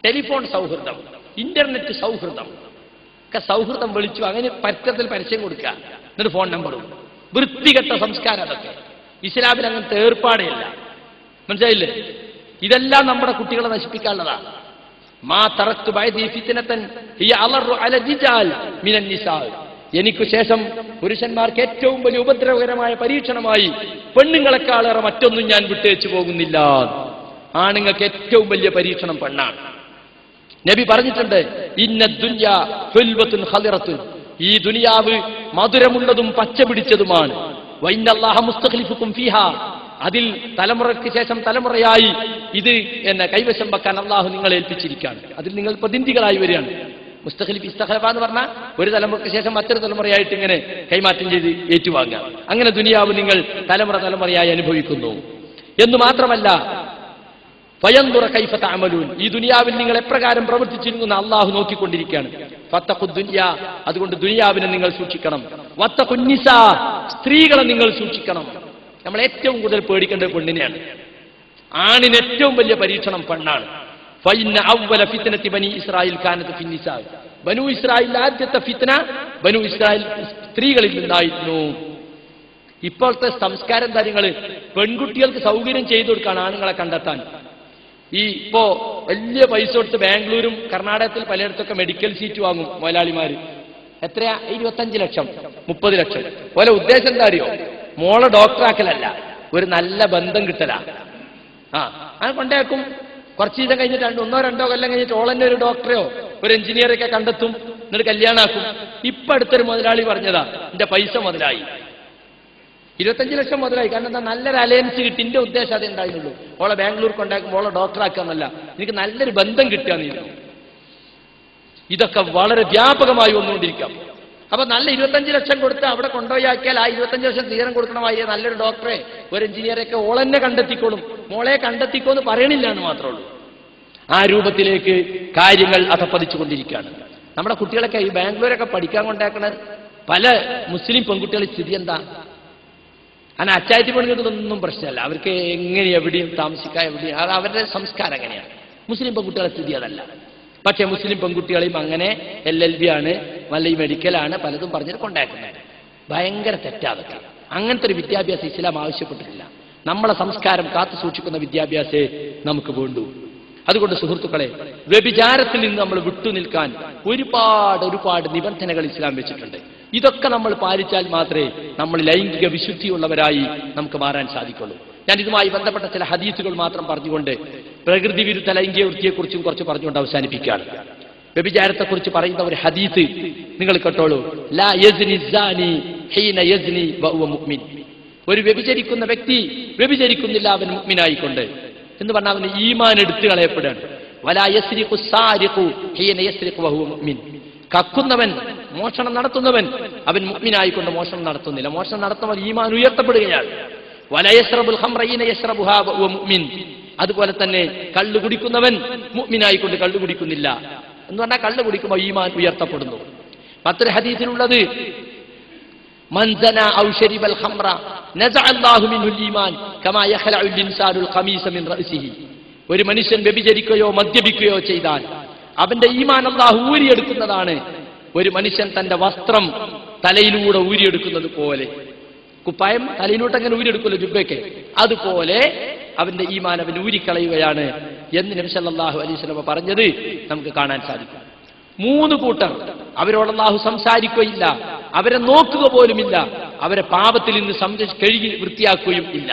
ടെലിഫോൺ സൗഹൃദം, ഇന്റർനെറ്റ് സൗഹൃദം ഒക്കെ സൗഹൃദം വിളിച്ചു അങ്ങനെ പത്രത്തിൽ പരസ്യം കൊടുക്കുക. എന്നിട്ട് ഫോൺ നമ്പറും. വൃത്തികെട്ട സംസ്കാരം അതൊക്കെ. ഇസ്ലാമിൽ അങ്ങനത്തെ ഏർപ്പാടേയില്ല. മനസ്സിലായില്ലേ? ഇതെല്ലാം നമ്മുടെ കുട്ടികളെ നശിപ്പിക്കാനുള്ളതാണ്. മാ തറക്തു ബഅദി ഫിത്നതൻ ഹിയ അളറു അല റിജാൽ മിനൻ നിസാ. എനിക്ക് ശേഷം പുരുഷന്മാർക്ക് ഏറ്റവും വലിയ ഉപദ്രവകരമായ പരീക്ഷണമായി പെണ്ണുങ്ങളെക്കാളേറെ മറ്റൊന്നും ഞാൻ വിട്ടേച്ചു പോകുന്നില്ല. ആണുങ്ങൾക്ക് ഏറ്റവും വലിയ പരീക്ഷണം പെണ്ണാണ്. നബി പറഞ്ഞിട്ടുണ്ട്, ഇന്ന ദുനിയാ ഹുൽവത്തുൻ ഖദിറത്തുൻ. ഈ ദുനിയാവ് മധുരമുള്ളതും പച്ച പിടിച്ചതുമാണ്. വഇന്നല്ലാഹ മുസ്തഖ്ലിഫുക്കും ഫീഹാ. അതിൽ തലമുറയ്ക്ക് ശേഷം തലമുറയായി ഇത് എന്നെ കൈവശം വെക്കാൻ അള്ളാഹു നിങ്ങളെ ഏൽപ്പിച്ചിരിക്കുകയാണ്. അതിൽ നിങ്ങൾ പ്രതിനിധികളായി വരികയാണ്. മുസ്തഖ്ലിഫ് ഇസ്തഖലഫ എന്ന് പറഞ്ഞാൽ ഒരു തലമുറയ്ക്ക് ശേഷം മറ്റൊരു തലമുറയായിട്ട് ഇങ്ങനെ കൈമാറ്റം ചെയ്ത് ഏറ്റുവാങ്ങുക. അങ്ങനെ ദുനിയാവ് നിങ്ങൾ തലമുറയായി അനുഭവിക്കുന്നു എന്ന് മാത്രമല്ല, ഫയൻദുറ കൈഫ തഅമലൂൻ. ഈ ദുനിയാവിൽ നിങ്ങൾ എപ്രകാരം പ്രവർത്തിച്ചിരുന്നു അള്ളാഹു നോക്കിക്കൊണ്ടിരിക്കുകയാണ്. ഫത്തഖുദ് ദുനിയാ. അതുകൊണ്ട് ദുനിയാവിനെ നിങ്ങൾ സൂക്ഷിക്കണം. വത്തഖുൻ നിസാ. സ്ത്രീകളെ നിങ്ങൾ സൂക്ഷിക്കണം. നമ്മൾ ഏറ്റവും കൂടുതൽ പേടിക്കേണ്ടത് പെണ്ണിനെയാണ്. ആണിന് ഏറ്റവും വലിയ പരീക്ഷണം പെണ്ണാണ്. ഫഇന്ന അവ്വല ഫിത്നതി ബനി ഇസ്രായേൽ കാനത് ഫി നിസാ. ബനു ഇസ്രായേൽ ആദ്യത്തെ ഫിത്ന ബനു ഇസ്രായേൽ സ്ത്രീകളിൽ നിന്നായിരുന്നു. ഇപ്പോഴത്തെ സംസ്കാരം കാര്യങ്ങൾ പെൺകുട്ടികൾക്ക് സൗകര്യം ചെയ്തു കൊടുക്കാൻ ആണുങ്ങളെ കണ്ടെത്താൻ. ഇപ്പോ വലിയ പൈസ കൊടുത്ത് ബാംഗ്ലൂരും കർണാടകത്തിൽ പലയിടത്തൊക്കെ മെഡിക്കൽ സീറ്റ് വാങ്ങും മുതലാളിമാര്. എത്രയാ? 25 ലക്ഷം 30 ലക്ഷം. പോലെ ഉദ്ദേശം എന്താ അറിയോ? മോളെ ഡോക്ടറാക്കലല്ല, ഒരു നല്ല ബന്ധം കിട്ടലാ. അങ്ങനെ കൊണ്ടേക്കും. കുറച്ച് ദിവസം കഴിഞ്ഞിട്ട് 1-2 കൊല്ലം കഴിഞ്ഞിട്ട് ഓളന്നെ ഒരു ഡോക്ടറെയോ ഒരു എഞ്ചിനീയറൊക്കെ കണ്ടെത്തും. എന്നിട്ട് കല്യാണാക്കും. ഇപ്പൊ അടുത്തൊരു മുതലാളി പറഞ്ഞതാ, എന്റെ പൈസ മുതലായി, 25 ലക്ഷം മുതലായി. കാരണം എന്താ? നല്ലൊരു അലയൻസ് കിട്ടി. എന്റെ ഉദ്ദേശം അതേ ഉണ്ടായിരുന്നുള്ളൂ. ഓളെ ബാംഗ്ലൂർ കൊണ്ടാക്കും, ഓളെ ഡോക്ടറാക്കാന്നല്ല, എനിക്ക് നല്ലൊരു ബന്ധം കിട്ടുകയെന്നില്ല. ഇതൊക്കെ വളരെ വ്യാപകമായി വന്നുകൊണ്ടിരിക്കാം. അപ്പൊ നല്ല 25 ലക്ഷം കൊടുത്ത് അവിടെ കൊണ്ടുപോയാക്കിയാൽ ആ 25 ലക്ഷം തീരം കൊടുക്കണമായി നല്ലൊരു ഡോക്ടറെ ഒരു എഞ്ചിനീയറൊക്കെ ഓളെന്നെ കണ്ടെത്തിക്കോളും. മോളെ കണ്ടെത്തിക്കോന്ന് പറയണില്ല എന്ന് മാത്രമേ ഉള്ളൂ. ആ രൂപത്തിലേക്ക് കാര്യങ്ങൾ അധപ്പതിച്ചുകൊണ്ടിരിക്കുകയാണ്. നമ്മുടെ കുട്ടികളൊക്കെ ഈ ബാംഗ്ലൂരൊക്കെ പഠിക്കാൻ കൊണ്ടാക്കണ പല മുസ്ലിം പെൺകുട്ടികളുടെ സ്ഥിതി എന്താ? അങ്ങനെ അച്ചായത്തി പെൺകുട്ടികളൊന്നും പ്രശ്നമല്ല. അവർക്ക് എങ്ങനെ എവിടെയും താമസിക്കാം, എവിടെയും അവരുടെ സംസ്കാരം അങ്ങനെയാണ്. മുസ്ലിം പെൺകുട്ടികളുടെ സ്ഥിതി അതല്ല. പക്ഷേ മുസ്ലിം പെൺകുട്ടികളെയും അങ്ങനെ LLB ആണ്, നല്ല ഈ മെഡിക്കലാണ്, പലതും പറഞ്ഞിട്ട് കൊണ്ടാക്കുന്നത്. ഭയങ്കര തെറ്റാതൊക്കെ. അങ്ങനത്തെ ഒരു വിദ്യാഭ്യാസം ഇസ്ലാം ആവശ്യപ്പെട്ടിട്ടില്ല. നമ്മളെ സംസ്കാരം കാത്തു സൂക്ഷിക്കുന്ന വിദ്യാഭ്യാസേ നമുക്ക് വേണ്ടൂ. അതുകൊണ്ട് സുഹൃത്തുക്കളെ, വ്യഭിചാരത്തിൽ നിന്ന് നമ്മൾ വിട്ടുനിൽക്കാൻ ഒരുപാട് നിബന്ധനകൾ ഇസ്ലാം വെച്ചിട്ടുണ്ട്. ഇതൊക്കെ നമ്മൾ പാലിച്ചാൽ മാത്രമേ നമ്മൾ ലൈംഗിക വിശുദ്ധിയുള്ളവരായി നമുക്ക് മാറാൻ സാധിക്കുള്ളൂ. ഞാൻ ഇതുമായി ബന്ധപ്പെട്ട ചില ഹദീസുകൾ മാത്രം പറഞ്ഞുകൊണ്ട് പ്രകൃതി വിരുദ്ധ ലൈംഗിക വൃത്തിയെക്കുറിച്ചും കുറച്ച് പറഞ്ഞുകൊണ്ട് അവസാനിപ്പിക്കുകയാണ്. വ്യഭിചാരത്തെക്കുറിച്ച് പറയുന്ന ഒരു ഹദീസ് നിങ്ങൾ കേട്ടോളൂ. ലാ യസ്നി സാനി ഹീന യസ്നി വഹുവ മുഅ്മിൻ. ഒരു വ്യഭിചരിക്കുന്ന വ്യക്തി വ്യഭിചരിക്കുന്നില്ല അവൻ മുഅ്മിനായിക്കൊണ്ട് എന്ന് പറഞ്ഞാൽ അവന് ഈമാൻ എടുത്തു കളയപ്പെടുകയാണ്. വലാ യസ്രിഖു സാരിഖു ഹീന യസ്രിഖു വഹുവ മുഅ്മിൻ. കക്കുന്നവൻ, മോഷണം നടത്തുന്നവൻ അവൻ മുഅ്മിനായിക്കൊണ്ട് മോഷണം നടത്തുന്നില്ല. മോഷണം നടത്തുന്നവൻ ഈമാൻ ഉയർത്തപ്പെടുകയാണ്. വലാ യശ്റബുൽ ഖംറ ഹീന യശ്റബുഹാ വഹുവ മുഅ്മിൻ. അതുപോലെ തന്നെ കള്ളു കുടിക്കുന്നവൻ മുഅ്മിനായിക്കൊണ്ട് കള്ളു കുടിക്കുന്നില്ല എന്ന് പറഞ്ഞാൽ കള്ളു കുടിക്കുമ്പോൾ ഈമാൻ ഉയർത്തപ്പെടുന്നു. മറ്റൊരു ഹദീസിലുള്ളത് മൻ സനാ ഔ ശരിബൽ ഖംറ നസഅ അല്ലാഹു മിൻഹുൽ ഈമാൻ കമാ യഖലഉൽ ഇൻസാനുൽ ഖമീസ മിൻ റഅസിഹി. ഒരു മനുഷ്യൻ വ്യഭിചരിക്കുകയോ മദ്യപിക്കുകയോ ചെയ്താൽ അവന്റെ ഈമാൻ അല്ലാഹു ഊരിയെടുക്കുന്നതാണ്. ഒരു മനുഷ്യൻ തന്റെ വസ്ത്രം തലയിലൂടെ ഊരിയെടുക്കുന്നത് പോലെ, കുപ്പായം തലയിലൂട്ട് അങ്ങനെ ഊരിയെടുക്കുമല്ലോ ജുബ്ബയ്ക്ക്, അതുപോലെ അവന്റെ ഈമാൻ അവൻ ഊരിക്കളയുകയാണ് എന്ന് നബി സല്ലല്ലാഹു അലൈഹി വസല്ലം പറഞ്ഞത് നമുക്ക് കാണാൻ സാധിക്കും. 3 കൂട്ടർ, അവരോട് അല്ലാഹു സംസാരിക്കുകയില്ല, അവരെ നോക്കുക പോലുമില്ല, അവരെ പാപത്തിൽ നിന്ന് കഴുകി വൃത്തിയാക്കുകയും ഇല്ല.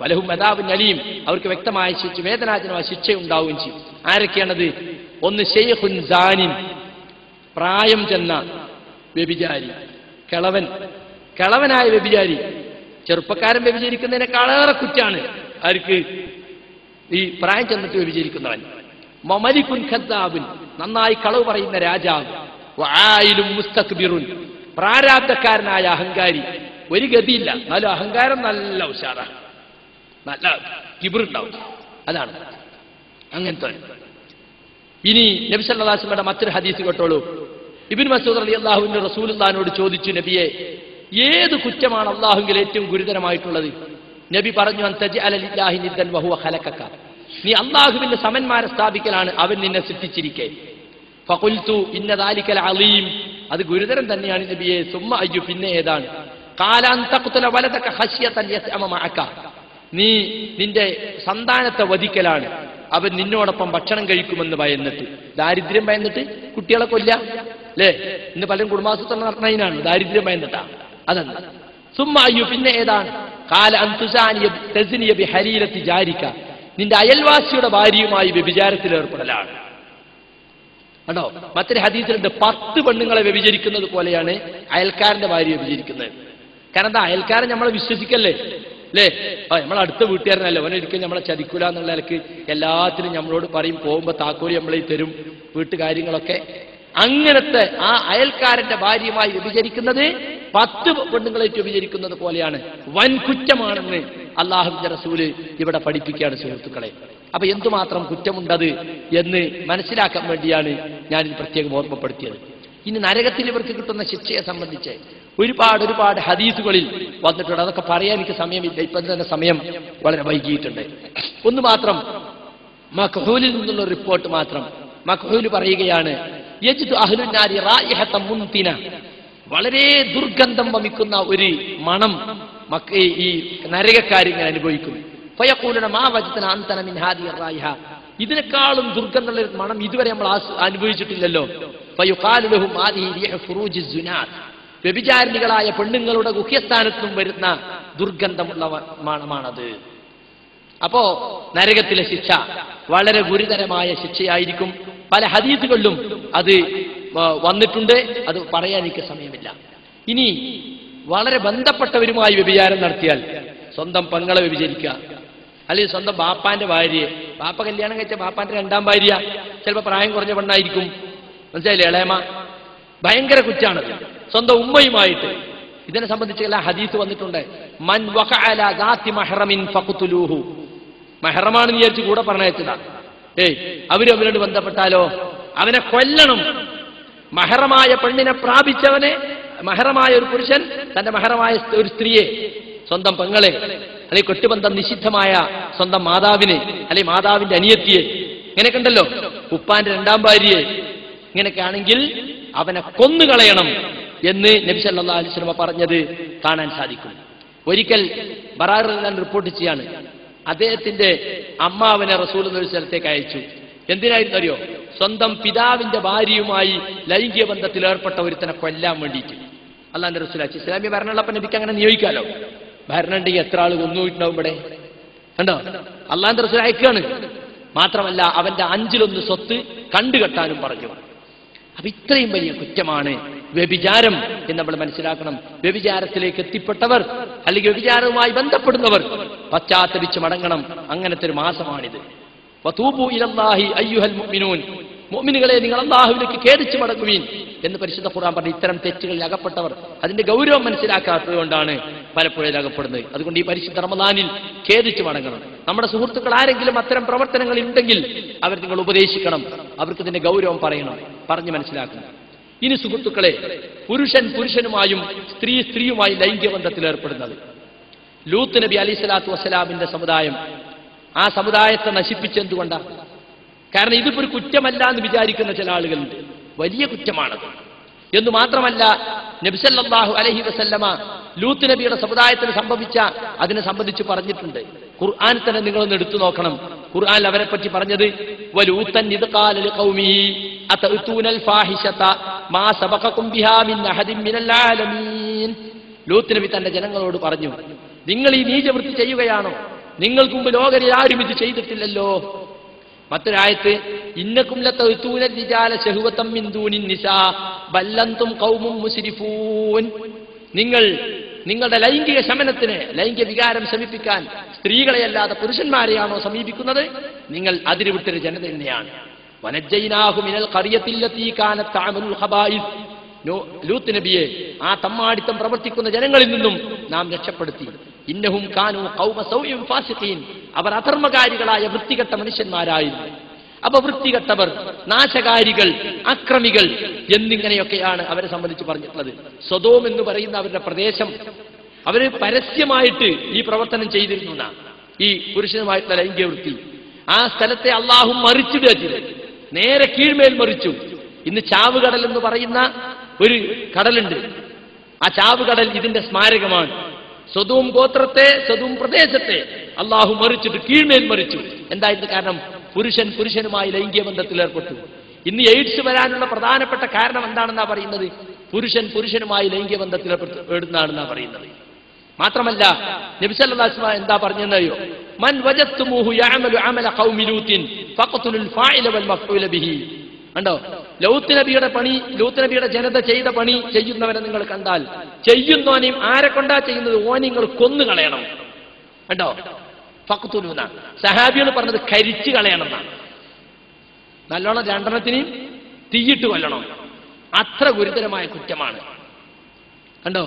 വലഹും അദാബുൻ അലീം, അവർക്ക് വ്യക്തമായ ശിക്ഷ, വേദനാജനമായ ശിക്ഷ ഉണ്ടാവുകയും ചെയ്യും. ആരൊക്കെയാണത്? ഒന്ന് ശൈഖുൻ സാനിൻ, പ്രായം ചെന്ന വ്യഭിചാരി, കിളവനായ വ്യഭിചാരി. ചെറുപ്പക്കാരൻ വ്യഭിചരിക്കുന്നതിനേക്കാളേറെ കുറ്റാണ് ആർക്ക്? ഈ പ്രായം ചെന്നിട്ട് വ്യഭിചരിക്കുന്നവൻ. മമലിക്കുൻ ഖദ്ദാബുൻ, നന്നായി കളവ് പറയുന്ന രാജാവ്. വആയിലും മുസ്തക്ബിറുൻ, പ്രാരാബ്ധക്കാരനായ അഹങ്കാരി. ഒരു ഗതിയില്ല, എന്നാലും അഹങ്കാരം നല്ല ഉഷാറാണ്, നല്ല കിബിറുണ്ടാവും. അതാണ് അങ്ങനത്തെ. ഇനി നബി സല്ലല്ലാഹു അലൈഹി വസല്ലമയുടെ മറ്റൊരു ഹദീസ് കേട്ടോളൂ. ഇബ്നു മസ്ഊദ് റളിയല്ലാഹു അൻഹു റസൂലുള്ളാഹിനോട് ചോദിച്ചു, നബിയെ, ഏത് കുറ്റമാണ് അല്ലാഹുവിൽ ഏറ്റവും ഗുരുതരമായിട്ടുള്ളത്? നബി പറഞ്ഞു, അൻ തജ്അല ലില്ലാഹി നിദ്ദൻ വഹുവ ഖലഖക. നീ അല്ലാഹുവിന്റെ സമന്മാരെ സ്ഥാപിക്കലാണ് അവൻ നിന്നെ സൃഷ്ടിച്ചിരിക്കെ. ഫഖുൽതു ഇന്ന ദാലികൽ അലീം, അത് ഗുരുതരം തന്നെയാണ് നബിയെ. സുമ്മ അയ്യു, പിന്നെ ഏതാണ്? ഖാല അൻ തഖ്തുല വലദക ഖശ്യതൻ യസ്അമ മഅക. നീ നിന്റെ സന്താനത്തെ വധിക്കലാണ്, അവൻ നിന്നോടൊപ്പം ഭക്ഷണം കഴിക്കുമെന്ന് ഭയന്നിട്ട്. ദാരിദ്ര്യം ഭയന്നിട്ട് കുട്ടികളെ കൊല്ല അല്ലേ? ഇന്ന് പലരും കുടുംബാസൂത്രണം നടത്തുന്നതിനാണ് ദാരിദ്ര്യം ഭയന്നിട്ടാ. അതെന്താ? സുമ്മ അയ്യു, പിന്നെ ഏതാണ്? ഖാല അൻ തസ്നിയ ബിഹരീലത്തി ജാരിക. നിന്റെ അയൽവാസിയുടെ ഭാര്യയുമായി വ്യഭിചാരത്തിൽ ഏർപ്പെടലാണ്. കണ്ടോ? മറ്റൊരു ഹദീസിലുണ്ട് 10 പെണ്ണുങ്ങളെ വ്യഭിചരിക്കുന്നത് പോലെയാണ് അയൽക്കാരന്റെ ഭാര്യ വ്യഭിചരിക്കുന്നത്. കാരണം എന്താ? അയൽക്കാരൻ നമ്മളെ വിശ്വസിക്കല്ലേ അല്ലേ? നമ്മളെ അടുത്ത വീട്ടുകാരനല്ലേ, അവനൊരിക്കലും നമ്മളെ ചതിക്കൂല എന്നുള്ള നിലക്ക് എല്ലാത്തിനും നമ്മളോട് പറയും, പോകുമ്പോൾ താക്കോലി നമ്മളെ തരും, വീട്ടുകാര്യങ്ങളൊക്കെ. അങ്ങനത്തെ ആ അയൽക്കാരന്റെ ഭാര്യയുമായി വ്യഭിചരിക്കുന്നത് 10 പെണ്ണുങ്ങളേറ്റ് വ്യഭിചരിക്കുന്നത് പോലെയാണ്, വൻ കുറ്റമാണെന്ന് അല്ലാഹുവിന്റെ റസൂല് ഇവിടെ പഠിപ്പിക്കുകയാണ് സുഹൃത്തുക്കളെ. അപ്പൊ എന്തുമാത്രം കുറ്റമുണ്ടത് എന്ന് മനസ്സിലാക്കാൻ വേണ്ടിയാണ് ഞാൻ ഇത് പ്രത്യേകം ഓർമ്മപ്പെടുത്തിയത്. ഇനി നരകത്തിൽ ഇവർക്ക് കിട്ടുന്ന ശിക്ഷയെ സംബന്ധിച്ച് ഒരുപാട് ഹദീസുകളിൽ വന്നിട്ടുണ്ട്. അതൊക്കെ പറയാൻ എനിക്ക് സമയമില്ല, ഇപ്പം തന്നെ സമയം വളരെ വൈകിയിട്ടുണ്ട്. ഒന്ന് മാത്രം, മഖ്ഹൂലിൽ നിന്നുള്ള റിപ്പോർട്ട് മാത്രം. മഖ്ഹൂൽ പറയുകയാണ്, യജ്ദു അഹ്ലുന്നാരി റായിഹത മുൻതിന, വളരെ ദുർഗന്ധം വമിക്കുന്ന ഒരു മണം ഈ നരകക്കാരിങ്ങനെ അനുഭവിക്കും. ഫയഖൂലുന മാ വജദ്ന അൻതന മിൻ ഹാദിഹി റായിഹ, ഇതിനേക്കാളും ദുർഗന്ധമുള്ള ഒരു മണം ഇതുവരെ നമ്മൾ അനുഭവിച്ചിട്ടില്ലല്ലോ. ഫയുഖാലു ലഹും ഹാദിഹി റീഹു ഫുറൂജിസ് സുനാത്ത്, വ്യഭിചാരിണികളായ പെണ്ണുങ്ങളുടെ ഗുഹ്യസ്ഥാനത്തും വരുന്ന ദുർഗന്ധമുള്ള മണമാണത്. അപ്പോ നരകത്തിലെ ശിക്ഷ വളരെ ഗുരുതരമായ ശിക്ഷയായിരിക്കും. പല ഹദീസുകളിലും അത് വന്നിട്ടുണ്ട്, അത് പറയാൻ എനിക്ക് സമയമില്ല. ഇനി വളരെ ബന്ധപ്പെട്ടവരുമായി വ്യഭിചാരം നടത്തിയാൽ, സ്വന്തം പെങ്ങളെ വ്യഭിചരിക്കുക, അല്ലെങ്കിൽ സ്വന്തം ബാപ്പാന്റെ ഭാര്യയെ, ബാപ്പ കല്യാണം കഴിച്ച ബാപ്പാന്റെ 2ാം ഭാര്യ ചിലപ്പോൾ പ്രായം കുറഞ്ഞ പെണ്ണായിരിക്കും, മനസ്സിലായില്ലേ, ഇളയമ, ഭയങ്കര കുറ്റാണത്. സ്വന്തം ഉമ്മയുമായിട്ട്. ഇതിനെ സംബന്ധിച്ച് എല്ലാ ഹദീസ് വന്നിട്ടുണ്ട്. മൻ വഖഅല ദാത്തി മഹ്റമിൻ ഫഖ്തുലൂഹു, മഹ്റമാണെന്ന് വിചാരിച്ച് കൂടെ പറഞ്ഞയച്ചതാ. അവരവരോട് ബന്ധപ്പെട്ടാലോ അവനെ കൊല്ലണം. മഹ്റമായ പെണ്ണിനെ പ്രാപിച്ചവനെ, മഹ്റമായ ഒരു പുരുഷൻ തന്റെ മഹ്റമായ ഒരു സ്ത്രീയെ, സ്വന്തം പെങ്ങളെ, അല്ലെങ്കിൽ കെട്ടുബന്ധം നിഷിദ്ധമായ സ്വന്തം മാതാവിനെ, അല്ലെങ്കിൽ മാതാവിന്റെ അനിയത്തിയെ, ഇങ്ങനെയൊക്കെ ഉണ്ടല്ലോ, ഉപ്പാന്റെ 2ാം ഭാര്യയെ, ഇങ്ങനെയൊക്കെ ആണെങ്കിൽ അവനെ കൊന്നുകളയണം എന്ന് നബി സല്ലല്ലാഹു അലൈഹി വസല്ലം പറഞ്ഞത് കാണാൻ സാധിക്കും. ഒരിക്കൽ ബറാർ റിപ്പോർട്ട് ചെയ്യാണ്, അദ്ദേഹത്തിന്റെ അമ്മാവനെ റസൂലുള്ളാഹി ഒരു സ്ഥലത്തേക്ക് അയച്ചു. എന്തിനായിരുന്നു അറിയോ? സ്വന്തം പിതാവിന്റെ ഭാര്യയുമായി ലൈംഗിക ബന്ധത്തിൽ ഏർപ്പെട്ട ഒരുത്തനെ കൊല്ലാൻ വേണ്ടിയിട്ട്. അല്ലാഹുവിന്റെ റസൂൽ ഇസ്ലാമിക ഭരണമുള്ളപ്പോൾ നബിക്ക് അങ്ങനെ നിയോഗിക്കാലോ. ഭരണം ഉണ്ടെങ്കിൽ എത്ര ആൾ കൊന്നുപോയിട്ടുണ്ടാവും ഇവിടെ കണ്ടോ, അള്ളാഹുവിന്റെ റസൂൽ അയക്കുകയാണ്. മാത്രമല്ല അവന്റെ 5-1 സ്വത്ത് കണ്ടുകെട്ടാനും പറഞ്ഞു. അപ്പൊ ഇത്രയും വലിയ കുറ്റമാണ് വ്യഭിചാരം എന്ന് നമ്മൾ മനസ്സിലാക്കണം. വ്യഭിചാരത്തിലേക്ക് എത്തിപ്പെട്ടവർ അല്ലെങ്കിൽ വ്യഭിചാരവുമായി ബന്ധപ്പെടുന്നവർ പശ്ചാത്തപിച്ച് മടങ്ങണം. അങ്ങനത്തെ ഒരു മാസമാണിത്. വതൂബു ഇലല്ലാഹി അയ്യുഹൽ മുഅ്മിനൂൻ, മുഅ്മിനുകളെ നിങ്ങൾ അല്ലാഹുവിലേക്ക് ഖേദിച്ചു മടങ്ങുവീൻ എന്ന് പരിശുദ്ധ ഖുർആൻ പറഞ്ഞു. ഇത്തരം തെറ്റുകളിൽ അകപ്പെട്ടവർ അതിന്റെ ഗൗരവം മനസ്സിലാക്കാത്തത് കൊണ്ടാണ് പലപ്പോഴും അകപ്പെടുന്നത്. അതുകൊണ്ട് ഈ പരിശുദ്ധ റമദാനിൽ ഖേദിച്ചു മടങ്ങണം. നമ്മുടെ സുഹൃത്തുക്കൾ ആരെങ്കിലും അത്തരം പ്രവർത്തനങ്ങൾ ഉണ്ടെങ്കിൽ അവർ നിങ്ങൾ ഉപദേശിക്കണം, അവർക്ക് ഇതിന്റെ ഗൗരവം പറയണം, പറഞ്ഞ് മനസ്സിലാക്കണം. ഇനി സുഹൃത്തുക്കളെ, പുരുഷൻ പുരുഷനുമായും സ്ത്രീ സ്ത്രീയുമായി ലൈംഗിക ബന്ധത്തിൽ ഏർപ്പെടുന്നത്. ലൂത്ത് നബി അലൈഹി സ്വലാത്തു വസ്സലാമിന്റെ സമുദായം ആ സമുദായത്തെ നശിപ്പിച്ചെന്തുകൊണ്ടാണ്? കാരണം ഇതിപ്പോ ഒരു കുറ്റമല്ല എന്ന് വിചാരിക്കുന്ന ചില ആളുകളുണ്ട്. വലിയ കുറ്റമാണത് എന്ന് മാത്രമല്ല, നബി സല്ലല്ലാഹു അലൈഹി വസല്ലമ ലൂത്ത് നബിയുടെ സമുദായത്തിന് സംഭവിച്ച അതിനെ സംബന്ധിച്ച് പറഞ്ഞിട്ടുണ്ട്. ഖുർആൻ തന്നെ നിങ്ങളൊന്ന് എടുത്തു നോക്കണം. ഖുർആനിൽ അവരെ പറ്റി പറഞ്ഞത് വലൂതൻ ഇദ് ഖാല ലിഖൗമിഹി അതഅതൂനൽ ഫാഹിശത മാ സബഖകും ബിഹാ മിൻ അഹദിൻ മിനൽ ആലമീൻ. ലൂത്ത് നബി തന്റെ ജനങ്ങളോട് പറഞ്ഞു, നിങ്ങൾ ഈ നീചവൃത്തി ചെയ്യുകയാണോ? നിങ്ങൾക്ക് മുമ്പ് ലോകരിൽ ആരും ഇത് ചെയ്തിട്ടില്ലല്ലോ. മറ്റൊരായത്ത് ഇന്നക്കും ലതഅതൂന റിജാല ശഹവതം മിൻ ദൂനിൻ നിസാ ബല്ലന്തും ഖൗമും മുസ്രിഫൂൻ. നിങ്ങൾ നിങ്ങളുടെ ലൈംഗിക ശമനത്തിന്, ലൈംഗിക വികാരം ശമിപ്പിക്കാൻ സ്ത്രീകളെയല്ലാതെ പുരുഷന്മാരെയാണോ സമീപിക്കുന്നത്? നിങ്ങൾ അതിരുവിട്ടൊരു ജനത തന്നെയാണ്. വനജ്ജൈനാഹു മിനൽ ഖറിയത്തില്ലതീ കാനത് തഅമലുൽ ഖബായിസ്. ലൂത്ത് നബിയെ ആ തമ്മാടിത്തം പ്രവർത്തിക്കുന്ന ജനങ്ങളിൽ നിന്നും നാം രക്ഷപ്പെടുത്തി. ഇന്നഹും കാനൂ ഖൗമ സൗഇൻ ഫാസിഖീൻ. അവർ അധർമ്മകാരികളായ വൃത്തികെട്ട മനുഷ്യന്മാരായിരുന്നു. അപ്പൊ വൃത്തികെട്ടവർ, നാശകാരികൾ, അക്രമികൾ എന്നിങ്ങനെയൊക്കെയാണ് അവരെ സംബന്ധിച്ച് പറഞ്ഞിട്ടുള്ളത്. സൊദോം എന്ന് പറയുന്ന അവരുടെ പ്രദേശം, അവര് പരസ്യമായിട്ട് ഈ പ്രവർത്തനം ചെയ്തിരുന്ന ഈ പുരുഷനുമായിട്ടുള്ള ലൈംഗിക വൃത്തി, ആ സ്ഥലത്തെ അള്ളാഹു മറിച്ചിടുക ചെയ്തു, നേരെ കീഴ്മേൽ മറിച്ചു. ഇന്ന് ചാവുകടൽ എന്ന് പറയുന്ന ഒരു കടലുണ്ട്. ആ ചാവുകടൽ ഇതിന്റെ സ്മാരകമാണ്. സൊദോം ഗോത്രത്തെ, സൊദോം പ്രദേശത്തെ അള്ളാഹു മറിച്ചിട്ട് കീഴ്മേൽ മറിച്ചു. എന്തായിരുന്നു കാരണം? പുരുഷൻ പുരുഷനുമായി ലൈംഗിക ബന്ധത്തിൽ ഏർപ്പെട്ടു. ഇന്ന് എയ്ഡ്സ് വരാനുള്ള പ്രധാനപ്പെട്ട കാരണം എന്താണെന്നാ പറയുന്നത്? പുരുഷൻ പുരുഷനുമായി ലൈംഗിക ബന്ധത്തിൽ ഏർപ്പെടുന്നതാണെന്നാ പറയുന്നത്. മാത്രമല്ല നബി സല്ലല്ലാഹു അലൈഹി വസല്ലം എന്താ പറഞ്ഞെന്നറിയോ? മൻ വജത്തുമുഹു യഅമലു അമല ഖൗമി ലൂത്തിൻ ഫഖതുലുൽ ഫാഇല വൽ മഫ്ഊല ബിഹി. കണ്ടോ, ലൂത്ത് നബിയുടെ പണി, ലൂത്ത് നബിയുടെ ജനത ചെയ്ത പണി ചെയ്യുന്നവരെ നിങ്ങൾ കണ്ടാൽ, ചെയ്യുന്നവനെയും ആരെ കൊണ്ടാ ചെയ്യുന്നത് ഓനെ നിങ്ങൾ കൊന്നുകളയണം. കണ്ടോ, ഫഖ്തുലൂന. സഹാബികൾ പറഞ്ഞത് കരിച്ചു കളയണം എന്നാണ്. നല്ലോണം രണ്ടെണ്ണത്തിനെയും തീയിട്ട് കൊല്ലണം. അത്ര ഗുരുതരമായ കുറ്റമാണ്. കണ്ടോ,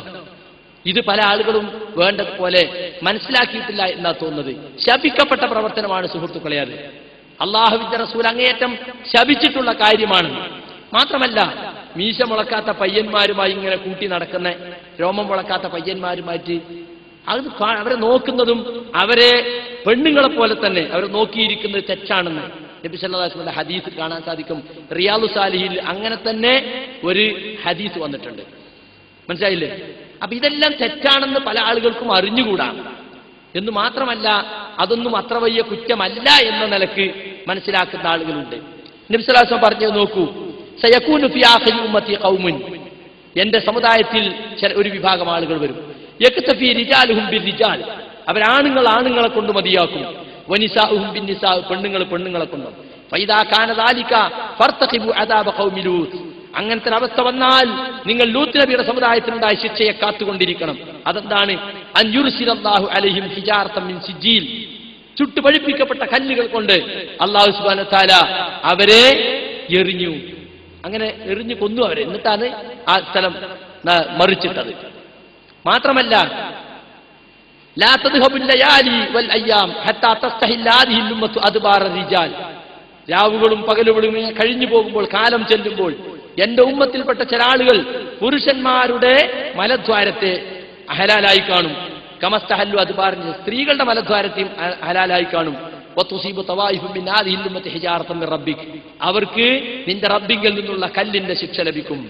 ഇത് പല ആളുകളും വേണ്ടതുപോലെ മനസ്സിലാക്കിയിട്ടില്ല എന്നാ തോന്നുന്നത്. ശപിക്കപ്പെട്ട പ്രവർത്തനമാണ് സുഹൃത്തുക്കളെ അത്. അള്ളാഹുവിന്റെ റസൂൽ അങ്ങേയറ്റം ശപിച്ചിട്ടുള്ള കാര്യമാണ്. മാത്രമല്ല, മീശ മുളക്കാത്ത പയ്യന്മാരുമായി ഇങ്ങനെ കൂട്ടി നടക്കുന്ന, രോമം മുളക്കാത്ത പയ്യന്മാരുമായിട്ട് അത് അവരെ നോക്കുന്നതും അവരെ പെണ്ണുങ്ങളെ പോലെ തന്നെ അവർ നോക്കിയിരിക്കുന്നത് തെറ്റാണെന്ന് നബി സല്ലല്ലാഹു അലൈഹി വസല്ലം ഹദീസ് കാണാൻ സാധിക്കും. റിയാദുസ് സാലിഹീൻ അങ്ങനെ തന്നെ ഒരു ഹദീസ് വന്നിട്ടുണ്ട്. മനസ്സിലായില്ലേ? അപ്പൊ ഇതെല്ലാം തെറ്റാണെന്ന് പല ആളുകൾക്കും അറിഞ്ഞുകൂടാ. എന്ന് മാത്രമല്ല, അതൊന്നും അത്ര വലിയ കുറ്റമല്ല എന്ന നിലക്ക് മനസ്സിലാക്കുന്ന ആളുകളുണ്ട്. നബി സല്ലല്ലാഹു അലൈഹി വസല്ലം പറഞ്ഞു, നോക്കൂ, സയകൂനു ഫി ആഖിരി ഉമ്മത്തി ഖൗമുൻ, എന്റെ സമുദായത്തിൽ ഒരു വിഭാഗം ആളുകൾ വരും. യക്തഫി റിജാലുഹും ബിർരിജാൽ, അവരാണുങ്ങൾ ആണുങ്ങളെ കൊണ്ട് മതിയാക്കും. വനിസാഉഹും ബിന്നിസാ, പെണ്ണുങ്ങൾ പെണ്ണുങ്ങളെ കൊണ്ടും. ഫൈദാ കാന ദാലിക ഫർതഖിബു അദാബ ഖൗമി ലൂത്ത്, അങ്ങനത്തെ അവസ്ഥ വന്നാൽ നിങ്ങൾ ലൂത്ത് നബിയുടെ സമുദായത്തിനുണ്ടായ ശിക്ഷയെ കാത്തുകൊണ്ടിരിക്കണം. അതെന്താണ്? അൻ യുർസിലല്ലാഹു അലൈഹിം ഹിജാറത്തൻ മിൻ സിജീൽ, ചുട്ടു പഴുപ്പിക്കപ്പെട്ട കല്ലുകൾ കൊണ്ട് അല്ലാഹു സുബ്ഹാനഹു വ തആല അവരെ എറിഞ്ഞു. അങ്ങനെ എറിഞ്ഞു കൊന്നു അവരെ. എന്നിട്ടാണ് ആ സ്ഥലം മറിച്ചിട്ടത്. മാത്രമല്ല, ലാ തദ്ഹബുൽ ലയാലി വൽ അയ്യാം ഹത്താ തസ്തഹില്ല ഹാദിഹിൽ ഉമ്മത്തു അദ്ബാറ റിജാൽ, രാവുകളും പകലുകളും കഴിഞ്ഞു പോകുമ്പോൾ, കാലം ചെല്ലുമ്പോൾ എന്റെ ഉമ്മത്തിൽപ്പെട്ട ചില ആളുകൾ പുരുഷന്മാരുടെ മലദ്വാരത്തെ ഹലാലായി കാണും. കമസ്തഹല്ലു അദ്ബാറിന്, സ്ത്രീകളുടെ മലദ്വാരത്തെയും ഹലാലായി കാണും. വതുസീബു തവായിഫു മിൻ ഹാദിഹിൽ ഉമ്മത്തി ഹിജാറത്തൻ മിൻ റബ്ബിക്, അവർക്ക് നിന്റെ റബ്ബിങ്കിൽ നിന്നുള്ള കല്ലിന്റെ ശിക്ഷ ലഭിക്കും.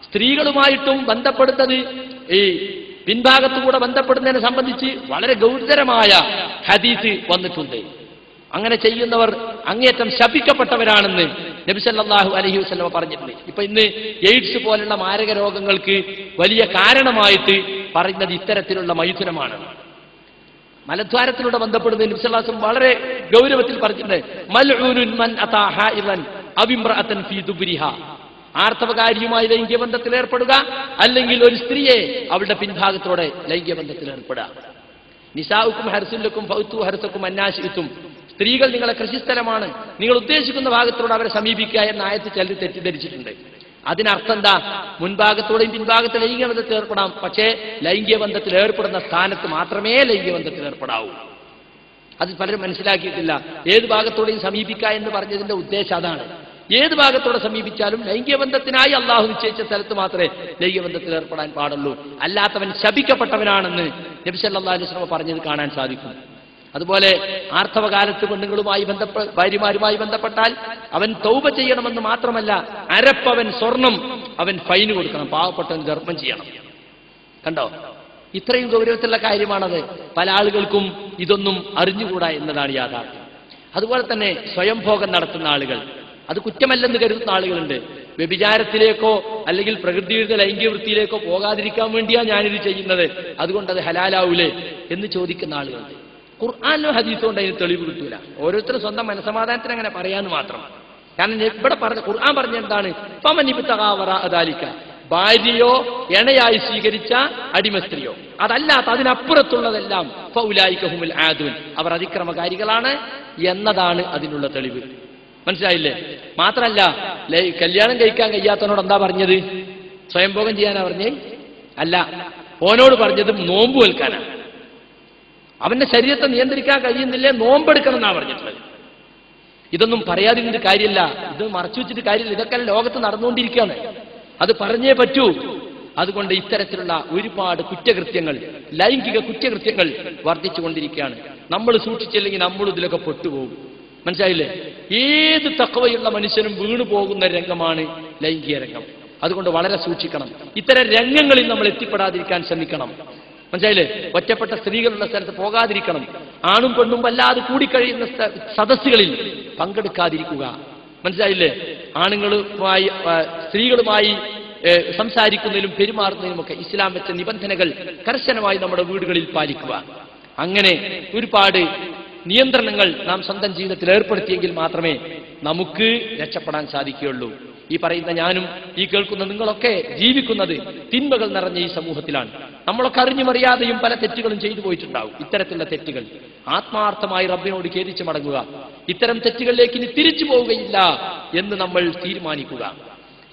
സ്ത്രീകളുമായിട്ടും ബന്ധപ്പെടുന്നത്, ഈ പിൻഭാഗത്തുകൂടെ ബന്ധപ്പെടുന്നതിനെ സംബന്ധിച്ച് വളരെ ഗൗരവമായ ഹദീസ് വന്നിട്ടുണ്ട്. അങ്ങനെ ചെയ്യുന്നവർ അങ്ങേയറ്റം ശപിക്കപ്പെട്ടവരാണെന്ന് നബി സല്ലല്ലാഹു അലൈഹി വസല്ലം പറഞ്ഞിട്ടുണ്ട്. ഇപ്പൊ ഇന്ന് എയ്ഡ്സ് പോലുള്ള മാരക രോഗങ്ങൾക്ക് വലിയ കാരണമായിട്ട് പറയുന്നത് ഇത്തരത്തിലുള്ള മൈഥുനമാണ്. മലദ്വാരത്തിലൂടെ ബന്ധപ്പെടുന്നതിന് നബി സല്ലല്ലാഹു അലൈഹി വസല്ലം വളരെ ഗൗരവത്തിൽ പറഞ്ഞിട്ടുണ്ട്, മൽഊനുൻ മൻ അതാ ഹായിറൻ അവ ഇംറഅതൻ ഫീ ദുബ്രിഹാ. ആർത്തവകാരിയുമായി ലൈംഗിക ബന്ധത്തിൽ ഏർപ്പെടുക, അല്ലെങ്കിൽ ഒരു സ്ത്രീയെ അവളുടെ പിൻഭാഗത്തോടെ ലൈംഗിക ബന്ധത്തിൽ ഏർപ്പെടുക. നിസാഉക്കും ഹർസുല്ലക്കും ഫൗതു ഹർസക്കും അന്നാശിത്തും. സ്ത്രീകൾ നിങ്ങളെ കൃഷിസ്ഥലമാണ്, നിങ്ങൾ ഉദ്ദേശിക്കുന്ന ഭാഗത്തോടെ അവരെ സമീപിക്കുക എന്ന ആയത്ത് ചിലർ തെറ്റിദ്ധരിച്ചിട്ടുണ്ട്. അതിനർത്ഥം എന്താ? മുൻഭാഗത്തോടെയും പിൻഭാഗത്ത് ലൈംഗിക ബന്ധത്തിൽ ഏർപ്പെടാം, പക്ഷേ ലൈംഗിക ബന്ധത്തിൽ ഏർപ്പെടുന്ന സ്ഥാനത്ത് മാത്രമേ ലൈംഗിക ബന്ധത്തിൽ ഏർപ്പെടാവൂ. അത് പലരും മനസ്സിലാക്കിയിട്ടില്ല. ഏത് ഭാഗത്തോടെയും സമീപിക്കുക എന്ന് പറഞ്ഞതിന്റെ ഉദ്ദേശം അതാണ്. ഏത് ഭാഗത്തോടെ സമീപിച്ചാലും ലൈംഗിക ബന്ധത്തിനായി അള്ളാഹു നിശ്ചയിച്ച സ്ഥലത്ത് മാത്രമേ ലൈംഗിക ബന്ധത്തിൽ ഏർപ്പെടാൻ പാടുള്ളൂ. അല്ലാത്തവൻ ശപിക്കപ്പെട്ടവനാണെന്ന് നബി സല്ലല്ലാഹു അലൈഹി വസല്ലം പറഞ്ഞത് കാണാൻ സാധിക്കും. അതുപോലെ ആർത്തവകാലത്ത് പെണ്ണുങ്ങളുമായി ഭാര്യമാരുമായി ബന്ധപ്പെട്ടാൽ അവൻ തൗബ ചെയ്യണമെന്ന് മാത്രമല്ല, അരപ്പവൻ സ്വർണം അവൻ ഫൈന് കൊടുക്കണം, പാവപ്പെട്ടവൻ ഗർഭം ചെയ്യണം. കണ്ടോ, ഇത്രയും ഗൗരവത്തിലുള്ള കാര്യമാണത്. പല ആളുകൾക്കും ഇതൊന്നും അറിഞ്ഞുകൂടാ എന്നതാണ് യാഥാർത്ഥ്യം. അതുപോലെ തന്നെ സ്വയംഭോഗം നടത്തുന്ന ആളുകൾ, അത് കുറ്റമല്ലെന്ന് കരുതുന്ന ആളുകളുണ്ട്. വ്യഭിചാരത്തിലേക്കോ അല്ലെങ്കിൽ പ്രകൃതിയുടെ ലൈംഗിക വൃത്തിയിലേക്കോ പോകാതിരിക്കാൻ വേണ്ടിയാണ് ഞാനിത് ചെയ്യുന്നത്, അതുകൊണ്ട് അത് ഹലാലാവൂലേ എന്ന് ചോദിക്കുന്ന ആളുകളുണ്ട്. ഖുർആനിലോ ഹദീസോ കൊണ്ട് അതിന് തെളിവ് കിട്ടൂല. ഓരോരുത്തരും സ്വന്തം മനസ്സമാധാനത്തിന് അങ്ങനെ പറയാന്ന് മാത്രം. കാരണം ഇവിടെ ഖുർആൻ പറഞ്ഞ എന്താണ്? ഫമനിബ്തഗാവറഅദാലിക, ഭാര്യയോ ഇണയായി സ്വീകരിച്ച അടിമ സ്ത്രീയോ, അതല്ലാത്ത അതിനപ്പുറത്തുള്ളതെല്ലാം ഫൗലായിക ഹുമുൽ ആദൂൻ, അവർ അതിക്രമകാരികളാണ് എന്നതാണ് അതിനുള്ള തെളിവ്. മനസ്സിലായില്ലേ? മാത്രമല്ല, കല്യാണം കഴിക്കാൻ കഴിയാത്തവനോട് എന്താ പറഞ്ഞത്? സ്വയംഭോഗം ചെയ്യാനാ പറഞ്ഞേ? അല്ല, ഓനോട് പറഞ്ഞത് നോമ്പ് വെൽക്കാനാ. അവന്റെ ശരീരത്തെ നിയന്ത്രിക്കാൻ കഴിയുന്നില്ലേ, നോമ്പെടുക്കണം എന്നാ പറഞ്ഞിട്ടുള്ളത്. ഇതൊന്നും പറയാതിരുന്നിട്ട് കാര്യമില്ല, ഇത് മറച്ചു വെച്ചിട്ട് കാര്യമില്ല. ഇതൊക്കെ ലോകത്ത് നടന്നുകൊണ്ടിരിക്കുകയാണ്, അത് പറഞ്ഞേ പറ്റൂ. അതുകൊണ്ട് ഇത്തരത്തിലുള്ള ഒരുപാട് കുറ്റകൃത്യങ്ങൾ, ലൈംഗിക കുറ്റകൃത്യങ്ങൾ വർദ്ധിച്ചുകൊണ്ടിരിക്കുകയാണ്. നമ്മൾ സൂക്ഷിച്ചില്ലെങ്കിൽ നമ്മൾ ഇതിലൊക്കെ പെട്ടുപോകും. മനസ്സിലായില്ലേ? ഏത് തഖ്വയുള്ള മനുഷ്യനും വീണു പോകുന്ന രംഗമാണ് ലൈംഗിക രംഗം. അതുകൊണ്ട് വളരെ സൂക്ഷിക്കണം. ഇത്തരം രംഗങ്ങളിൽ നമ്മൾ എത്തിപ്പെടാതിരിക്കാൻ ശ്രമിക്കണം. മനസ്സിലായില്ലേ? ഒറ്റപ്പെട്ട സ്ത്രീകളുള്ള സ്ഥലത്ത് പോകാതിരിക്കണം. ആണും പെണ്ണും വല്ലാതെ കൂടിക്കഴിയുന്ന സദസ്സുകളിൽ പങ്കെടുക്കാതിരിക്കുക. മനസ്സിലായില്ലേ? ആണുങ്ങളുമായി സ്ത്രീകളുമായി സംസാരിക്കുന്നതിലും പെരുമാറുന്നതിലുമൊക്കെ ഇസ്ലാം വെച്ച നിബന്ധനകൾ കർശനമായി നമ്മുടെ വീടുകളിൽ പാലിക്കുക. അങ്ങനെ ഒരുപാട് നിയന്ത്രണങ്ങൾ നാം സ്വന്തം ജീവിതത്തിൽ ഏർപ്പെടുത്തിയെങ്കിൽ മാത്രമേ നമുക്ക് രക്ഷപ്പെടാൻ സാധിക്കുകയുള്ളൂ. ഈ പറയുന്ന ഞാനും ഈ കേൾക്കുന്ന നിങ്ങളൊക്കെ ജീവിക്കുന്നത് തിന്മകൾ നിറഞ്ഞ ഈ സമൂഹത്തിലാണ്. നമ്മളൊക്കെ അറിഞ്ഞുമറിയാതെയും പല തെറ്റുകളും ചെയ്തു പോയിട്ടുണ്ടാവും. ഇത്തരത്തിലുള്ള തെറ്റുകൾ ആത്മാർത്ഥമായി റബ്ബിനോട് ഖേദിച്ച് മടങ്ങുക. ഇത്തരം തെറ്റുകളിലേക്ക് ഇനി തിരിച്ചു പോവുകയില്ല എന്ന് നമ്മൾ തീരുമാനിക്കുക.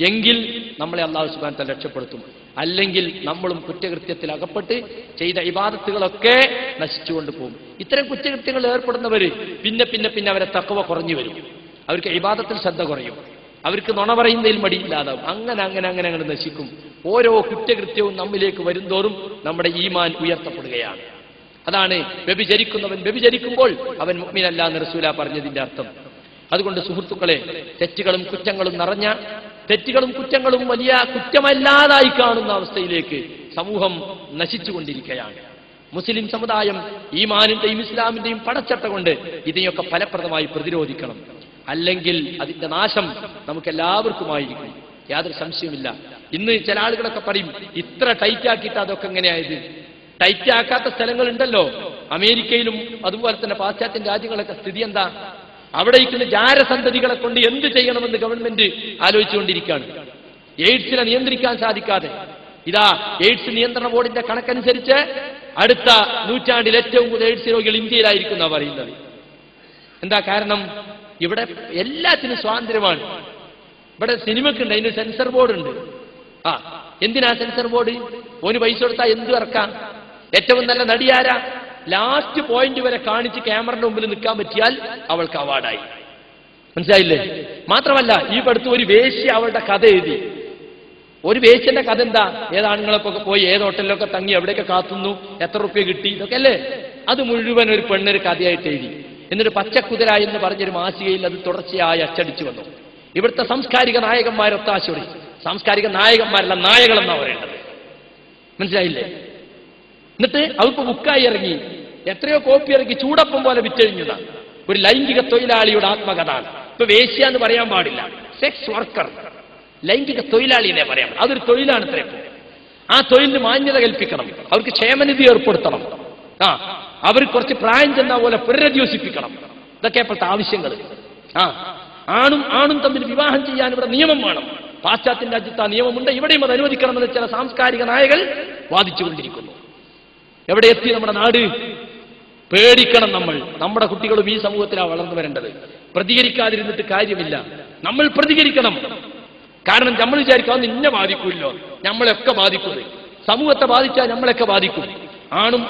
എങ്കിൽ നമ്മളെ അല്ലാഹു സുബ്ഹാനഹു വ തആല രക്ഷപ്പെടുത്തും. അല്ലെങ്കിൽ നമ്മളും കുറ്റകൃത്യത്തിൽ അകപ്പെട്ട് ചെയ്ത ഇബാദത്തുകളൊക്കെ നശിച്ചുകൊണ്ട് പോകും. ഇത്തരം കുറ്റകൃത്യങ്ങൾ ഏർപ്പെടുന്നവർ പിന്നെ പിന്നെ പിന്നെ അവരെ തഖ്വ കുറഞ്ഞു വരും. അവർക്ക് ഇബാദത്തിൽ ശ്രദ്ധ കുറയും. അവർക്ക് നുണ പറയുന്നതിൽ മടിയില്ലാതാവും. അങ്ങനെ അങ്ങനെ അങ്ങനെ അങ്ങനെ നശിക്കും. ഓരോ കുറ്റകൃത്യവും നമ്മിലേക്ക് വരുന്തോറും നമ്മുടെ ഈമാൻ ഉയർത്തപ്പെടുകയാണ്. അതാണ് വ്യഭിചരിക്കുന്നവൻ വ്യഭിചരിക്കുമ്പോൾ അവൻ മുഅ്മിനല്ല എന്ന് റസൂല പറഞ്ഞതിന്റെ അർത്ഥം. അതുകൊണ്ട് സുഹൃത്തുക്കളെ, തെറ്റുകളും കുറ്റങ്ങളും നിറഞ്ഞ, തെറ്റുകളും കുറ്റങ്ങളും വലിയ കുറ്റമല്ലാതായി കാണുന്ന അവസ്ഥയിലേക്ക് സമൂഹം നശിച്ചുകൊണ്ടിരിക്കുകയാണ്. മുസ്ലിം സമുദായം ഈമാനിന്റെയും ഇസ്ലാമിന്റെയും പടച്ചട്ട കൊണ്ട് ഇതിനെയൊക്കെ ഫലപ്രദമായി പ്രതിരോധിക്കണം. അല്ലെങ്കിൽ അതിന്റെ നാശം നമുക്കെല്ലാവർക്കുമായിരിക്കും, യാതൊരു സംശയമില്ല. ഇന്ന് ചില ആളുകളൊക്കെ പറയും, ഇത്ര ടൈറ്റാക്കിയിട്ട് അതൊക്കെ എങ്ങനെയായത്? ടൈറ്റാക്കാത്ത സ്ഥലങ്ങളുണ്ടല്ലോ. അമേരിക്കയിലും അതുപോലെ തന്നെ പാശ്ചാത്യ രാജ്യങ്ങളൊക്കെ സ്ഥിതി എന്താ? അവിടെ ഇരിക്കുന്ന ജാരസന്തതികളെ കൊണ്ട് എന്ത് ചെയ്യണമെന്ന് ഗവൺമെന്റ് ആലോചിച്ചുകൊണ്ടിരിക്കുകയാണ്. എയ്ഡ്സിനെ നിയന്ത്രിക്കാൻ സാധിക്കാതെ ഇതാ എയ്ഡ്സ് നിയന്ത്രണ ബോർഡിന്റെ കണക്കനുസരിച്ച് അടുത്ത നൂറ്റാണ്ടിൽ ഏറ്റവും കൂടുതൽ എയ്ഡ്സ് രോഗികൾ ഇന്ത്യയിലായിരിക്കും പറയുന്നത്. എന്താ കാരണം? ഇവിടെ എല്ലാത്തിനും സ്വാതന്ത്ര്യമാണ്. ഇവിടെ സിനിമക്കുണ്ട്, അതിന് സെൻസർ ബോർഡ് ഉണ്ട്. എന്തിനാ സെൻസർ ബോർഡ്? ഓന് പൈസ കൊടുത്താൽ എന്ത് ഇറക്കാം. ഏറ്റവും നല്ല നടിയാരാ? ലാസ്റ്റ് പോയിന്റ് വരെ കാണിച്ച് ക്യാമറയുടെ മുമ്പിൽ നിൽക്കാൻ പറ്റിയാൽ അവൾക്ക് അവാർഡായി. മനസ്സിലായില്ലേ? മാത്രമല്ല, ഈ അടുത്ത് ഒരു വേശ്യ അവളുടെ കഥ എഴുതി. ഒരു വേശ്യന്റെ കഥ എന്താ? ഏതാണുങ്ങളൊക്കെ പോയി ഏത് ഹോട്ടലിലൊക്കെ തങ്ങി എവിടെയൊക്കെ കാത്തുന്നു, എത്ര റുപ്യ കിട്ടി, ഇതൊക്കെ അല്ലേ? അത് മുഴുവൻ ഒരു പെണ്ണൊരു കഥയായിട്ട് എഴുതി. എന്നിട്ട് പച്ചക്കുതിര എന്ന് പറഞ്ഞൊരു മാസികയിൽ അത് തുടർച്ചയായി അച്ചടിച്ചു വന്നു. ഇവിടുത്തെ സാംസ്കാരിക നായകന്മാരൊത്താശോടി, സാംസ്കാരിക നായകന്മാരല്ല നായകളെന്നാ പറയേണ്ടത്. മനസ്സിലായില്ലേ? എന്നിട്ട് അവർക്ക് ബുക്കായി ഇറങ്ങി, എത്രയോ കോപ്പി ഇറങ്ങി, ചൂടപ്പം പോലെ വിറ്റഴിഞ്ഞതാണ്. ഒരു ലൈംഗിക തൊഴിലാളിയുടെ ആത്മകഥ. ഇപ്പൊ വേശ്യ എന്ന് പറയാൻ പാടില്ല, സെക്സ് വർക്കർ, ലൈംഗിക തൊഴിലാളിയെ പറയാം. അതൊരു തൊഴിലാണ്. ഇത്രയും ആ തൊഴിലിന് മാന്യത കൽപ്പിക്കണം, അവർക്ക് ക്ഷേമനിധി ഏർപ്പെടുത്തണം. അവർ കുറച്ച് പ്രായം ചെന്ന പോലെ പുനരധിവസിപ്പിക്കണം. ഇതൊക്കെ ഇപ്പോഴത്തെ ആവശ്യങ്ങൾ. ആണും തമ്മിൽ വിവാഹം ചെയ്യാൻ ഇവിടെ നിയമം വേണം. പാശ്ചാത്യ രാജ്യത്ത് ആ നിയമമുണ്ട്, ഇവിടെയും അത് അനുവദിക്കണമെന്ന് ചില സാംസ്കാരിക നായകൾ വാദിച്ചുകൊണ്ടിരിക്കുന്നു. എവിടെ എത്തി നമ്മുടെ നാട്? പേടിക്കണം നമ്മൾ. നമ്മുടെ കുട്ടികളും ഈ സമൂഹത്തിലാണ് വളർന്നു വരേണ്ടത്. പ്രതികരിക്കാതിരുന്നിട്ട് കാര്യമില്ല, നമ്മൾ പ്രതികരിക്കണം. കാരണം നമ്മൾ വിചാരിക്കാം നിന്നെ ബാധിക്കുമല്ലോ, നമ്മളെയൊക്കെ ബാധിക്കുന്നത്. സമൂഹത്തെ ബാധിച്ചാൽ നമ്മളൊക്കെ ബാധിക്കും.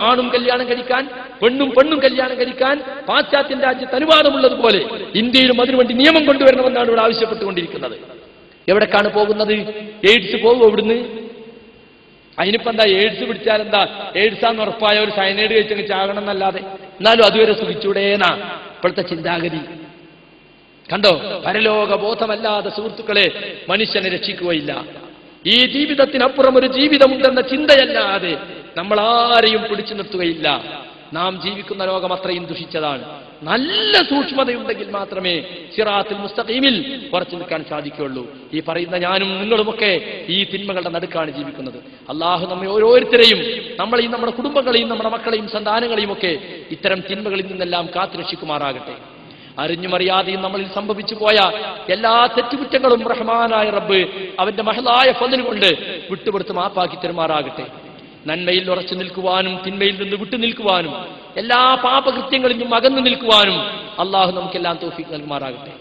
ആണും കല്യാണം കഴിക്കാൻ, പെണ്ണും കല്യാണം കഴിക്കാൻ പാശ്ചാത്യ രാജ്യത്ത് അനുവാദമുള്ളതുപോലെ ഇന്ത്യയിലും അതിനുവേണ്ടി നിയമം കൊണ്ടുവരണമെന്നാണ് ഇവിടെ ആവശ്യപ്പെട്ടുകൊണ്ടിരിക്കുന്നത്. എവിടേക്കാണ് പോകുന്നത്? എയ്ഡ്സ് പോകും ഇവിടുന്ന്. അതിനിപ്പോ എന്താ? എയ്ഡ്സ് പിടിച്ചാൽ എന്താ? എയ്ഡ്സാന്ന് ഉറപ്പായ ഒരു സയനൈഡ് കഴിച്ചങ്ങ് ചാകണം എന്നല്ലാതെ, എന്നാലും അതുവരെ സുഖിച്ചൂടേന്നാ ഇപ്പോഴത്തെ ചിന്താഗതി. കണ്ടോ? പരലോക ബോധമല്ലാതെ സുഹൃത്തുക്കളെ മനുഷ്യനെ രക്ഷിക്കുകയില്ല. ഈ ജീവിതത്തിനപ്പുറം ഒരു ജീവിതമുണ്ടെന്ന ചിന്തയല്ലാതെ നമ്മൾ ആരെയും പിടിച്ചു നിർത്തുകയില്ല. നാം ജീവിക്കുന്ന ലോകം അത്രയും ദുഷിച്ചതാണ്. നല്ല സൂക്ഷ്മതയുണ്ടെങ്കിൽ മാത്രമേ സിറാത്തുൽ മുസ്തഖീമിൽ ഉറച്ചു നിൽക്കാൻ സാധിക്കുകയുള്ളൂ. ഈ പറയുന്ന ഞാനും നിങ്ങളുമൊക്കെ ഈ തിന്മകളുടെ നടുക്കാണ് ജീവിക്കുന്നത്. അള്ളാഹു നമ്മെ ഓരോരുത്തരെയും, നമ്മളെയും നമ്മുടെ കുടുംബങ്ങളെയും നമ്മുടെ മക്കളെയും സന്താനങ്ങളെയും ഒക്കെ ഇത്തരം തിന്മകളിൽ നിന്നെല്ലാം കാത്തുരക്ഷിക്കുമാറാകട്ടെ. അറിഞ്ഞുമറിയാതെയും നമ്മളിൽ സംഭവിച്ചു പോയ എല്ലാ തെറ്റുകുറ്റങ്ങളും റഹ്മാനായ റബ്ബ് അവന്റെ മഹലായ ഫദ്ൽ കൊണ്ട് വിട്ടുപുറത്ത് മാപ്പാക്കി തരുമാറാകട്ടെ. നന്മയിൽ ഉറച്ചു നിൽക്കുവാനും തിന്മയിൽ നിന്ന് വിട്ടു നിൽക്കുവാനും എല്ലാ പാപകൃത്യങ്ങളിൽ നിന്നും അകന്നു നിൽക്കുവാനും അള്ളാഹു നമുക്കെല്ലാം തൗഫീഖ് നൽകുമാറാകട്ടെ.